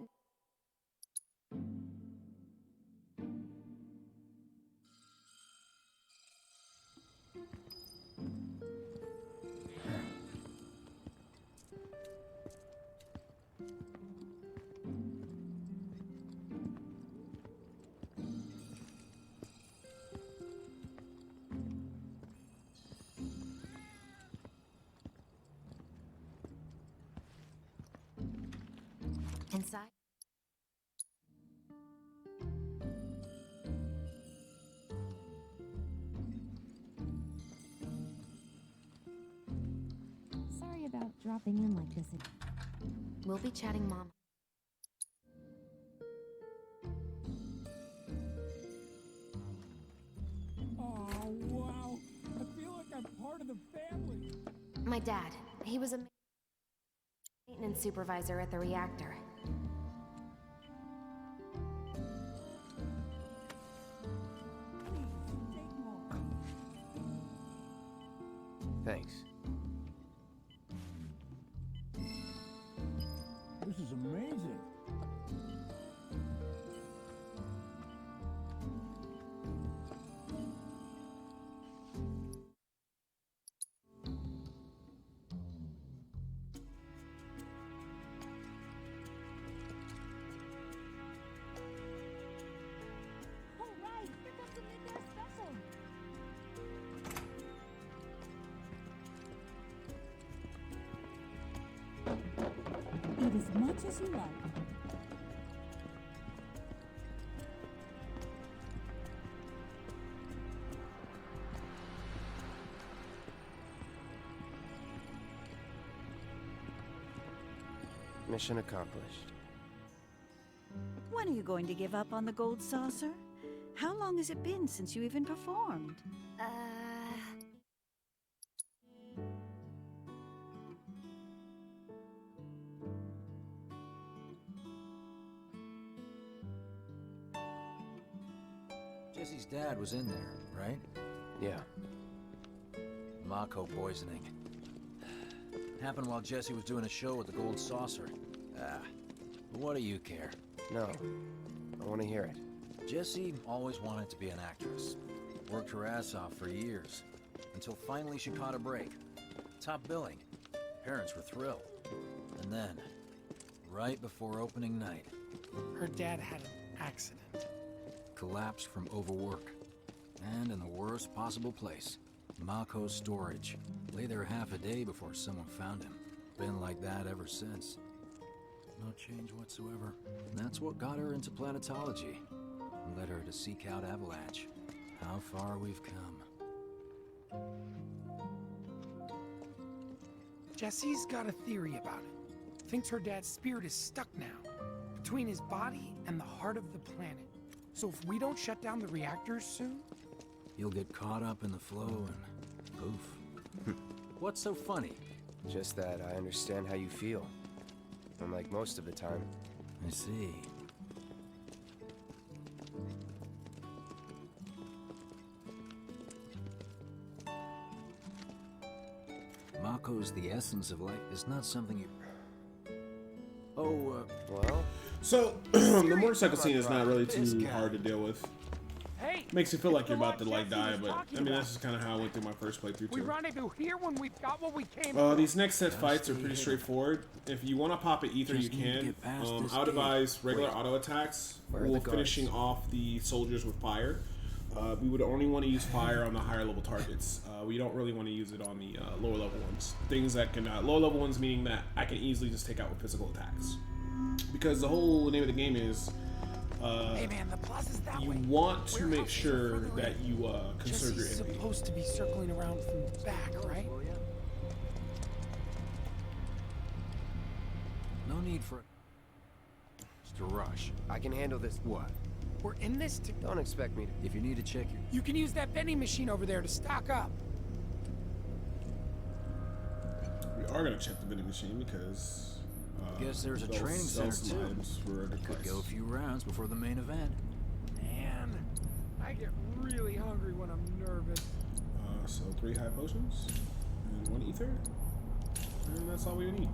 Inside? Sorry about dropping in like this. We'll be chatting, Mom. Oh, wow. I feel like I'm part of the family. My dad. He was a maintenance supervisor at the reactor. Thanks. This is amazing. Eat as much as you like. Mission accomplished. When are you going to give up on the gold saucer? How long has it been since you even performed? Jesse's dad was in there, right? Yeah. Mako poisoning. Happened while Jesse was doing a show with the gold saucer. What do you care? No. I want to hear it. Jessie always wanted to be an actress. Worked her ass off for years. Until finally she caught a break. Top billing. Parents were thrilled. And then, right before opening night... Her dad had an accident. Collapsed from overwork. And in the worst possible place. Mako's storage. Lay there half a day before someone found him. Been like that ever since. No change whatsoever. And that's what got her into planetology. Led her to seek out Avalanche. How far we've come. Jesse's got a theory about it. Thinks her dad's spirit is stuck now, between his body and the heart of the planet. So if we don't shut down the reactors soon... You'll get caught up in the flow and poof. What's so funny? Just that I understand how you feel. Unlike most of the time. I see. Mako's the essence of life. It's not something you... Well... So, the motorcycle scene is not really too hard to deal with. Hey, makes you feel like you're about to like die, but I mean that's just kind of how I went through my first playthrough we too. rendezvous here when we've got what we came for. These next set fights are pretty straightforward. If you want to pop an ether, you can. I would advise regular auto attacks or finishing off the soldiers with fire. We would only want to use fire on the higher level targets. We don't really want to use it on the lower level ones. Things that can lower level ones meaning that I can easily just take out with physical attacks. Because the whole name of the game is hey man, the plaza's that you way. want to make sure that you conserve your Jesse's energy. supposed to be circling around from the back, right? No need for... Just a rush. I can handle this. What? We're in this to... Don't expect me to... If you need to check your... You can use that vending machine over there to stock up. We are going to check the vending machine because... Guess there's a training center too. Could go a few rounds before the main event. Man, I get really hungry when I'm nervous. So 3 high potions and 1 ether, and that's all we need.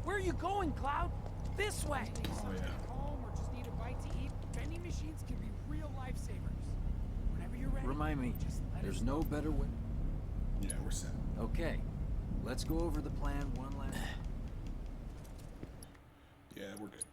Where are you going, Cloud? This way. Oh yeah. Home or just need a bite to eat? Vending machines can be real lifesavers. Whenever you're ready. Remind me, there's no better way. Yeah, we're set. Okay. Let's go over the plan one last time. Yeah, we're good.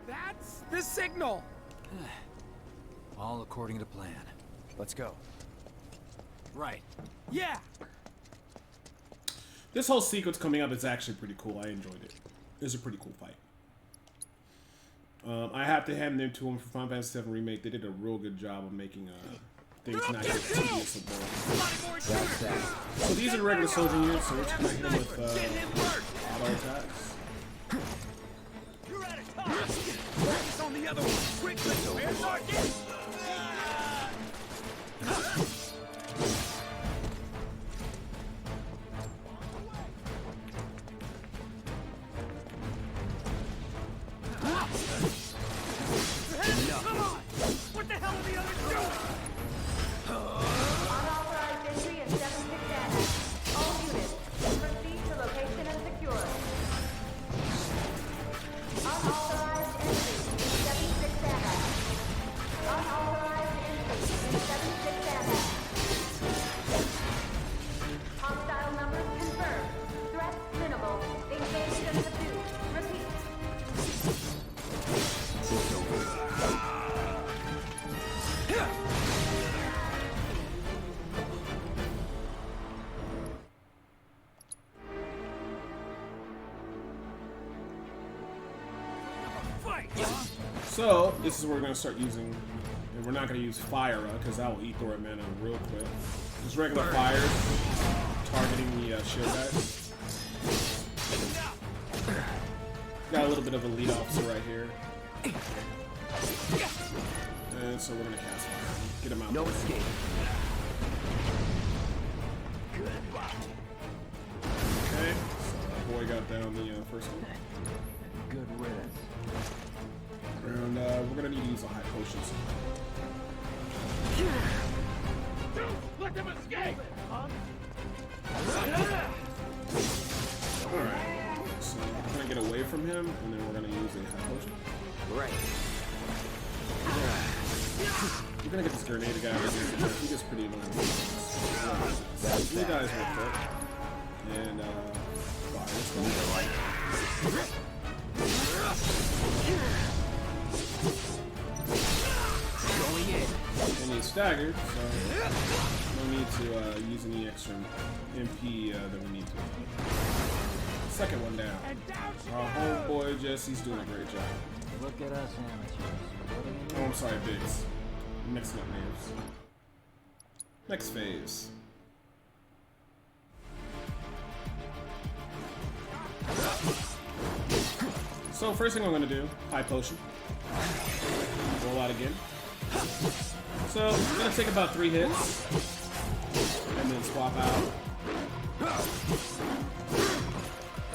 That's the signal. All according to plan. Let's go. Right. Yeah. This whole sequence coming up is actually pretty cool. I enjoyed it. It was a pretty cool fight. I have to hand them to them for Final Fantasy VII Remake. They did a real good job of making things not get tedious and boring. So these are the regular soldier units, so we're just gonna hit them with auto attacks. You're out of time. Focus on the other one. Quickly. Where's our game? Come on! What the hell are the others doing? Unauthorized entry at 7-6 Annex. All units, proceed to location and secure. Unauthorized entry in 7-6 Annex. Unauthorized entry in 7-6 Annex. So this is where we're gonna start using, and we're not gonna use fire because that will eat through our mana real quick. Just regular fires, targeting the shield guys. Got a little bit of a lead officer right here. And so we're gonna cast fire. Get him out. No escape. Okay, so that boy got down the first one. Good riddance. And we're gonna need to use a high potion. Let them escape! Alright. So we're gonna get away from him, and then we're gonna use a high potion. Right. We're gonna get this grenade guy. He gets pretty annoying. Two guys real quick. And fire. Going in. And he's staggered, so no need to use any extra MP that we need to. Second one down. Our homeboy Jesse's doing a great job. Look at us amateurs. Oh, I'm sorry, Biggs. I'm mixing up names. Next phase. So first thing I'm gonna do, high potion. Roll out again. So I'm gonna take about 3 hits and then swap out.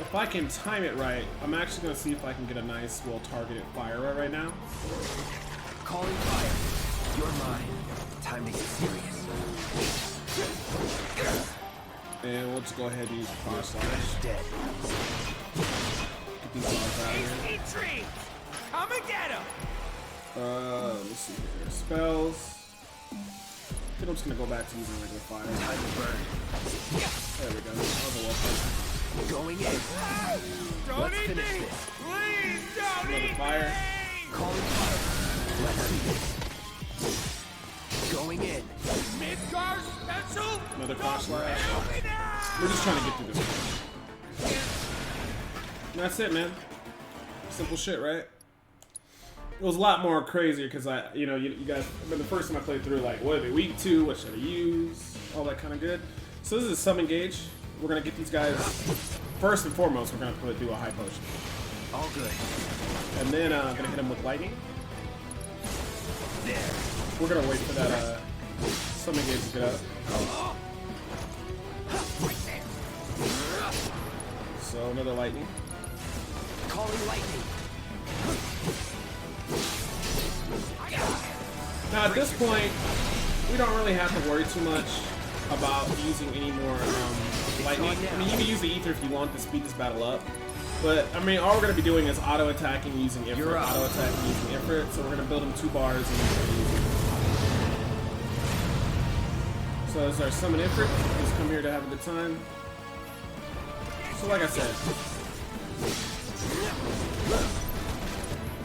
If I can time it right, I'm actually gonna see if I can get a nice, well-targeted fire right now. Calling fire. You're mine. Time to get serious. And we'll just go ahead and use the fire slash. Dead. Get these guys out of here. Retreat! Come and get him! Let's see here. Spells. I think I'm just gonna go back to using regular fire. Time to burn. There we go. That was a well played. Going in. Don't Let's eat finish me! this. Please don't Another eat fire. me! Calling fire. Let's see this. Going in. Midgard special? Another fire slash. Help me now! We're just trying to get through this one. And that's it, man. Simple shit, right? It was a lot more crazier because you guys, but the first time I played through, like, what are they, week 2, what should I use? All that kind of good. So this is a summon gauge. We're gonna get these guys, first and foremost, we're gonna do a high potion. All good. And then I'm gonna hit him with lightning. There. We're gonna wait for that summon gauge to get up. So another lightning. Calling lightning. Now at this point, we don't really have to worry too much about using any more lightning. I mean, you can use the ether if you want to speed this battle up. But, I mean, all we're going to be doing is auto-attacking using Ifrit, auto-attacking using Ifrit. So we're going to build him 2 bars and so this is our summon Ifrit. Just come here to have a good time. So like I said.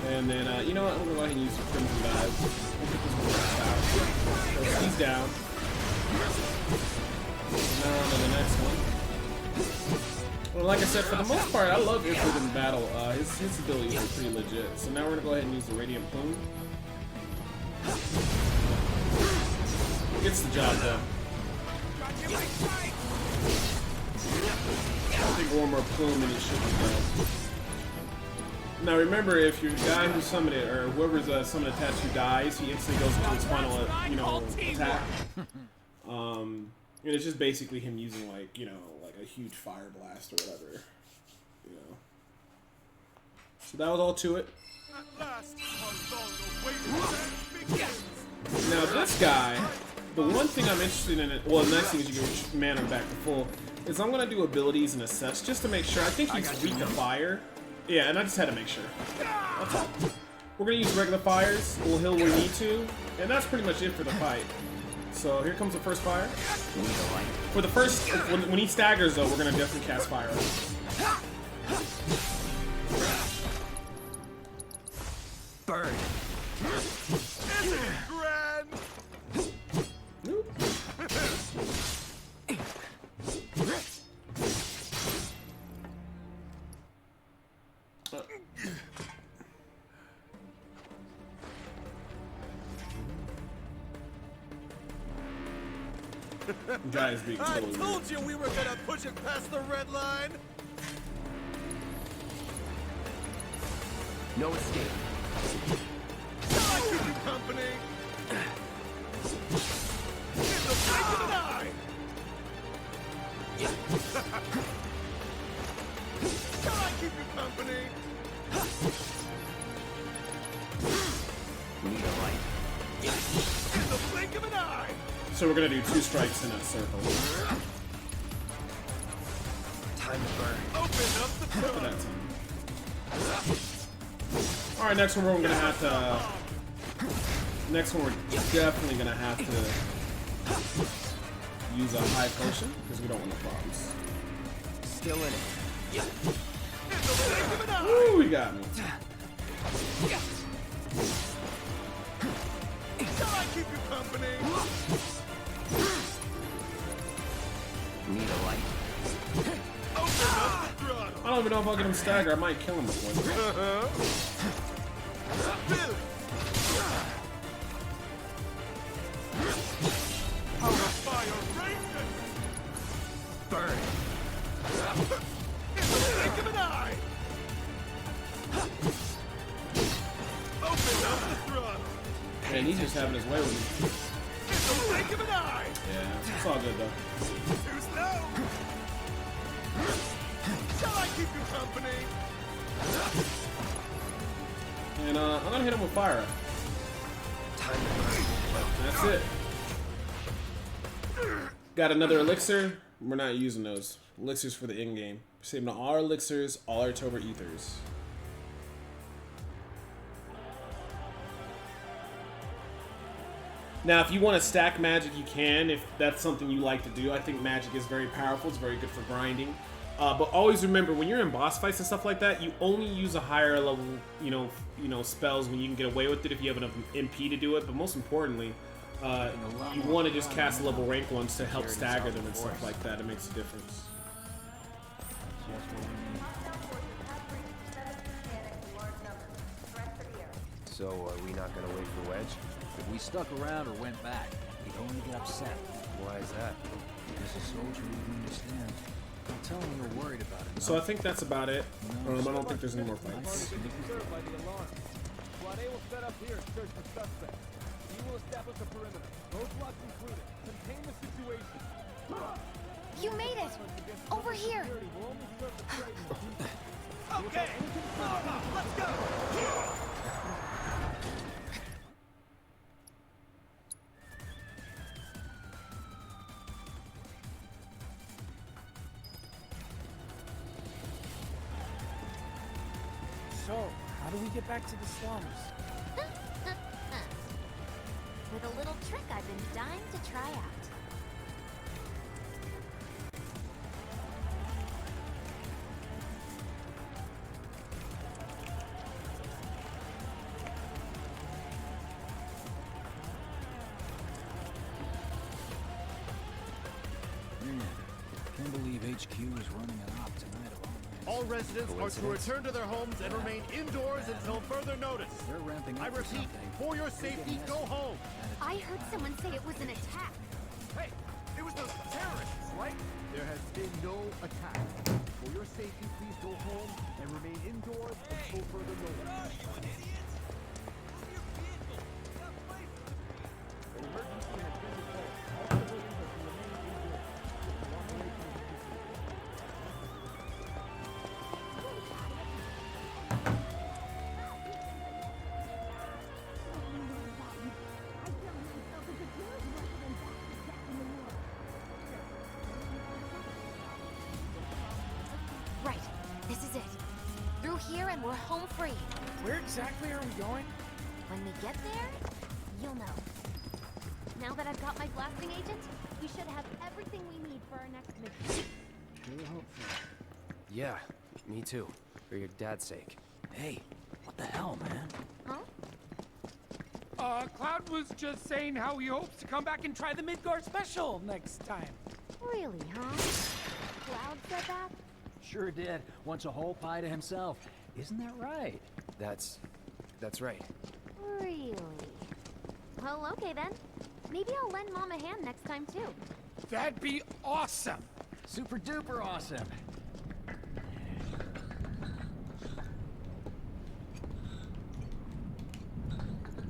And then, you know what? I'm going to go ahead and use Crimson Dive. We'll get this one out. So he's down. Now on to the next one. Well, like I said, for the most part, I love Ifrit in battle. His abilities are pretty legit. So now we're going to go ahead and use the Radiant Plume. Gets the job done. I think one more plume and it should be done. Now remember, if your guy who summoned it, or whoever's summoned a tattoo dies, he instantly goes into his final, attack. And it's just basically him using like a huge fire blast or whatever, So that was all to it. Now this guy, the one thing I'm interested in, well, the next thing is you get mana back to full, is I'm gonna do abilities and assess just to make sure. I think he's weak to fire. Yeah, and I just had to make sure. That's all. We're gonna use regular fires. We'll heal when we need to, and that's pretty much it for the fight. So here comes the first fire. For the first, when he staggers though, we're gonna definitely cast fire on him. Burn. Isn't it grand? Guys being I totally told you we were gonna push it past the red line. No escape. Shall I keep you company? In the blink of an eye. Shall I keep you company? Need a light. In the blink of an eye. So we're gonna do 2 strikes in a circle. Time to burn. Open up the For front. that time. All right, next one we're gonna have to. Next one we're definitely gonna have to use a high potion because we don't want the bombs. Still in it. Ooh, he got me. Shall I keep you company? Need a light. Open up the throttle. I don't even know if I'll get him stagger. I might kill him before this. Fire raging. Burn. In the blink of an eye. Open up the throttle. Man, he's just having his way with me. In the blink of an eye. Yeah, it's all good though. Too slow. Shall I keep you company? And I'm gonna hit him with fire. Time to burn. That's it. Got another elixir. We're not using those. Elixirs for the in-game. Saving all our elixirs, all our Tober ethers. Now, if you want to stack magic, you can. If that's something you like to do, I think magic is very powerful. It's very good for grinding. But always remember, when you're in boss fights and stuff like that, you only use a higher level, you know, spells when you can get away with it if you have enough MP to do it. But most importantly, you want to just cast level rank ones to help stagger them and stuff like that. It makes a difference. So, are we not gonna wait for Wedge? If we stuck around or went back, he'd only get upset. Why is that? Because a soldier wouldn't understand. Don't tell him you're worried about it. So I think that's about it. I don't think there's any more fights. Disturbed by the alarm. Squad A will set up here and search for suspects. You will establish a perimeter. Roadblocks included. Contain the situation. You made it! Over here! Okay. Let's go. So, how do we get back to the slums? With a little trick I've been dying to try out. Can't believe HQ is running an op tonight of all nights. All residents are to return to their homes and remain indoors until further notice. They're ramping up I for repeat, something. for your safety, go home. I heard someone say it was an attack. Hey, it was those terrorists, right? There has been no attack. For your safety, please go home and remain indoors until further notice. Right, this is it. Through here and we're home free. Where exactly are we going? When we get there, you'll know. Now that I've got my blasting agent, we should have everything we need for our next mission. Sure hope so. Yeah, me too. For your dad's sake. Hey, what the hell, man? Huh? Cloud was just saying how he hopes to come back and try the Midgar special next time. Really, huh? Cloud said that? Sure did. Wants a whole pie to himself. Isn't that right? That's right. Really? Well, okay then. Maybe I'll lend Mom a hand next time too. That'd be awesome. Super duper awesome.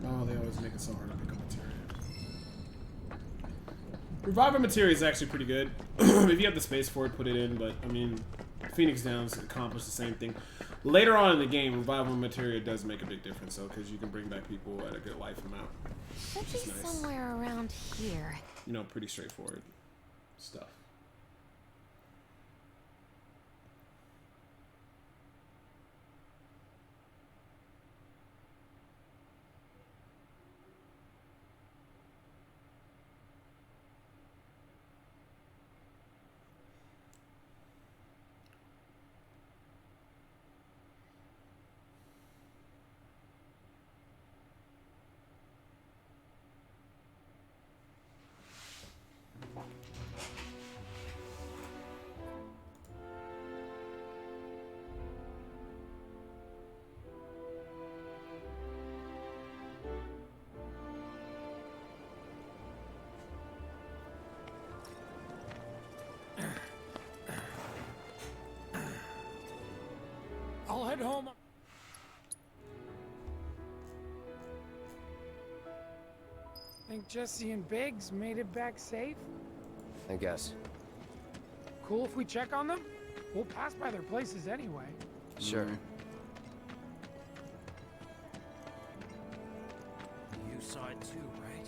Oh, they always make it so hard to pick up Materia. Revive Materia is actually pretty good. If you have the space for it, put it in, but I mean, Phoenix Downs accomplish the same thing. Later on in the game, Revival Materia does make a big difference, though, because you can bring back people at a good life amount. Should be nice. somewhere around here. You know, pretty straightforward stuff. I'll head home. Think Jesse and Biggs made it back safe? I guess. Cool if we check on them? We'll pass by their places anyway. Sure. You saw it too, right?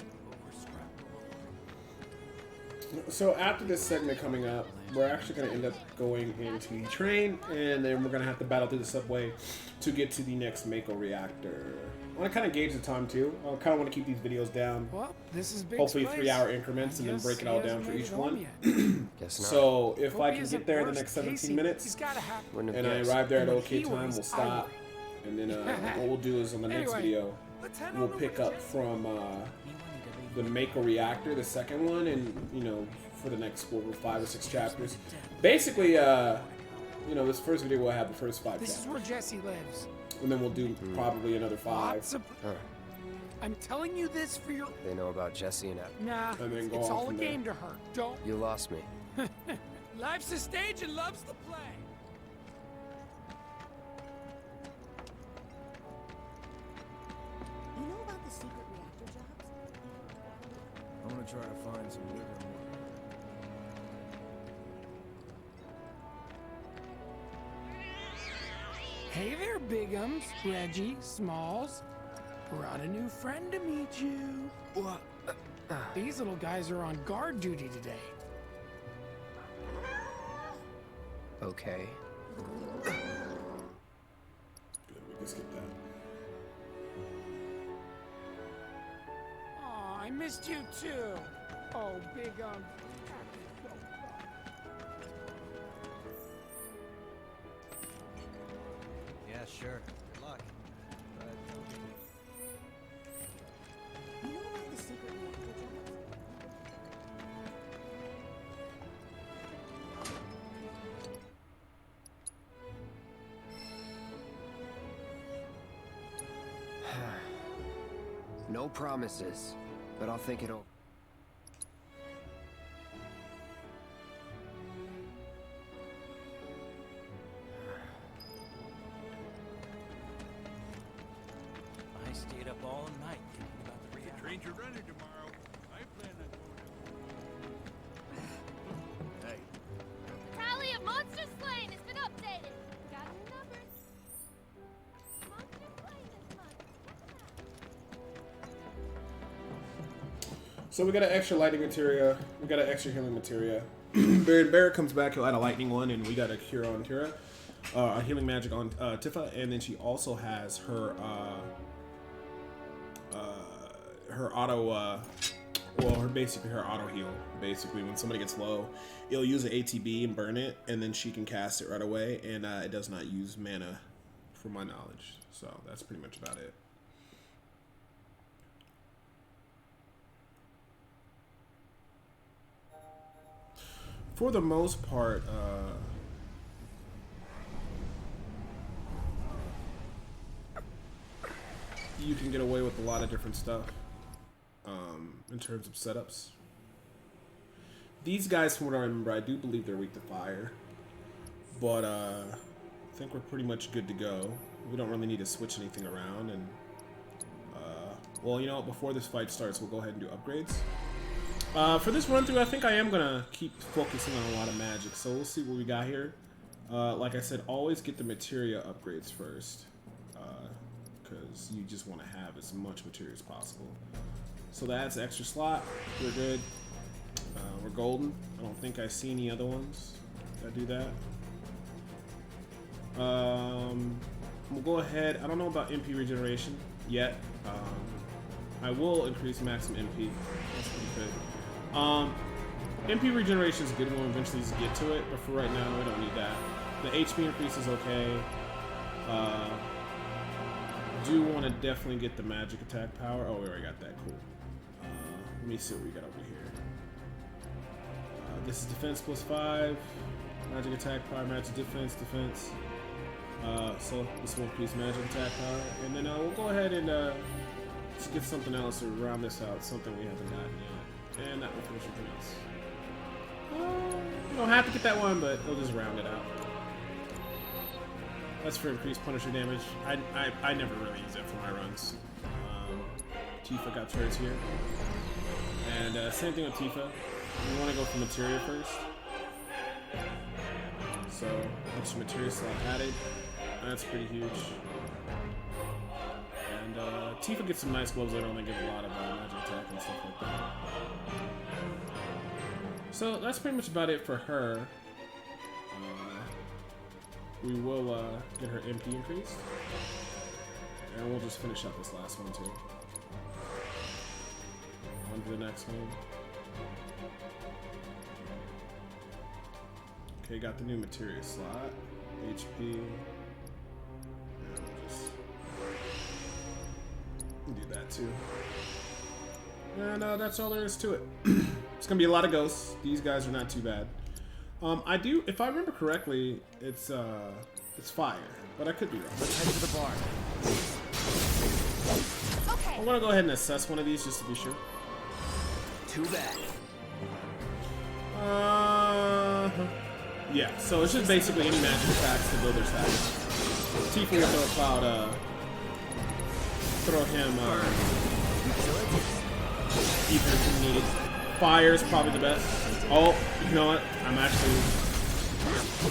So after this segment coming up, we're actually going to end up going into the train, and then we're going to have to battle through the subway to get to the next Mako reactor. I want to kind of gauge the time too. I kind of want to keep these videos down. Well, this is Big's hopefully place. 3-hour increments, and then break it all down for each one. Guess not. So if Hope I he can isn't get there in the worse. next 17 Casey, minutes, he's gotta have- and I arrive there at And okay he time, worries, we'll stop. And then what we'll do is on the next Anyway, video, we'll pick up from the Mako reactor, the second one, and you know, for the next 5 or 6 chapters. Basically, you know, this first video will have the first 5 This chapters. is where Jesse lives. And then we'll do probably another 5. Lots of- I'm telling you this for your... They know about Jesse and Ed. Nah, And then go it's on all a from there. game to her. Don't... You lost me. Life's a stage and love's the play. You know about the secret reactor jobs? I'm gonna try to find some wiggle room. Hey there, Bigums, Reggie, Smalls. Brought a new friend to meet you. What? These little guys are on guard duty today. Okay. Good, we can skip that. Aw, I missed you too. Oh, Bigums. Yeah, sure. Good luck. You know about the secret reactor jobs? No promises, but I'll think it over. I stayed up all night thinking about the reactor. Trains are running tomorrow. I plan on going. Hey. Tally of monster slain has been updated. Got new numbers. Monster slain this month. So we got an extra lightning materia. We got an extra healing materia. Barrett comes back. He'll add a lightning one, and we got a cure on Tira, a healing magic on Tifa, and then she also has her her auto. Basically her auto heal. Basically, when somebody gets low, it'll use an ATB and burn it, and then she can cast it right away, and it does not use mana, from my knowledge. So that's pretty much about it. For the most part, you can get away with a lot of different stuff in terms of setups. These guys, from what I remember, I do believe they're weak to fire. But I think we're pretty much good to go. We don't really need to switch anything around. And well, you know what? Before this fight starts, we'll go ahead and do upgrades. For this run through, I think I am gonna keep focusing on a lot of magic. So we'll see what we got here. Like I said, always get the materia upgrades first, because you just want to have as much materia as possible. So that's an extra slot. We're good. We're golden. I don't think I see any other ones that do that. We'll go ahead. I don't know about MP regeneration yet. I will increase maximum MP. That's pretty good. MP regeneration is a good one. Eventually get to it, but for right now, we don't need that. The HP increase is okay. Do want to definitely get the magic attack power. Oh, we already got that. Cool. Let me see what we got over here. This is defense +5, magic attack power, magic defense. So this will increase magic attack power, and then we'll go ahead and let's get something else to round this out. Something we haven't gotten yet, and that will finish everything else. You don't have to get that one, but it'll just round it out. That's for increased Punisher damage. I never really use it for my runs. Tifa got turrets here. And same thing with Tifa. We want to go for Materia first. So, extra Materia slot added. That's pretty huge. And Tifa gets some nice gloves that only give a lot of magic attack and stuff like that. So, that's pretty much about it for her. We will get her MP increased. And we'll just finish up this last one too. On to the next one. Okay, got the new materia slot. HP. And we'll just do that too. And that's all there is to it. It's gonna be a lot of ghosts. These guys are not too bad. I do, if I remember correctly, it's fire, but I could be wrong. Let's head to the barn. I'm gonna go ahead and assess one of these just to be sure. Too bad. Yeah, so it's just basically any magic attacks to build their status. Tifa will throw a cloud, throw him, even if needed. Fire is probably the best. Oh, you know what? I'm actually...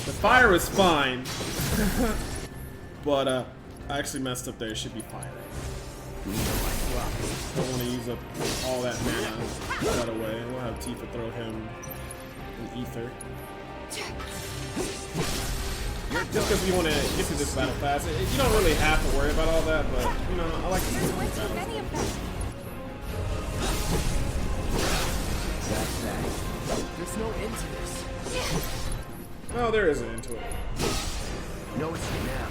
The fire was fine. But, I actually messed up there. It should be fire. Don't want to use up all that mana right away. We'll have Tifa throw him an ether. Just because we want to get through this battle fast. You don't really have to worry about all that, but, you know, I like to do these battles. That's that. There's no end to this. No, there is an end to it. No, it's now.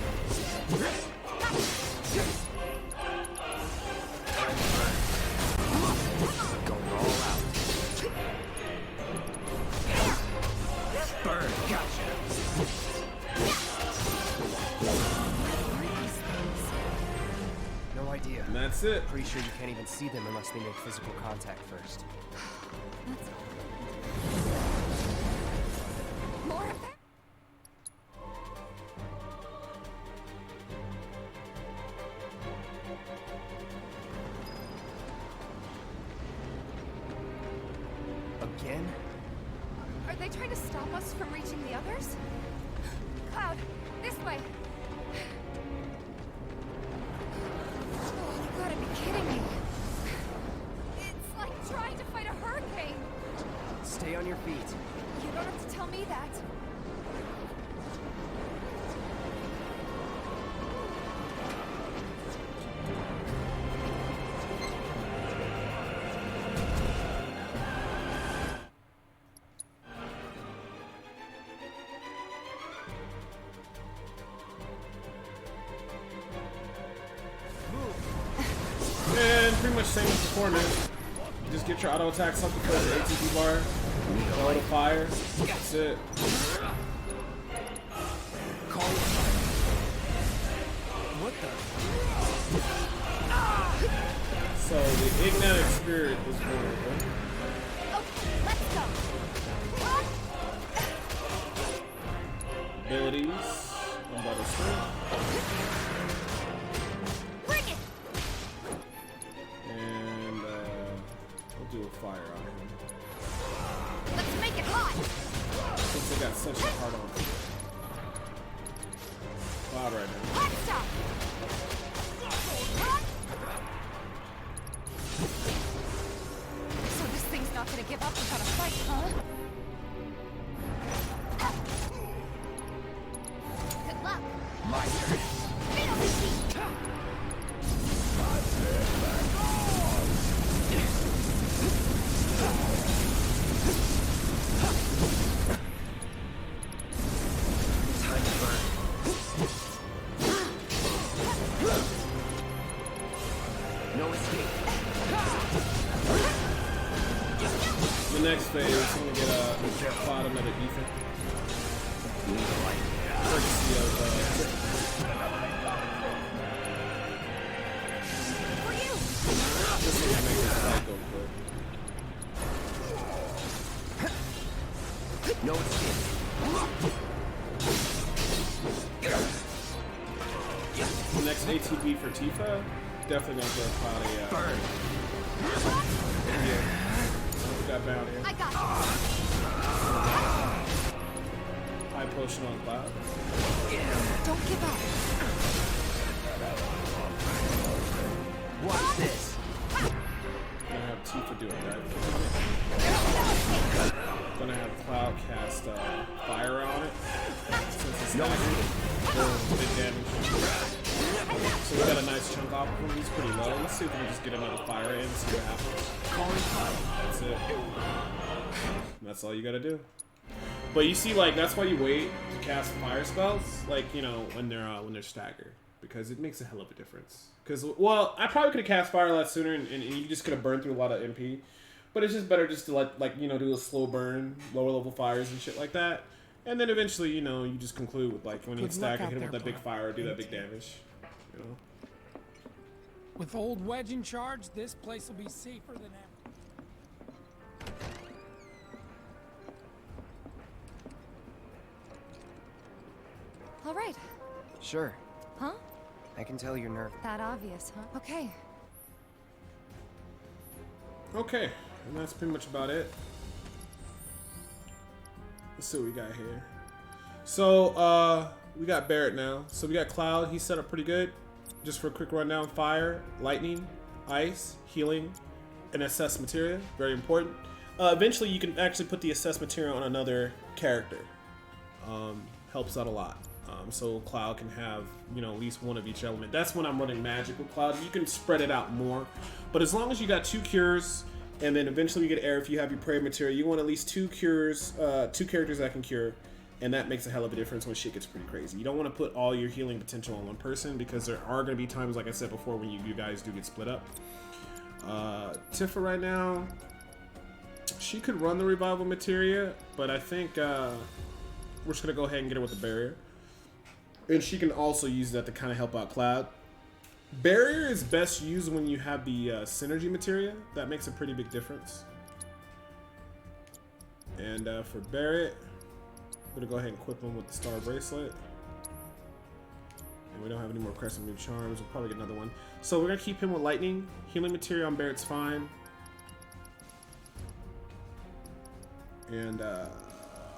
Going all out. Burn, gotcha. No idea. And that's it. Pretty sure you can't even see them unless they make physical contact first. More of that? Again? Are they trying to stop us from reaching the others? Cloud, this way. Oh, you gotta be kidding me. It's like trying to fight a hurricane. Stay on your feet. You don't have to tell me that. And pretty much same as before, man. Just get your auto attacks up to the ATP bar. Throw the fire. That's it. What the? So the Ignitic Spirit is vulnerable. Okay, let's go. abilities. Umbrella Strength. Bring it! And we'll do a fire on him. Let's make it hot! Since they got such a hard on. Cloud right now. Hot stuff! So this thing's not gonna give up without a fight, huh? Good luck! My turn. Fatal machine! Time to burn. No escape. The next phase is going to get a Cloud another defense. Courtesy of this is going to make this fight go quick. No escape. The next ATB for Tifa, definitely going to get Cloud a burn. Yeah. We got bound here. I got High potion on Cloud. Don't give up. Watch this. Gonna have Tifa do it, right? Gonna have Cloud cast fire on it. Since it's not big damage. So we got a nice chunk off of him. He's pretty low. Let's see if we can just get another fire in and see what happens. That's it. That's all you gotta do. But you see, like, that's why you wait to cast fire spells, like, you know, when they're staggered, because it makes a hell of a difference. Because, well, I probably could have cast fire a lot sooner, and you just could have burned through a lot of MP. But it's just better just to let, like, you know, do a slow burn, lower level fires and shit like that, and then eventually, you know, you just conclude with, like, when you stack and hit him with that big fire, do that big damage, you know. With old Wedge in charge, this place will be safer than ever. All right. Sure. Huh? I can tell you're nervous. That obvious, huh? Okay. Okay, and that's pretty much about it. Let's see what we got here. So, we got Barrett now. So we got Cloud, he's set up pretty good. Just for a quick rundown, fire, lightning, ice, healing, and assess materia, very important. Eventually you can actually put the assess materia on another character. Helps out a lot. So Cloud can have, you know, at least one of each element. That's when I'm running magic with Cloud. You can spread it out more. But as long as you got 2 cures, and then eventually you get air if you have your prayer material, you want at least 2 cures, 2 characters that can cure. And that makes a hell of a difference when shit gets pretty crazy. You don't want to put all your healing potential on one person, because there are going to be times, like I said before, when you guys do get split up. Tifa right now, she could run the revival materia, but I think we're just going to go ahead and get her with the barrier. And she can also use that to kind of help out Cloud. Barrier is best used when you have the synergy materia. That makes a pretty big difference. And for Barrett, we're gonna go ahead and equip him with the star bracelet. And we don't have any more crescent moon charms. We'll probably get another one. So we're gonna keep him with lightning. Healing materia on Barrett's fine. And I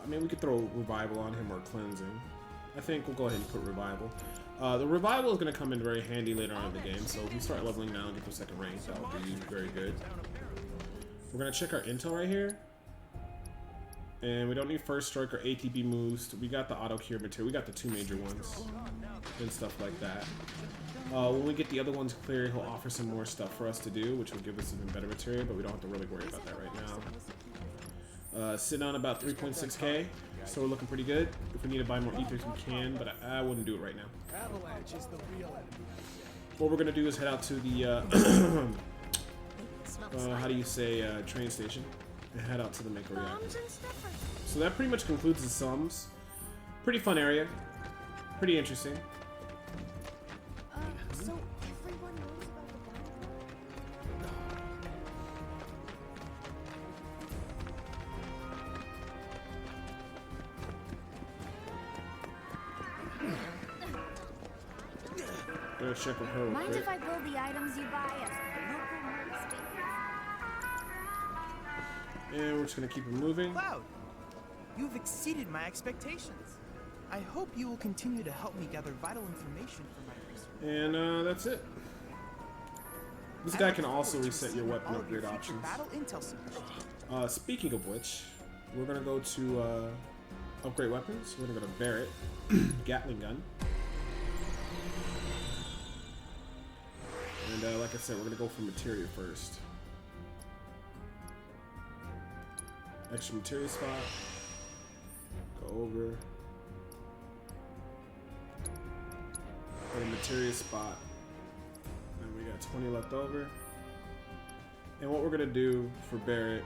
mean, we could throw revival on him or cleansing. I think we'll go ahead and put revival. The revival is going to come in very handy later on in the game, so if we start leveling now and get to second rank, that would be very good. We're going to check our intel right here. And we don't need first strike or ATB moves. We got the auto cure material. We got the 2 major ones and stuff like that. When we get the other ones clear, he'll offer some more stuff for us to do, which will give us even better material, but we don't have to really worry about that right now. Sitting on about 3.6k. So we're looking pretty good. If we need to buy more ethers, we can, but I wouldn't do it right now. Avalanche is the real enemy. What we're gonna do is head out to the how do you say train station, and head out to the Mako Reactor. So that pretty much concludes the Slums. Pretty fun area, pretty interesting. So everyone knows about the Gotta check with her real Mind quick. if I build the items you buy as local merch stickers? And we're just gonna keep it moving. Cloud, you've exceeded my expectations. I hope you will continue to help me gather vital information for my research. And that's it. This guy can also reset your weapon upgrade options. Battle intel submissions. Speaking of which, we're gonna go to upgrade weapons. We're gonna go to Barrett, Gatling gun. And like I said, we're gonna go for Materia first. Extra Materia spot. Go over. Go to Materia spot. And we got 20 left over. And what we're gonna do for Barrett,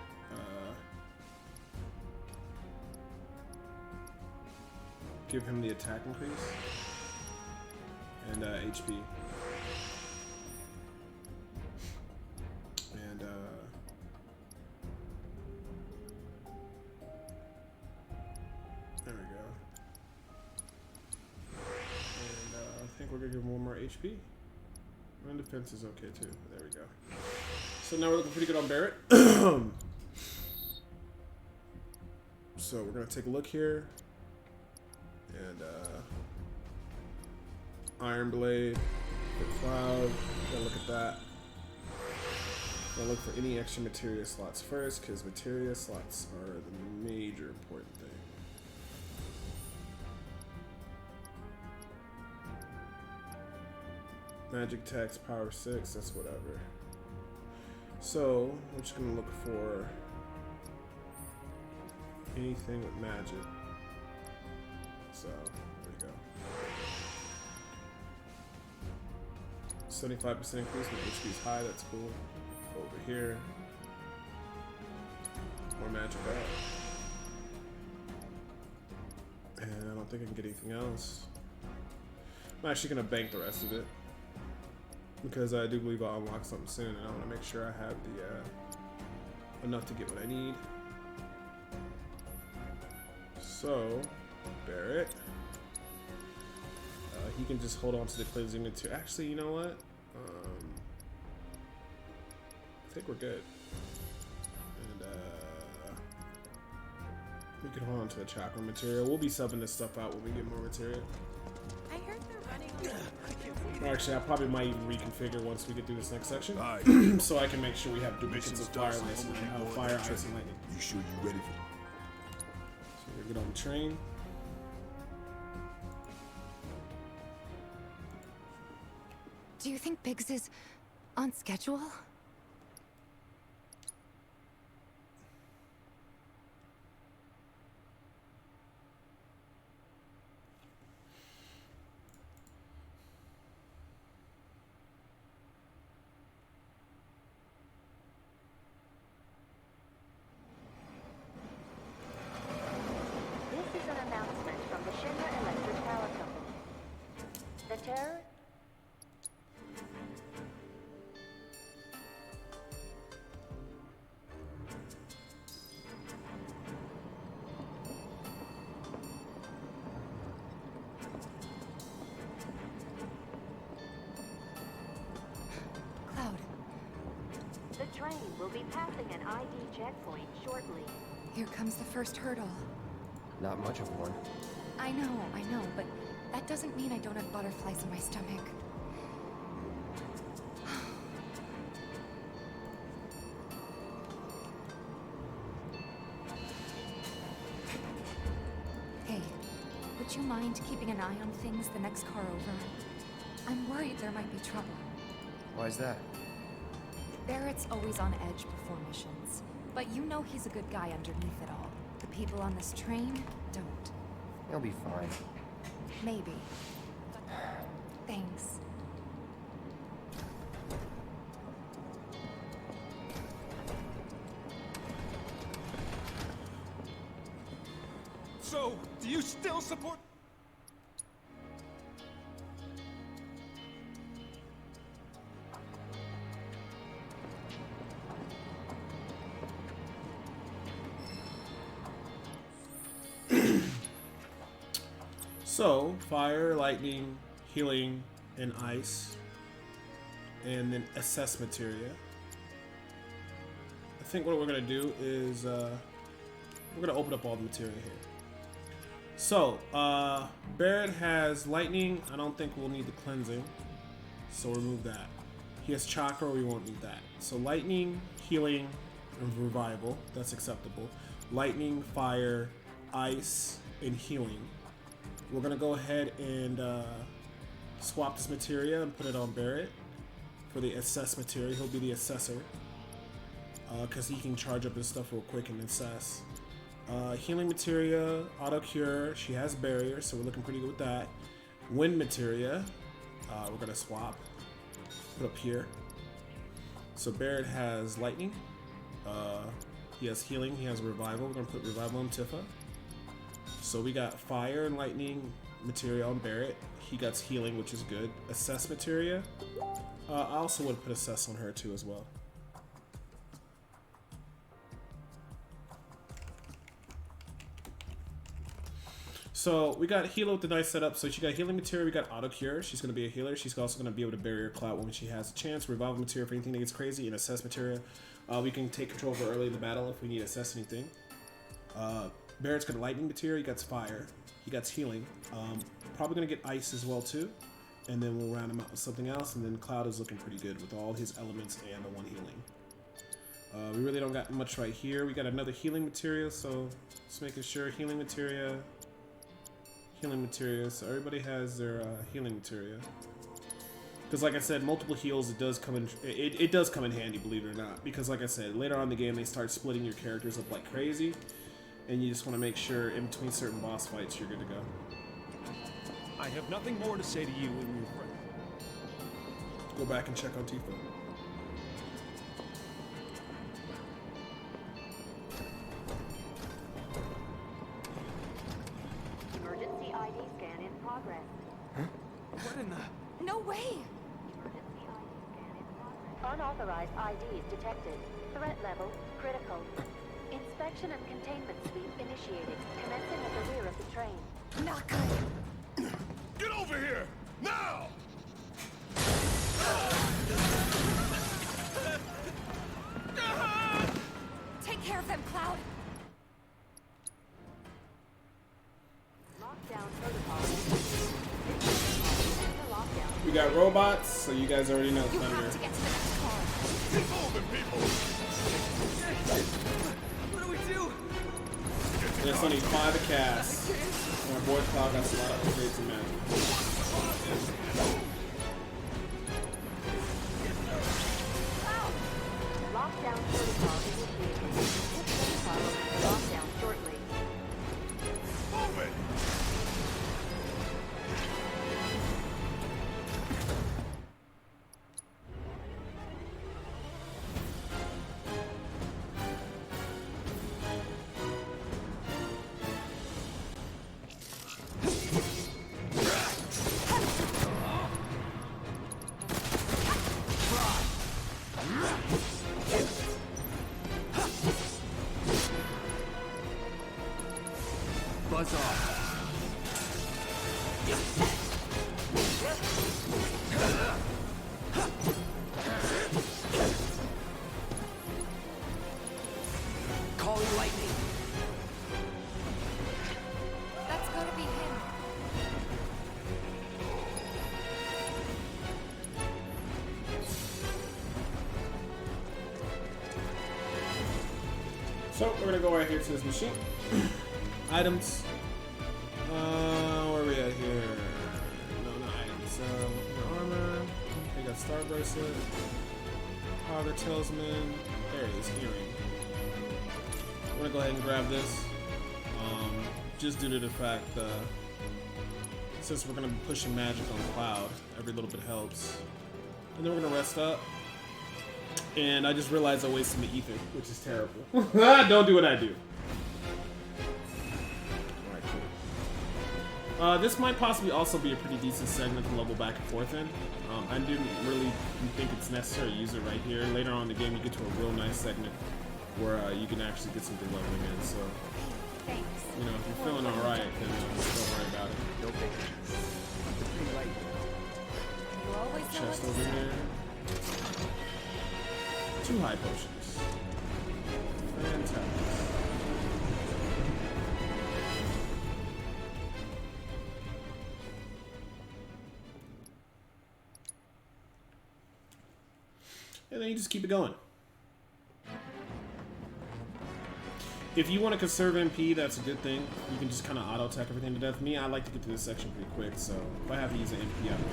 give him the attack increase and HP. And there we go. And I think we're gonna give him one more HP. And defense is okay too. There we go. So now we're looking pretty good on Barrett. So we're gonna take a look here. And Iron Blade for Cloud. Gotta look at that. Gotta look for any extra materia slots first, because materia slots are the major important thing. Magic text, power 6, that's whatever. So we're just gonna look for anything with magic. So there we go. 75% increase when HP is high, that's cool. Over here. More magic out. And I don't think I can get anything else. I'm actually gonna bank the rest of it, because I do believe I'll unlock something soon, and I want to make sure I have the enough to get what I need. So Barrett, he can just hold on to the cleansing material. Actually, you know what? I think we're good. And we can hold on to the chakra material. We'll be subbing this stuff out when we get more material. I heard they're running on. Or actually, I probably might even reconfigure once we get through this next section, so I can make sure we have duplicates of fire, ice, and lightning. You sure you ready for So we're good on the train. Do you think Biggs is on schedule? This is an announcement from the Shinra Electric Power Company. The terror... Cloud. The train will be passing an ID checkpoint shortly. Here comes the first hurdle. Not much of one. I know, but that doesn't mean I don't have butterflies in my stomach. Hey, would you mind keeping an eye on things the next car over? I'm worried there might be trouble. Why is that? Barrett's always on edge before missions, but you know he's a good guy underneath it all. The people on this train don't. He'll be fine. Maybe. Thanks. So, do you still support... So, fire, lightning, healing, and ice, and then assess materia. I think what we're gonna do is we're gonna open up all the materia here. So Barrett has lightning. I don't think we'll need the cleansing, so remove that. He has chakra. We won't need that. So lightning, healing, and revival. That's acceptable. Lightning, fire, ice, and healing. We're gonna go ahead and swap this materia and put it on Barrett for the assess materia. He'll be the assessor because he can charge up his stuff real quick and assess. Healing materia, auto cure. She has barrier, so we're looking pretty good with that. Wind materia, we're gonna swap. Put up here. So Barrett has lightning. He has healing. He has revival. We're gonna put revival on Tifa. So we got fire and lightning materia on Barrett. He got healing, which is good. Assess materia. I also would put assess on her too as well. So we got healer with the nice setup. So she got healing materia. We got auto cure. She's gonna be a healer. She's also gonna be able to barrier clout when she has a chance. Revival materia for anything that gets crazy. And assess materia. We can take control of her early in the battle if we need to assess anything. Barrett's got lightning materia. He got fire. He got healing. Probably gonna get ice as well too. And then we'll round him out with something else. And then Cloud is looking pretty good with all his elements and the one healing. We really don't got much right here. We got another healing materia. So just making sure healing materia. Healing materia, so everybody has their healing materia. Because like I said, multiple heals, it does come in handy, believe it or not. Because like I said, later on in the game they start splitting your characters up like crazy, and you just want to make sure in between certain boss fights you're good to go. I have nothing more to say to you and your friend. Go back and check on Tifa. What in the? No way! Unauthorized IDs detected. Threat level critical. Inspection and containment sweep initiated. Commencing at the rear of the train. Not good. Get over here! Now! Take care of them, Cloud. Lockdown protocol. We got robots, so you guys already know You Thunder. have to get to the next car. Keep moving, people! What do we do? There's only 5 to cast. And our boy Cloud got a lot of upgrades and magic. Lockdown protocol initiated. This protocol will be lockdown shortly. Move it! Buzz off. Calling lightning. That's gotta be him. So we're gonna go right here to this machine. Items. Where are we at here? No, not items. Armor. We got Star Bracelet. Powder Talisman. There it is, earring. I'm gonna go ahead and grab this. Just due to the fact since we're gonna be pushing magic on Cloud, every little bit helps. And then we're gonna rest up. And I just realized I wasted the ether, which is terrible. Don't do what I do. Alright, cool. This might possibly also be a pretty decent segment to level back and forth in. I didn't really think it's necessary to use it right here. Later on in the game, you get to a real nice segment where you can actually get some good leveling in. So, Thanks. you know, if you're feeling alright, then don't worry about it. chest over here. 2 high potions. Fantastic. And then you just keep it going. If you want to conserve MP, that's a good thing. You can just kind of auto-attack everything to death. Me, I like to get through this section pretty quick, so if I have to use an MP, I will.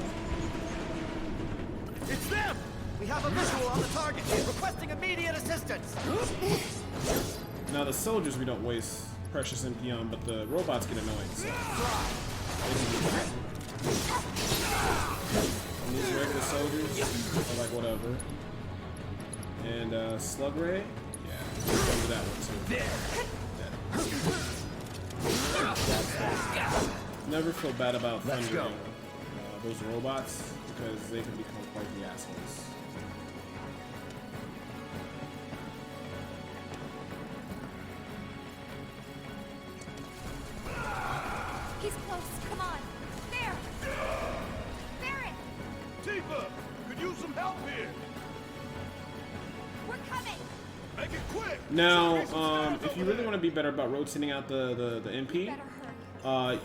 It's them! We have a visual on the target, requesting immediate assistance! Now, the soldiers we don't waste precious MP on, but the robots get annoying, so... And these regular soldiers are like, whatever. And, Slug Ray? Yeah, over that one, too. Never feel bad about thundering those robots, because they can become quite the assholes. He's close. Come on. There. Barret. Tifa, could use some help here. We're coming. Make it quick. Now, if you really want to be better about rotating out the MP,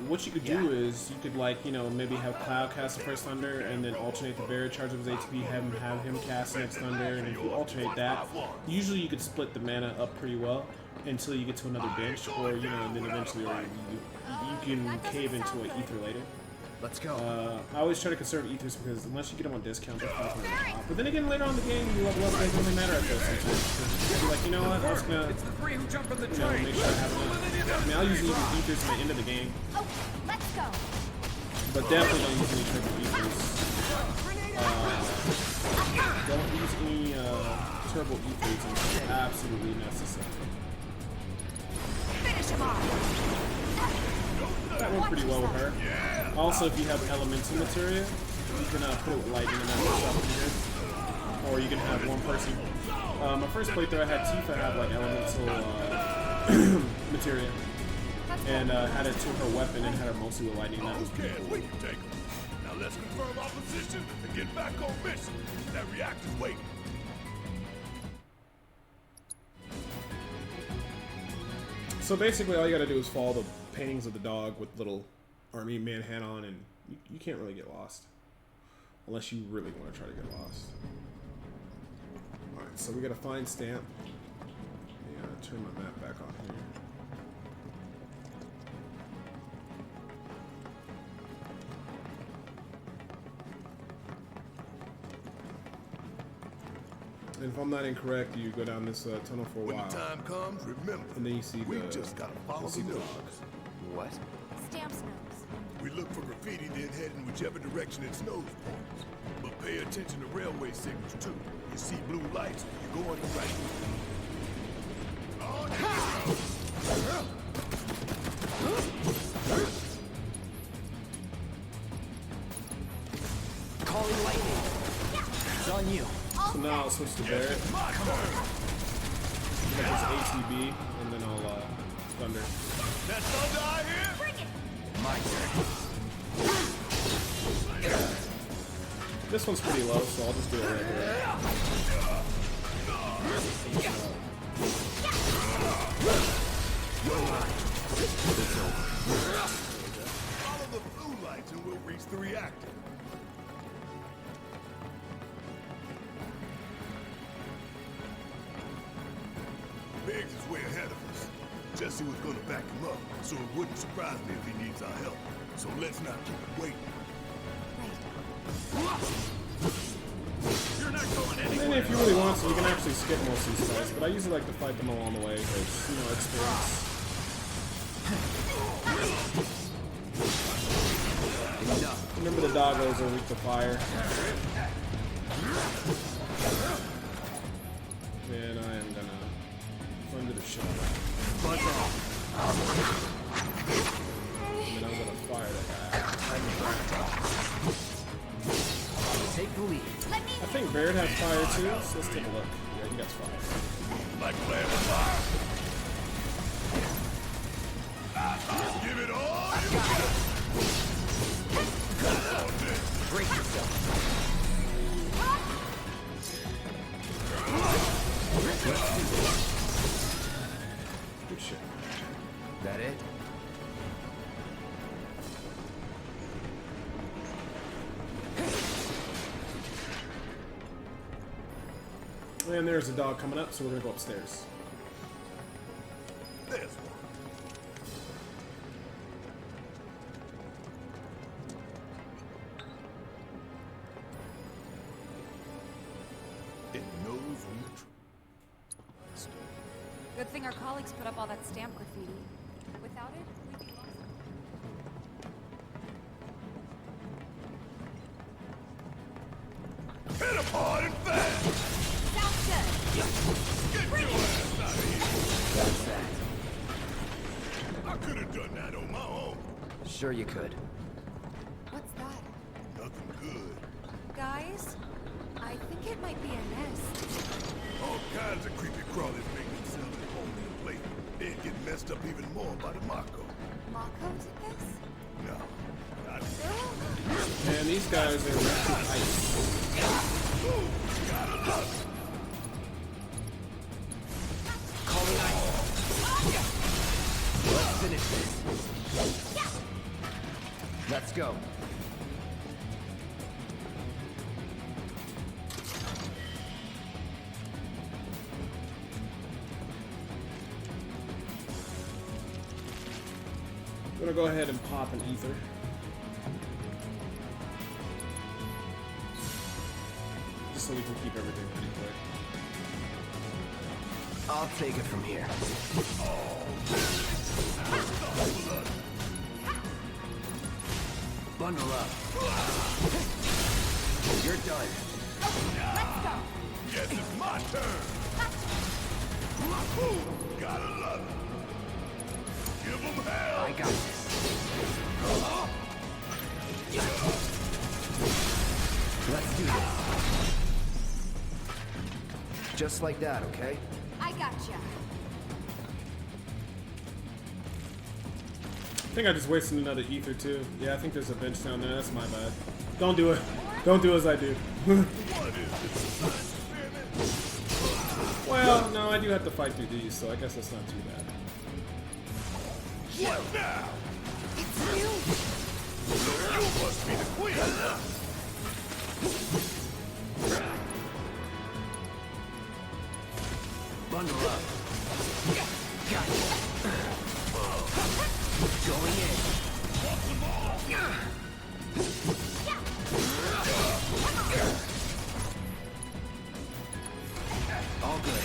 what you could do is you could, like, you know, maybe have Cloud cast the first Thunder and then alternate the Barret charge of his HP, have him cast the next Thunder, and if you alternate that, usually you could split the mana up pretty well until you get to another bench, or, you know, and then eventually you can cave into an Ether later. Let's go. I always try to conserve Ethers because unless you get them on discount, they're fucking top. But then again, later on in the game, you level up, they don't really matter at those sometimes. You're like, you know what, I was gonna, It's the 3 who jump on the you know, make sure I have enough. I mean, I'll use Ethers at the end of the game. Oh, let's go. But definitely don't use any triple Ethers. Don't use any turbo Ethers unless it's absolutely necessary. Finish him off. That went pretty well with her. Also, if you have elemental materia, you can put it with lightning and that works out pretty good. Or you can have one person. My first playthrough, I had Tifa have like elemental materia, and had it to her weapon and had her mostly with lightning. That was pretty cool. We can take them. Now let's confirm our position and get back on mission. That reactor's waiting. So basically, all you gotta do is follow the paintings of the dog with little army man hat on, and you can't really get lost. Unless you really want to try to get lost. Alright, so we gotta find Stamp. Yeah, turn my map back on here. And if I'm not incorrect, you go down this tunnel for a while. When the time comes, remember, and then you see we just gotta follow the dog. What? Stamp's nose. We look for graffiti, then head in whichever direction its nose points. But pay attention to railway signals too. You see blue lights, you're going right. On Calling lightning. It's on you. So now I'll switch to Barret. Get this ATB, and then I'll Thunder. That thunder I hear? Bring it. My turn. This one's pretty low, so I'll just do it right here. Follow the blue lights and we'll reach the reactor. Biggs is way ahead of us. Jesse was gonna back him up, so it wouldn't surprise me if he needs our help. So let's not keep him waiting. You're not going anywhere. And if you really want to, you can actually skip most of these fights, but I usually like to fight them along the way because, you know, experience. Remember the doggos are weak to fire. And I am gonna thunder the shit out of that. And then I'm gonna fire that guy. Take the lead. I think Barret has fire too, so let's take a look. Yeah, he got fire. Like playing with fire. Give it all you got. Brace yourself. And there's a dog coming up, so we're gonna go upstairs. There's one. It knows we're true. Good thing our colleagues put up all that stamp graffiti. Without it, we'd be lost. Hit him hard and fast! Sounds good! Get your ass out of here! That's that. I could have done that on my own. Sure you could. What's that? Nothing good. Guys? I think it might be a nest. All kinds of creepy crawlies make themselves at home in a place. They'd get messed up even more by the Mako. Mako did this? No, not Man, these guys are wrapped in ice. Ooh, gotta love it. Call me ice. Let's finish this. Let's go. I'm gonna go ahead and pop an ether. Just so we can keep everything pretty quick. I'll take it from here. Bundle up. You're done. Let's go! Guess it's my turn. Ooh, gotta love it. Give them hell. I got this. Let's do this. Just like that, okay? I gotcha. I think I just wasted another ether too. Yeah, I think there's a bench down there. That's my bad. Don't do it. Don't do as I do. Well, no, I do have to fight through these, so I guess that's not too bad. What now? It's you. You must be the queen. Bundle up. Got it. Going in. All good.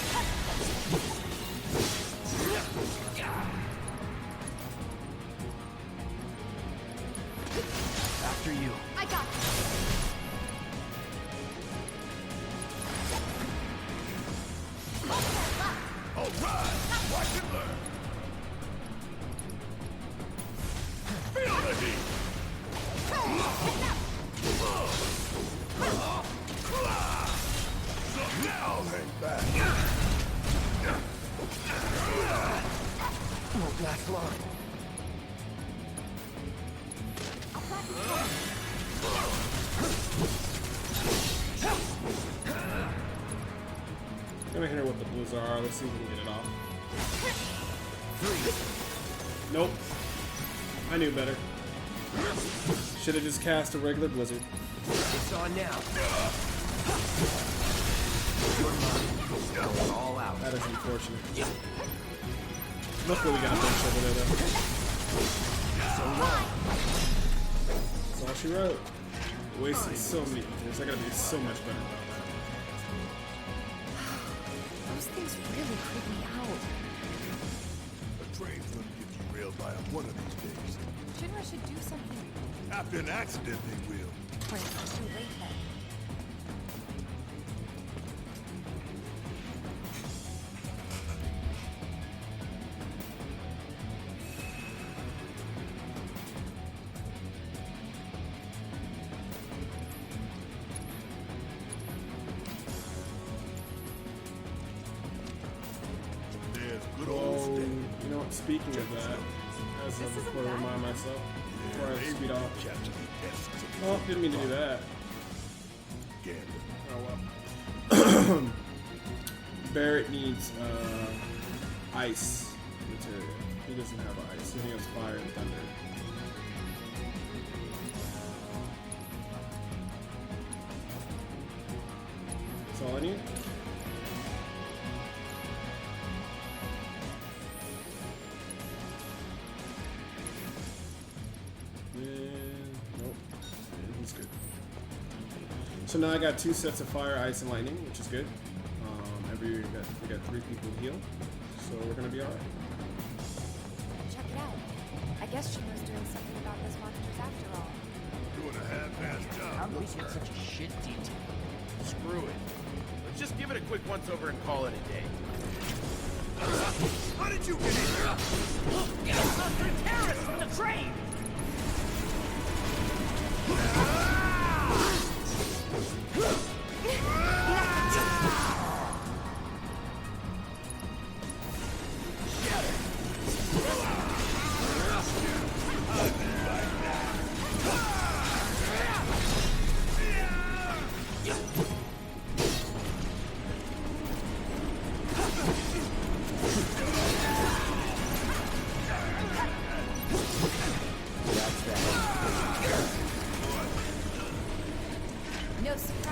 After you. I got All right, watch and learn. Feel the heat. So now hang back. Won't last long. I'm gonna hit her with the Blizzard. Let's see if we can get it off. Nope. I knew better. Should have just cast a regular Blizzard. It's on now. You're mine. Going all out. That is unfortunate. Luckily we got a bench over there though. So long. That's all she wrote. Wasted so many ethers. I gotta be so much better about that. Those things really creep me out. The train's gonna get derailed by them one of these days. Shinra should do something. After an accident, they will. Wait, it's too late then. There's good old Oh, Sting. you know what? Speaking of that, as of before to remind myself, before I speed off. Oh, didn't mean to do that. Oh well. Barrett needs ice materia. He doesn't have ice. He has fire and thunder. That's all I need. And nope. And he's good. So now I got 2 sets of fire, ice, and lightning, which is good. We got 3 people healed, so we're gonna be alright. Check it out. I guess Shinra's doing something about those monsters after all. Doing a half-assed job. How do we get such a shit detail? Screw it. Let's just give it a quick once-over and call it a day. How did you get in here? Monster terrorists from the train!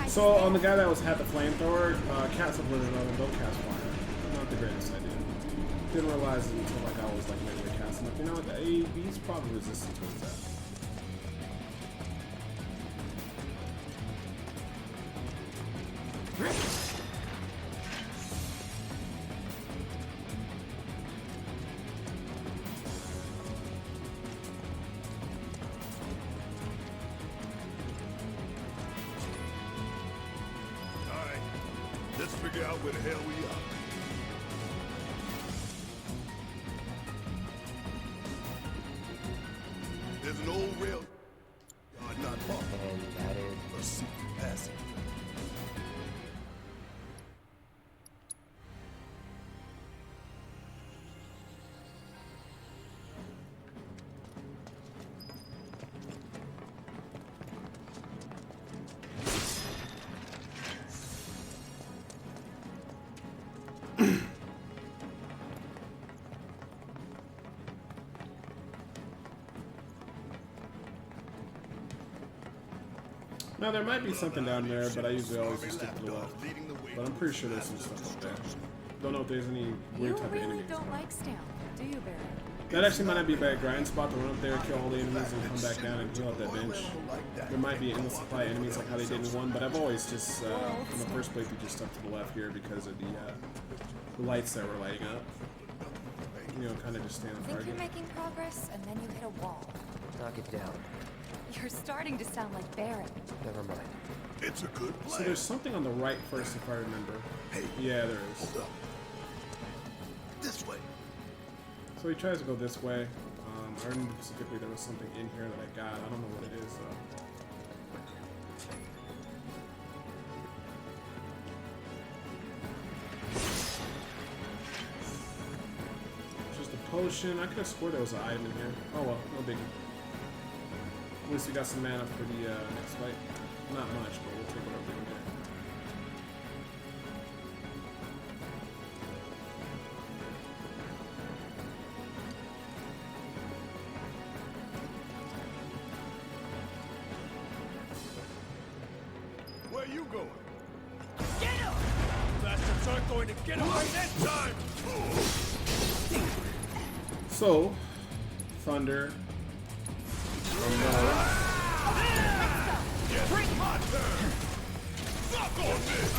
So on the guy that had the flamethrower, cats up with another don't cast fire. Not the greatest idea. Didn't realize it until like I was like maybe casting. Like, you know what? He's probably resistant to his death. Let's figure out where the hell we are. There's an old rail not far. And that is a secret passage. Now there might be something down there, but I usually always just stick to the left. But I'm pretty sure there's some stuff up there. Don't know if there's any weird type of You really enemies. don't like Stamp, do you, Barry? That actually might not be a bad grind spot to run up there, kill all the enemies, and come back down and heal up that bench. There might be endless supply of enemies like how they did in 1, but I've always just, in the first playthrough, just stuck to the left here because of the lights that were lighting up. You know, kind of just stay on I think target. you're making progress, and then you hit a wall. knock it down. You're starting to sound like Barrett. Never mind. It's a good plan. So there's something on the right first, if I remember. Hey, yeah, there is. Hold up. This way. So he tries to go this way. I remember specifically there was something in here that I got. I don't know what it is though. Just a potion. I could have swore there was an item in here. Oh well, no biggie. At least we got some mana for the next fight. Not much, but we'll take whatever we can get. Where you going? Get him! Bastards aren't going to get away this time! So, Thunder. Bring my turn! Fuck on this!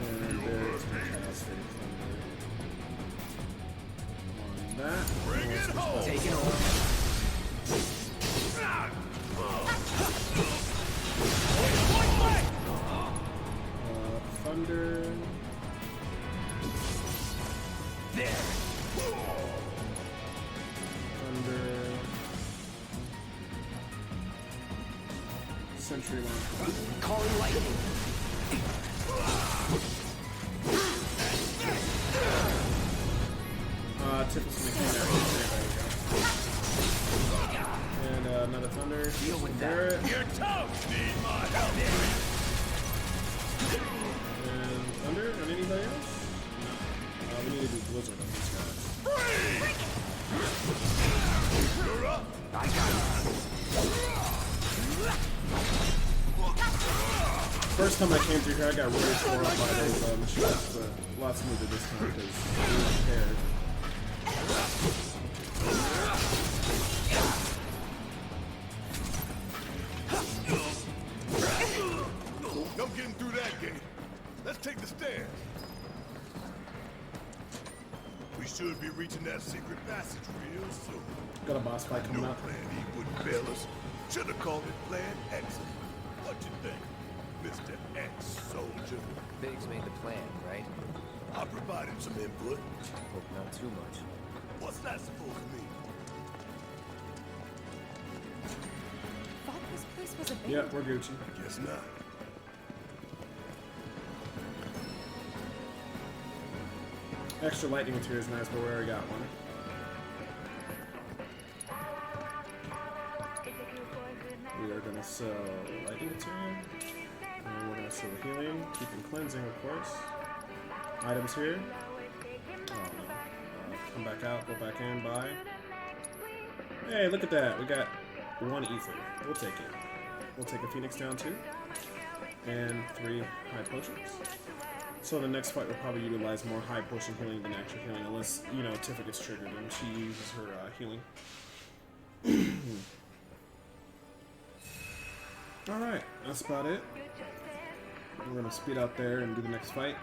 And there's Fantastic Thunder. On that. Bring it home! Take it over. Thunder. There. Thunder. Sentry line. Calling lightning. Tipples in the camera. And another Thunder. Deal with Barrett. that. Your toes need my help. And Thunder on anybody else? No. We need to do Blizzard on these guys. You're up! I got it. First time I came through here, I got really tore up by those machines, but a lot smoother this time because I was prepared. should be reaching that secret passage real soon. Got a boss fight coming No up. Plan E wouldn't fail us. Should have called it Plan X. What you think, Mr. X-Soldier? Biggs made the plan, right? I provided some input. Hope not too much. What's that supposed to mean? Thought this place was abandoned. Yep, we're Gucci. I guess not. Extra lightning material is nice, but we already got one. We are gonna sell lightning material. And we're gonna sell healing, keeping cleansing, of course. Items here. Oh no. Come back out, go back in, buy. Hey, look at that. We got 1 ether. We'll take it. We'll take a Phoenix down too. And 3 high potions. So the next fight will probably utilize more high potion healing than actual healing, unless, you know, Tifa gets triggered and she uses her healing. Alright, that's about it. We're going to speed out there and do the next fight.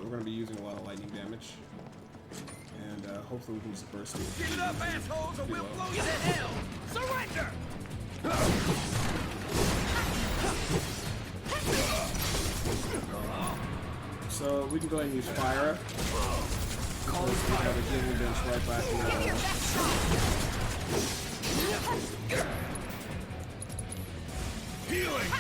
We're going to be using a lot of lightning damage. And hopefully we can just burst it. Give it up, assholes, or we'll blow you to hell! Surrender! So we can go ahead and use fire. Call this fire. Have a healing bench right back in Healing!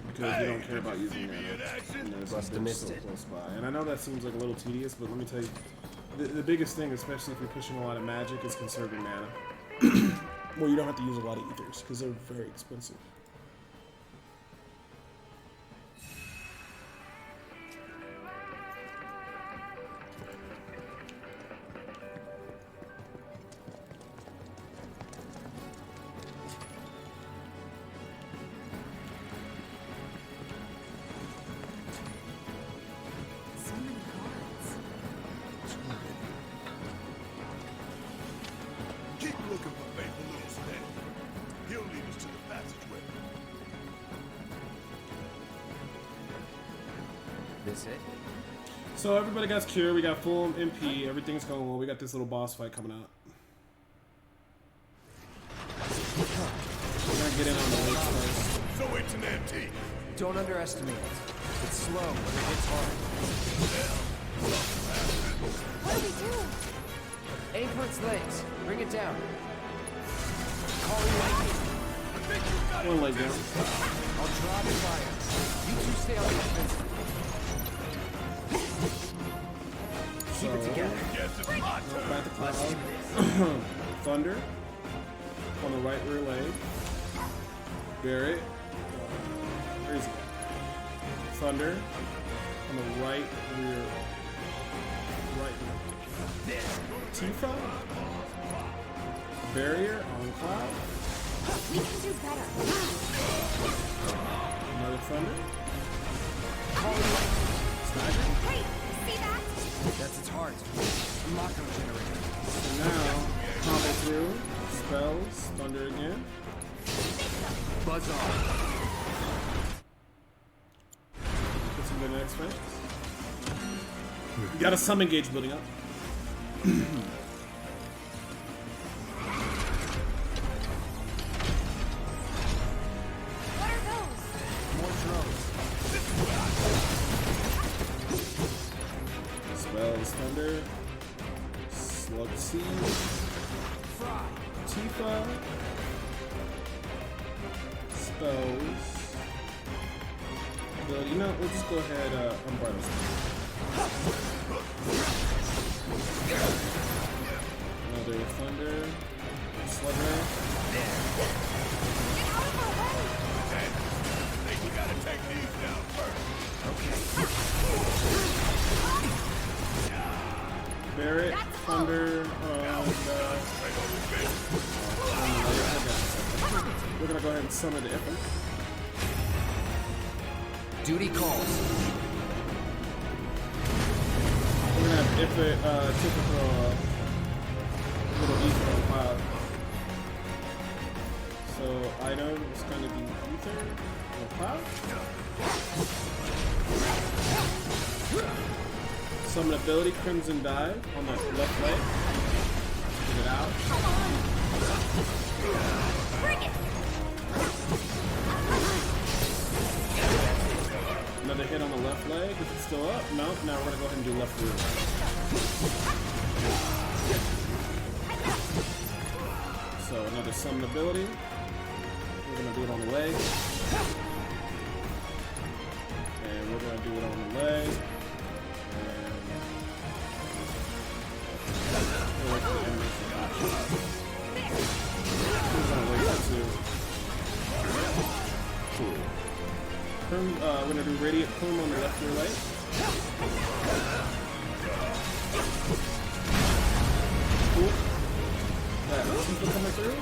Because we don't care about using that. And there's a bench so close by. And I know that seems like a little tedious, but let me tell you, the biggest thing, especially if you're pushing a lot of magic, is conserving mana. Well, you don't have to use a lot of ethers, because they're very expensive. So everybody got cure, we got full MP, everything's going well. We got this little boss fight coming out. We're gonna get in on the late first. So it's an antique. Don't underestimate it. It's slow, but it hits hard. What do we do? Aim for its legs. Bring it down. Calling lightning. One leg down. I'll draw the fire. You two stay on the offensive. Keep it together. Back to cloud. Thunder on the right rear leg. Barrett. Where is it? Thunder on the right rear. Right leg. Tifa. Barrier on cloud. We can do better. Another thunder. Sniper. Wait, see that? That's its heart. Mako generator. So now, combo through. Spells. Thunder again. Buzz off. Get some good next phase. We got a summon gauge building up. What are those? More drones. Spells, Thunder, Slug Seed, Tifa, Spells. Well, you know, we'll just go ahead, Umbrella. Another Thunder, Slugger. Get out of our way! I think we gotta take these down first. Barrett, Thunder, we're gonna go ahead and summon the Ifrit. Duty calls. We're gonna have Ifrit, typical little ether on cloud. So item is gonna be ether on cloud. Summon ability Crimson Dive on the left leg. Get it out. Bring it. Another hit on the left leg. Is it still up? No. Now we're gonna go ahead and do left rear. So another summon ability. We're gonna do it on the leg. And we're gonna do it on the leg. Cool. We're gonna do Radiant Plume on the left rear leg. Cool. Tifa coming through.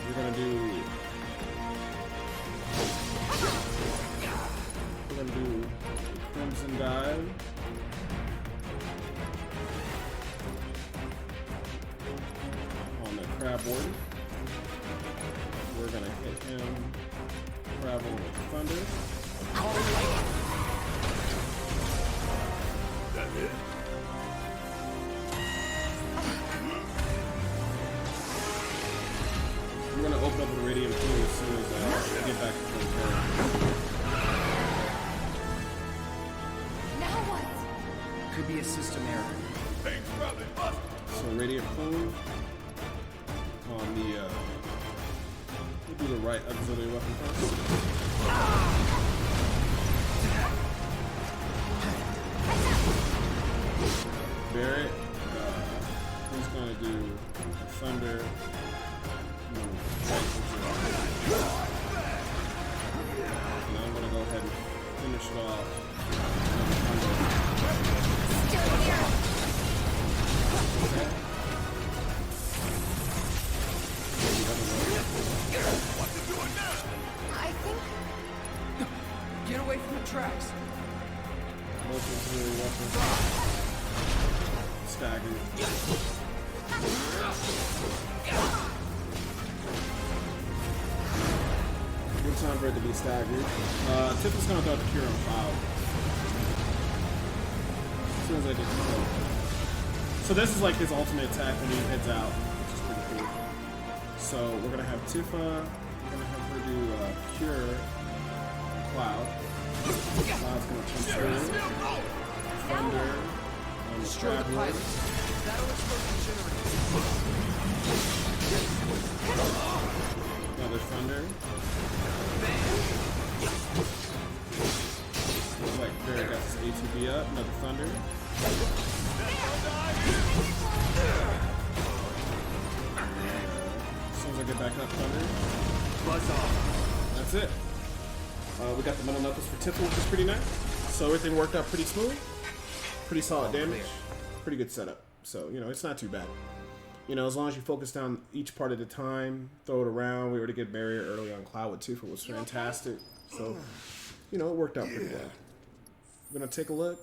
We're gonna do Crimson Dive. On the Crab Warden. We're gonna hit him. Crab Warden with Thunder. That it? I'm gonna open up the Radiant Pool as soon as I get back to the turn. Now what? Could be a system error. Thanks, brother. So Radiant Plume on the we'll do the right auxiliary weapon first. Barrett, he's gonna do Thunder. Now I'm gonna go ahead and finish it off. Still here. Okay. What you doing now? I think Get away from the tracks. Both auxiliary weapons. Staggered. Good time for it to be staggered. Tifa's gonna throw the cure on Cloud. As soon as I get the kill. So this is like his ultimate attack when he heads out, which is pretty cool. So we're gonna have Tifa, we're gonna have her do cure Cloud. Cloud's gonna come through. Thunder on the Crab Warden. That'll explode the generator. Another Thunder. Looks like Barry got his ATB up. Another Thunder. As soon as I get back up, Thunder. Buzz off. That's it. We got the metal knuckles for Tifa, which is pretty nice. So everything worked out pretty smooth. Pretty solid damage. Pretty good setup. So, you know, it's not too bad. You know, as long as you focus down each part at a time, throw it around. We already get barrier early on Cloud with Tifa, was fantastic. So, you know, it worked out pretty well. We're going to take a look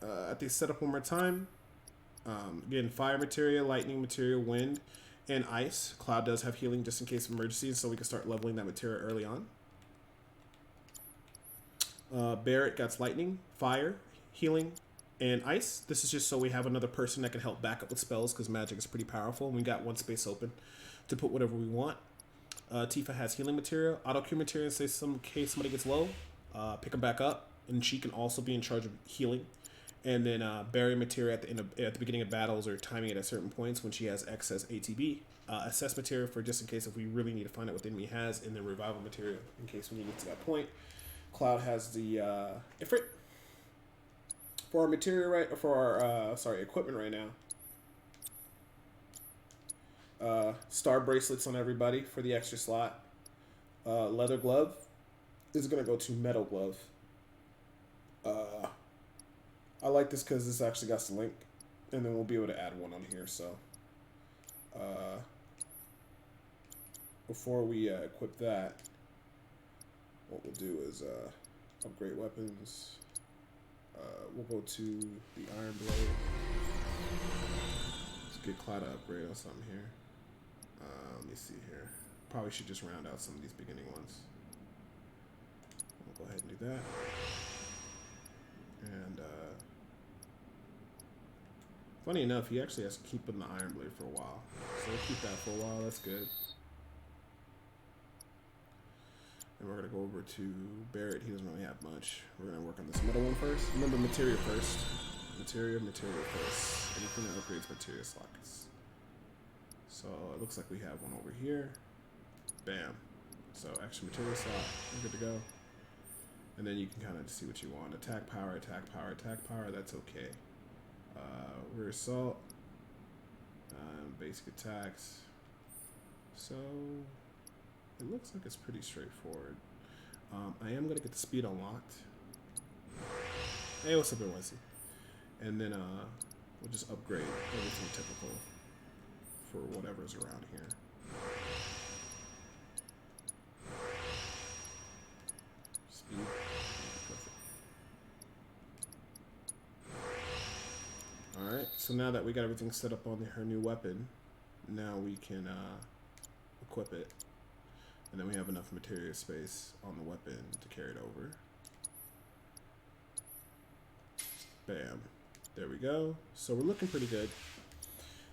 at the setup one more time. Again, fire materia, lightning materia, wind, and ice. Cloud does have healing just in case of emergencies, so we can start leveling that materia early on. Barrett got lightning, fire, healing, and ice. This is just so we have another person that can help back up with spells because magic is pretty powerful. We got one space open to put whatever we want. Tifa has healing material, auto cure material in case somebody gets low. Pick them back up, and she can also be in charge of healing. And then barrier material at the beginning of battles or timing it at certain points when she has excess ATB. Assess material for just in case if we really need to find out what the enemy has, and then revival material in case we need to get to that point. Cloud has the Ifrit for our material equipment right now. Star bracelets on everybody for the extra slot. Leather glove is gonna go to metal glove. I like this because this actually got the link, and then we'll be able to add one on here. So before we equip that, what we'll do is upgrade weapons. We'll go to the Iron Blade. Let's get Cloud to upgrade on something here. Let me see here. Probably should just round out some of these beginning ones. go ahead and do that. And funny enough, he actually has to keep in the Iron Blade for a while. So we'll keep that for a while. That's good. And we're going to go over to Barrett. He doesn't really have much. We're going to work on this metal one first. Remember, Materia first. Materia first. Anything that upgrades Materia slots. So it looks like we have one over here. Bam. So extra Materia slot. We're good to go. And then you can kind of see what you want. Attack power, attack power, attack power. That's okay. Rear assault. Basic attacks. So it looks like it's pretty straightforward. I am going to get the speed unlocked. Hey, what's up, NYC? And then we'll just upgrade everything typical for whatever's around here. Speed. Perfect. Alright, so now that we got everything set up on her new weapon, now we can equip it. And then we have enough material space on the weapon to carry it over. Bam. There we go. So we're looking pretty good.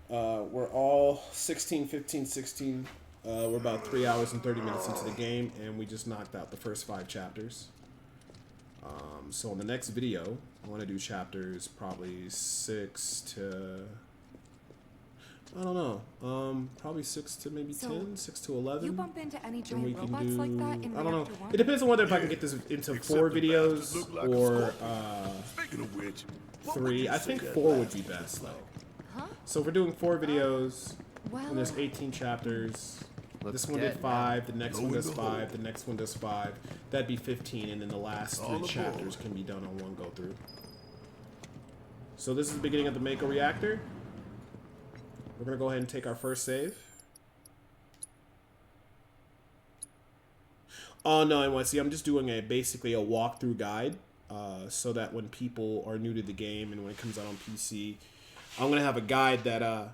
We're all 16, 15, 16. We're about 3 hours and 30 minutes into the game, and we just knocked out the first 5 chapters. So in the next video, I want to do chapters probably 6 to... I don't know. Probably 6 to maybe 10, 6 to 11. You bump into any giant robots like that in I don't know. Reactor 1? It depends on whether if I can get this into 4 videos or Speaking of which, 3. I think 4 would be best though. Huh? So we're doing 4 videos, Well, and there's 18 chapters. Looks This one did dead 5, the next one Lo and does behold. 5, the next one does 5. That'd be 15, and then the last 3 chapters can be done on one go through. So this is the beginning of the Mako Reactor. We're gonna go ahead and take our first save. Oh no, NYC, I'm just doing basically a walkthrough guide, so that when people are new to the game and when it comes out on PC, I'm gonna have a guide that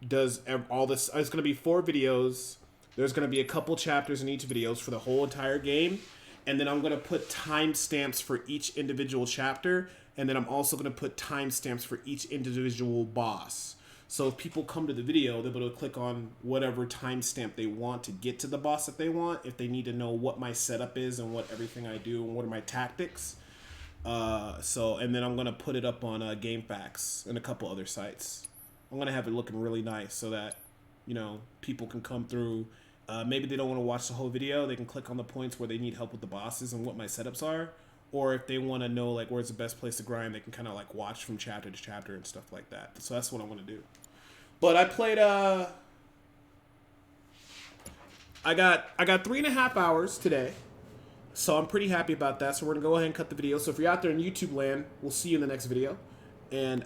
does all this. It's gonna be 4 videos. There's gonna be a couple chapters in each videos for the whole entire game, and then I'm gonna put timestamps for each individual chapter, and then I'm also gonna put timestamps for each individual boss. So if people come to the video, they'll be able to click on whatever timestamp they want to get to the boss that they want. If they need to know what my setup is and what everything I do and what are my tactics. And then I'm going to put it up on GameFAQs and a couple other sites. I'm going to have it looking really nice so that, you know, people can come through. Maybe they don't want to watch the whole video. They can click on the points where they need help with the bosses and what my setups are. Or if they want to know like where's the best place to grind, they can kind of like watch from chapter to chapter and stuff like that. So that's what I'm going to do. But I played I got 3.5 hours today. So I'm pretty happy about that. So we're going to go ahead and cut the video. So if you're out there in YouTube land, we'll see you in the next video. And